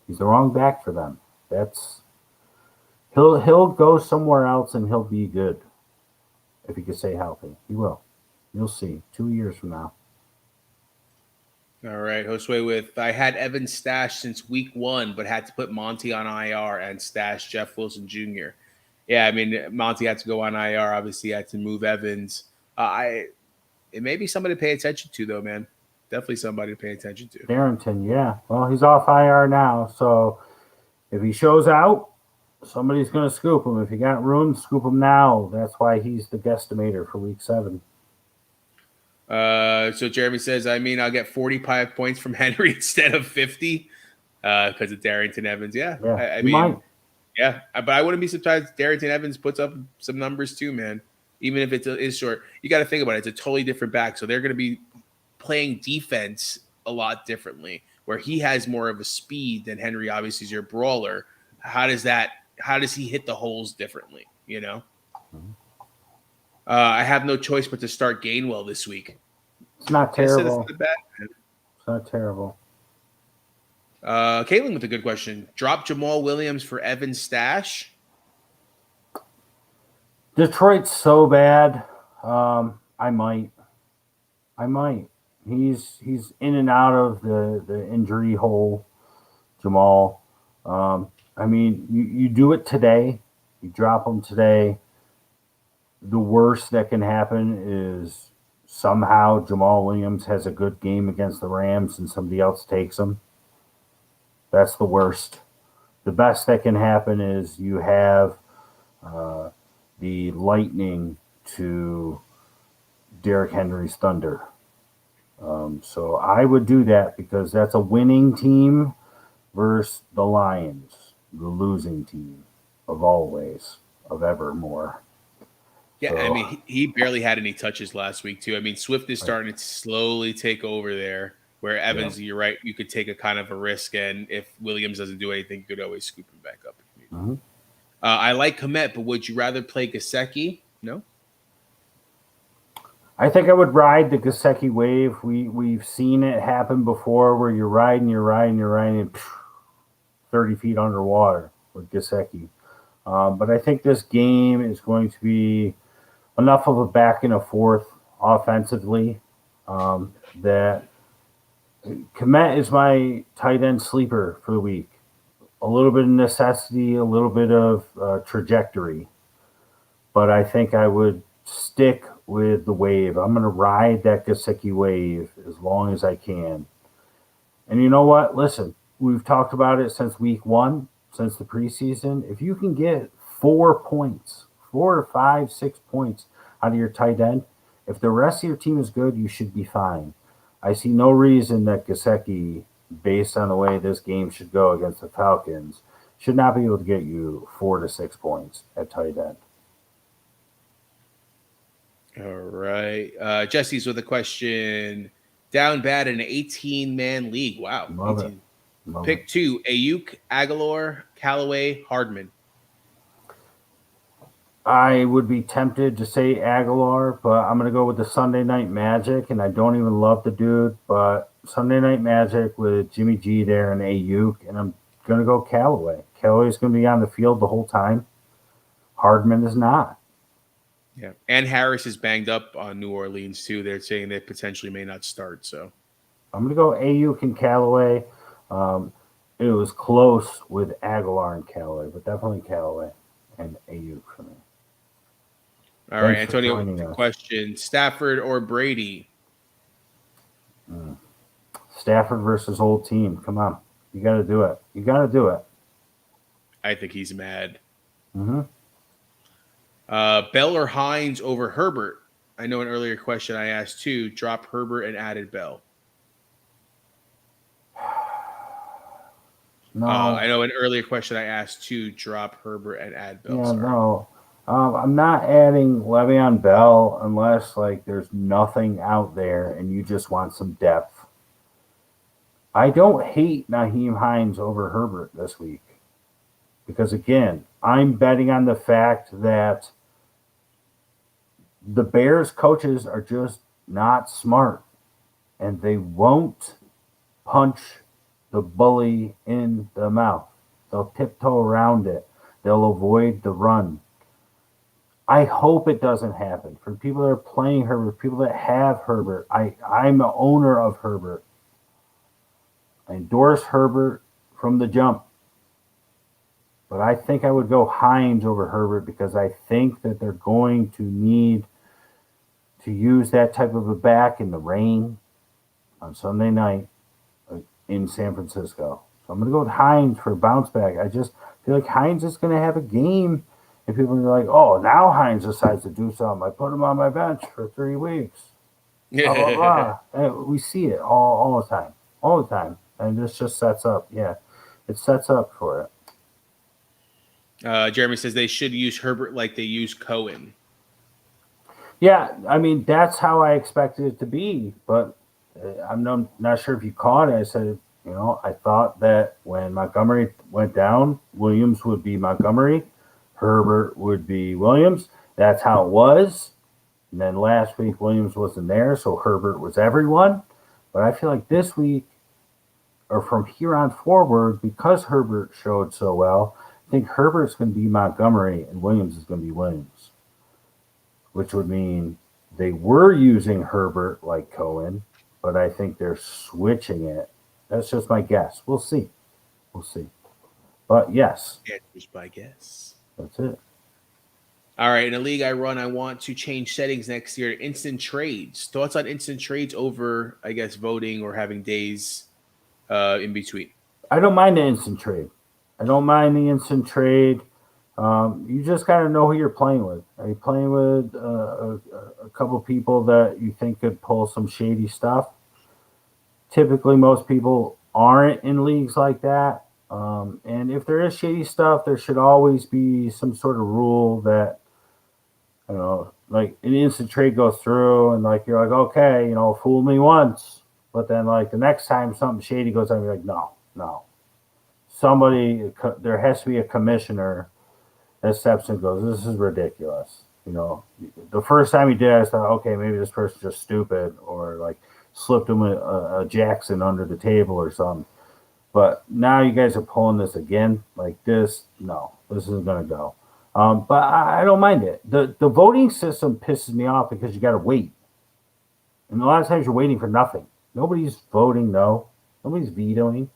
He's the wrong back for them. He'll go somewhere else and he'll be good if he can stay healthy. He will. You'll see. 2 years from now. All right, Josue with I had Evans stashed since week 1, but had to put Monty on IR and stash Jeff Wilson Jr. Yeah, I mean Monty had to go on IR. Obviously, had to move Evans. It may be somebody to pay attention to, though, man. Definitely somebody to pay attention to. Darrington, yeah. Well, he's off IR now, so if he shows out, somebody's going to scoop him. If you got room, scoop him now. That's why he's the guesstimator for week 7. So Jeremy says, I mean, I'll get 45 points from Henry instead of 50 because of Darrington Evans. Yeah, I mean, might. Yeah, but I wouldn't be surprised if Darrington Evans puts up some numbers too, man. Even if it is short, you got to think about it. It's a totally different back, so they're going to be playing defense a lot differently, where he has more of a speed than Henry. Obviously, is your brawler. How does he hit the holes differently? You know. I have no choice but to start Gainwell this week. It's not terrible. It's not terrible. Caitlin with a good question. Drop Jamal Williams for Evans stash. Detroit's so bad. I might. He's in and out of the injury hole, Jamal. I mean, you do it today. You drop him today. The worst that can happen is somehow Jamal Williams has a good game against the Rams and somebody else takes him. That's the worst. The best that can happen is you have the Lightning to Derrick Henry's Thunder. So I would do that because that's a winning team versus the Lions, the losing team of always, of evermore. Yeah, So, I mean, he barely had any touches last week, too. I mean, Swift is starting to slowly take over there, where Evans, you're right, you could take a kind of a risk, and if Williams doesn't do anything, you could always scoop him back up. I like Komet, but would you rather play Gesicki? No? I think I would ride the Gesicki wave. We've seen it happen before where you're riding, and 30 feet underwater with Gesicki. But I think this game is going to be enough of a back and a forth offensively that Komet is my tight end sleeper for the week. A little bit of necessity, a little bit of trajectory. But I think I would stick with the wave. I'm going to ride that Gesicki wave as long as I can. And you know what? Listen, we've talked about it since week 1, since the preseason. If you can get 4 points, 4 to 5, 6 points out of your tight end, if the rest of your team is good, you should be fine. I see no reason that Gesicki, based on the way this game should go against the Falcons, should not be able to get you 4 to 6 points at tight end. All right. Jesse's with a question. Down bad in an 18-man league. Wow. Love 18. it. Love Pick it. 2, Ayuk, Aguilar, Callaway, Hardman. I would be tempted to say Aguilar, but I'm going to go with the Sunday Night Magic, and I don't even love the dude, but Sunday Night Magic with Jimmy G there and Ayuk, and I'm going to go Callaway. Callaway's going to be on the field the whole time. Hardman is not. Yeah. And Harris is banged up on New Orleans, too. They're saying they potentially may not start, so. I'm going to go Ayuk and Callaway. It was close with Aguilar and Callaway, but definitely Callaway and Ayuk for me. All right, Antonio, the question, Stafford or Brady? Stafford versus old team. Come on. You got to do it. You got to do it. I think he's mad. Mm-hmm. Bell or Hines over Herbert? I know an earlier question I asked too. Drop Herbert and added Bell. No. I know an earlier question I asked too. Drop Herbert and add Bell. Yeah, sorry. no. I'm not adding Le'Veon Bell unless like there's nothing out there and you just want some depth. I don't hate Nyheim Hines over Herbert this week because again, I'm betting on the fact that the Bears coaches are just not smart and they won't punch the bully in the mouth. They'll tiptoe around it. They'll avoid the run. I hope it doesn't happen. For people that are playing Herbert, people that have Herbert, I'm an owner of Herbert. I endorse Herbert from the jump. But I think I would go Hines over Herbert because I think that they're going to need to use that type of a back in the rain on Sunday night in San Francisco. So I'm going to go with Hines for a bounce back. I just feel like Hines is going to have a game. And people are like, oh, now Hines decides to do something. I put him on my bench for 3 weeks. Blah, blah, blah. And we see it all the time. All the time. And this just sets up. Yeah, it sets up for it. Jeremy says they should use Herbert like they use Cohen. Yeah, I mean, that's how I expected it to be. But I'm not sure if you caught it. I said, I thought that when Montgomery went down, Williams would be Montgomery. Herbert would be Williams. That's how it was. And then last week, Williams wasn't there, so Herbert was everyone. But I feel like this week, or from here on forward, because Herbert showed so well, I think Herbert's going to be Montgomery and Williams is going to be Williams, which would mean they were using Herbert like Cohen, but I think they're switching it. That's just my guess. We'll see. But yes. Yeah, just my guess. That's it. All right, in a league I run, I want to change settings next year to instant trades. Thoughts on instant trades over, I guess, voting or having days in between? I don't mind the instant trade. I don't mind the instant trade. You just got to know who you're playing with. Are you playing with a couple people that you think could pull some shady stuff? Typically, most people aren't in leagues like that. And if there is shady stuff, there should always be some sort of rule that, like an instant trade goes through and like you're like, okay, fool me once. But then like the next time something shady goes on, you're like, no. There has to be a commissioner that steps in and goes, this is ridiculous. The first time he did, I thought, okay, maybe this person's just stupid or like slipped him a Jackson under the table or something. But now you guys are pulling this again like this. No, this isn't going to go. But I don't mind it. The voting system pisses me off because you got to wait. And a lot of times you're waiting for nothing. Nobody's voting no. Nobody's vetoing.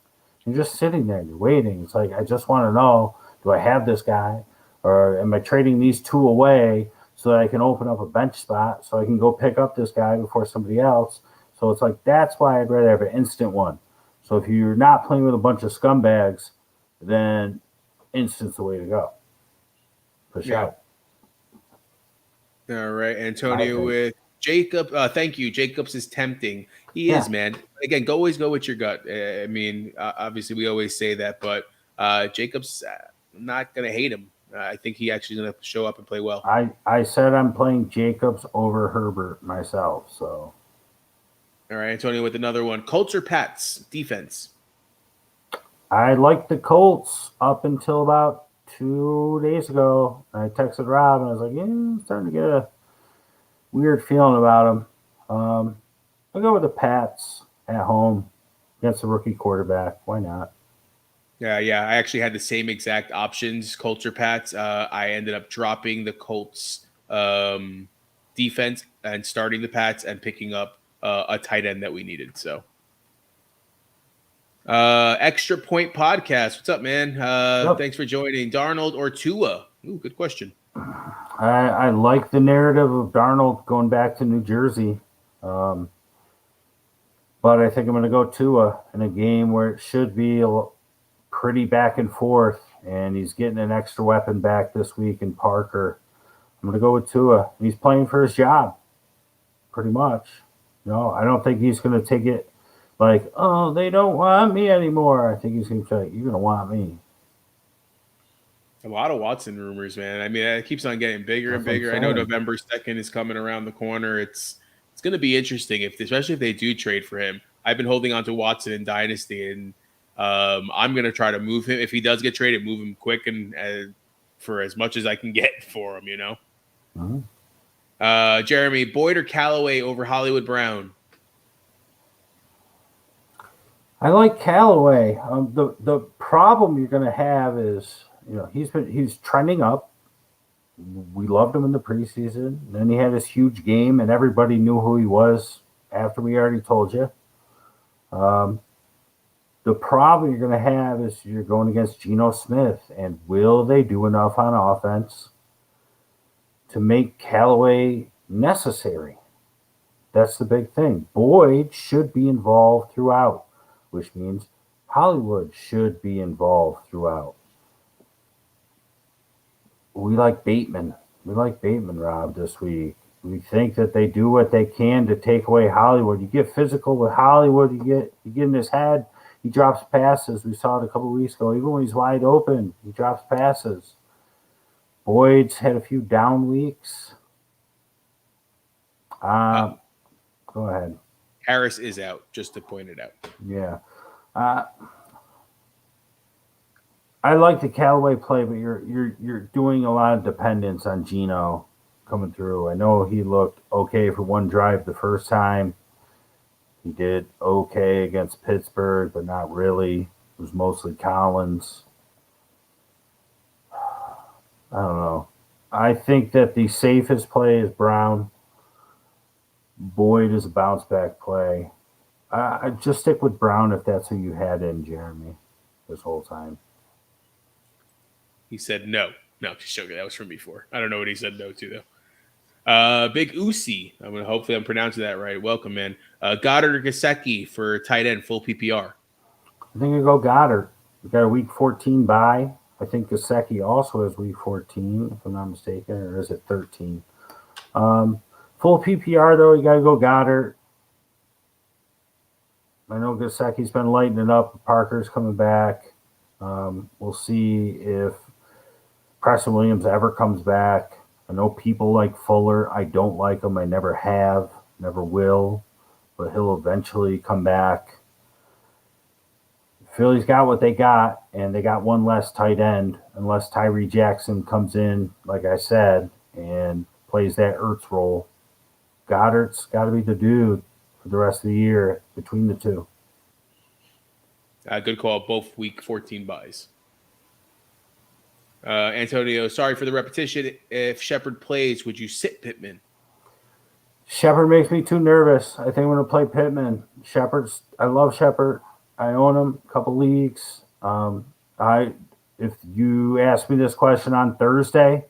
You're just sitting there. You're waiting. It's like, I just want to know, do I have this guy? Or am I trading these two away so that I can open up a bench spot so I can go pick up this guy before somebody else? So it's like, that's why I'd rather have an instant one. So if you're not playing with a bunch of scumbags, then instant's the way to go. Push out. All right. Antonio with Jacob. Thank you. Jacobs is tempting. He is, man. Again, always go with your gut. I mean, obviously we always say that, but Jacobs, not going to hate him. I think he actually is going to show up and play well. I said I'm playing Jacobs over Herbert myself. So. All right, Antonio with another one. Colts or Pats defense? I liked the Colts up until about 2 days ago. I texted Rob and I was like, yeah, I'm starting to get a weird feeling about them. I'll go with the Pats at home against a rookie quarterback. Why not? Yeah. I actually had the same exact options, Colts or Pats. I ended up dropping the Colts defense and starting the Pats and picking up a tight end that we needed. So, Extra Point Podcast. What's up, man? Thanks for joining. Darnold or Tua? Ooh, good question. I like the narrative of Darnold going back to New Jersey. But I think I'm going to go Tua in a game where it should be pretty back and forth, and he's getting an extra weapon back this week in Parker. I'm going to go with Tua. He's playing for his job, pretty much. I don't think he's going to take it like, oh, they don't want me anymore. I think he's going to say, you're going to want me. A lot of Watson rumors, man. I mean, it keeps on getting bigger and bigger. I know November 2nd is coming around the corner. It's going to be interesting, especially if they do trade for him. I've been holding on to Watson in Dynasty, and I'm going to try to move him. If he does get traded, move him quick and for as much as I can get for him, Mm-hmm. Jeremy, Boyd or Callaway over Hollywood Brown? I like Callaway. The problem you're going to have is, he's trending up. We loved him in the preseason. Then he had this huge game, and everybody knew who he was after we already told you. The problem you're going to have is you're going against Geno Smith, and will they do enough on offense to make Callaway necessary? That's the big thing. Boyd should be involved throughout, which means Hollywood should be involved throughout. We like Bateman. Rob, this week. We think that they do what they can to take away Hollywood. You get physical with Hollywood, you get in his head, he drops passes. We saw it a couple of weeks ago. Even when he's wide open, he drops passes. Boyd's had a few down weeks. Go ahead. Harris is out, just to point it out. Yeah. I like the Callaway play, but you're doing a lot of dependence on Geno coming through. I know he looked okay for one drive the first time. He did okay against Pittsburgh, but not really. It was mostly Collins. I don't know. I think that the safest play is Brown. Boyd is a bounce back play. I just stick with Brown if that's who you had in, Jeremy, this whole time. He said no. No, just joking. That was from before. I don't know what he said no to, though. Big Uzi. Hopefully I'm pronouncing that right. Welcome, man. Goddard or Gesicki for tight end, full PPR. I think I go Goddard. We got a week 14 bye. I think Gesicki also has week 14, if I'm not mistaken, or is it 13? Full PPR, though, you got to go Goddard. I know Gesicki's been lighting it up. Parker's coming back. We'll see if Preston Williams ever comes back. I know people like Fuller. I don't like him. I never have, never will, but he'll eventually come back. Philly's got what they got, and they got one less tight end unless Tyree Jackson comes in, like I said, and plays that Ertz role. Goddard's got to be the dude for the rest of the year between the two. Good call. Both week 14 buys. Antonio, sorry for the repetition. If Shepard plays, would you sit Pittman? Shepard makes me too nervous. I think I'm going to play Pittman. I love Shepard. I own him a couple leagues. If you asked me this question on Thursday,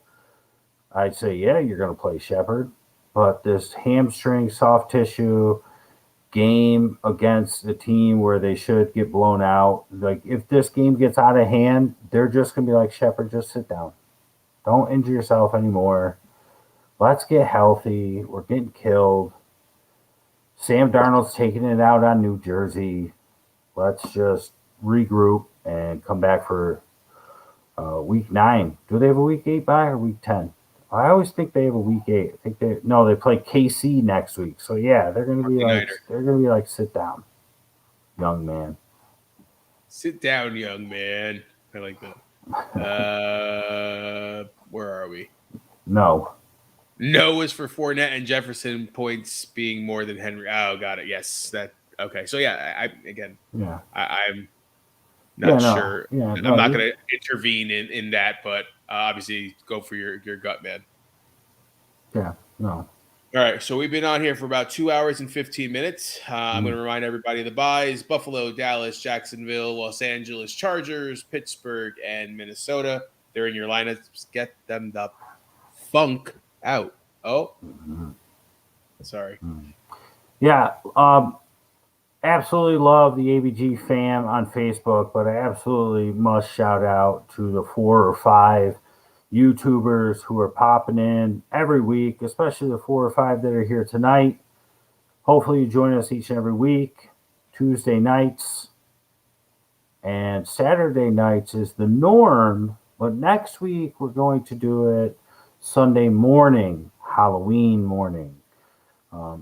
I'd say, yeah, you're going to play Shepard. But this hamstring, soft tissue game against a team where they should get blown out, like if this game gets out of hand, they're just going to be like, Shepard, just sit down. Don't injure yourself anymore. Let's get healthy. We're getting killed. Sam Darnold's taking it out on New Jersey. Let's just regroup and come back for week 9. Do they have a week 8 bye or week 10? I always think they have a week 8. I think they play KC next week. So yeah, they're gonna be like, sit down, young man. Sit down, young man. I like that. Where are we? No is for Fournette and Jefferson points being more than Henry. Oh, got it. Yes, that okay. So yeah, I'm not sure. Yeah, I'm not going to intervene in that, but obviously go for your gut, man. Yeah, no. All right, so we've been on here for about 2 hours and 15 minutes. I'm going to remind everybody of the buys: Buffalo, Dallas, Jacksonville, Los Angeles Chargers, Pittsburgh, and Minnesota. They're in your lineups. Get them the funk out. Oh, sorry. Yeah, absolutely love the ABG fam on Facebook, but I absolutely must shout out to the 4 or 5 YouTubers who are popping in every week, especially the 4 or 5 that are here tonight. Hopefully you join us each and every week. Tuesday nights and Saturday nights is the norm, but next week we're going to do it Sunday morning, Halloween morning.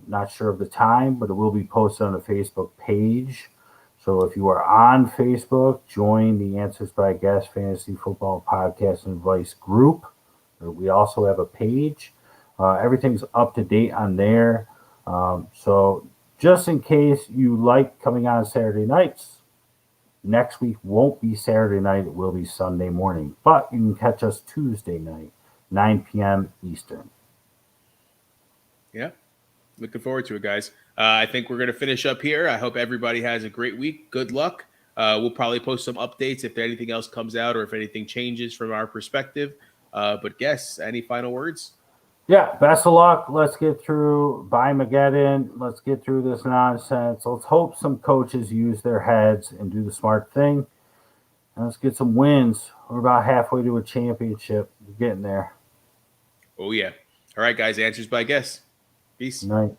Not sure of the time, but it will be posted on the Facebook page. So if you are on Facebook, join the Answers by Guest Fantasy Football Podcast and Advice group. We also have a page. Everything's up to date on there. So just in case you like coming on Saturday nights, next week won't be Saturday night. It will be Sunday morning. But you can catch us Tuesday night, 9 p.m. Eastern. Yeah. Looking forward to it, guys. I think we're going to finish up here. I hope everybody has a great week. Good luck. We'll probably post some updates if anything else comes out or if anything changes from our perspective. But guess, any final words? Yeah, best of luck. Let's get through Mageddon. Let's get through this nonsense. Let's hope some coaches use their heads and do the smart thing. And let's get some wins. We're about halfway to a championship. We're getting there. Oh, yeah. All right, guys. Answers by guess. Peace. Night.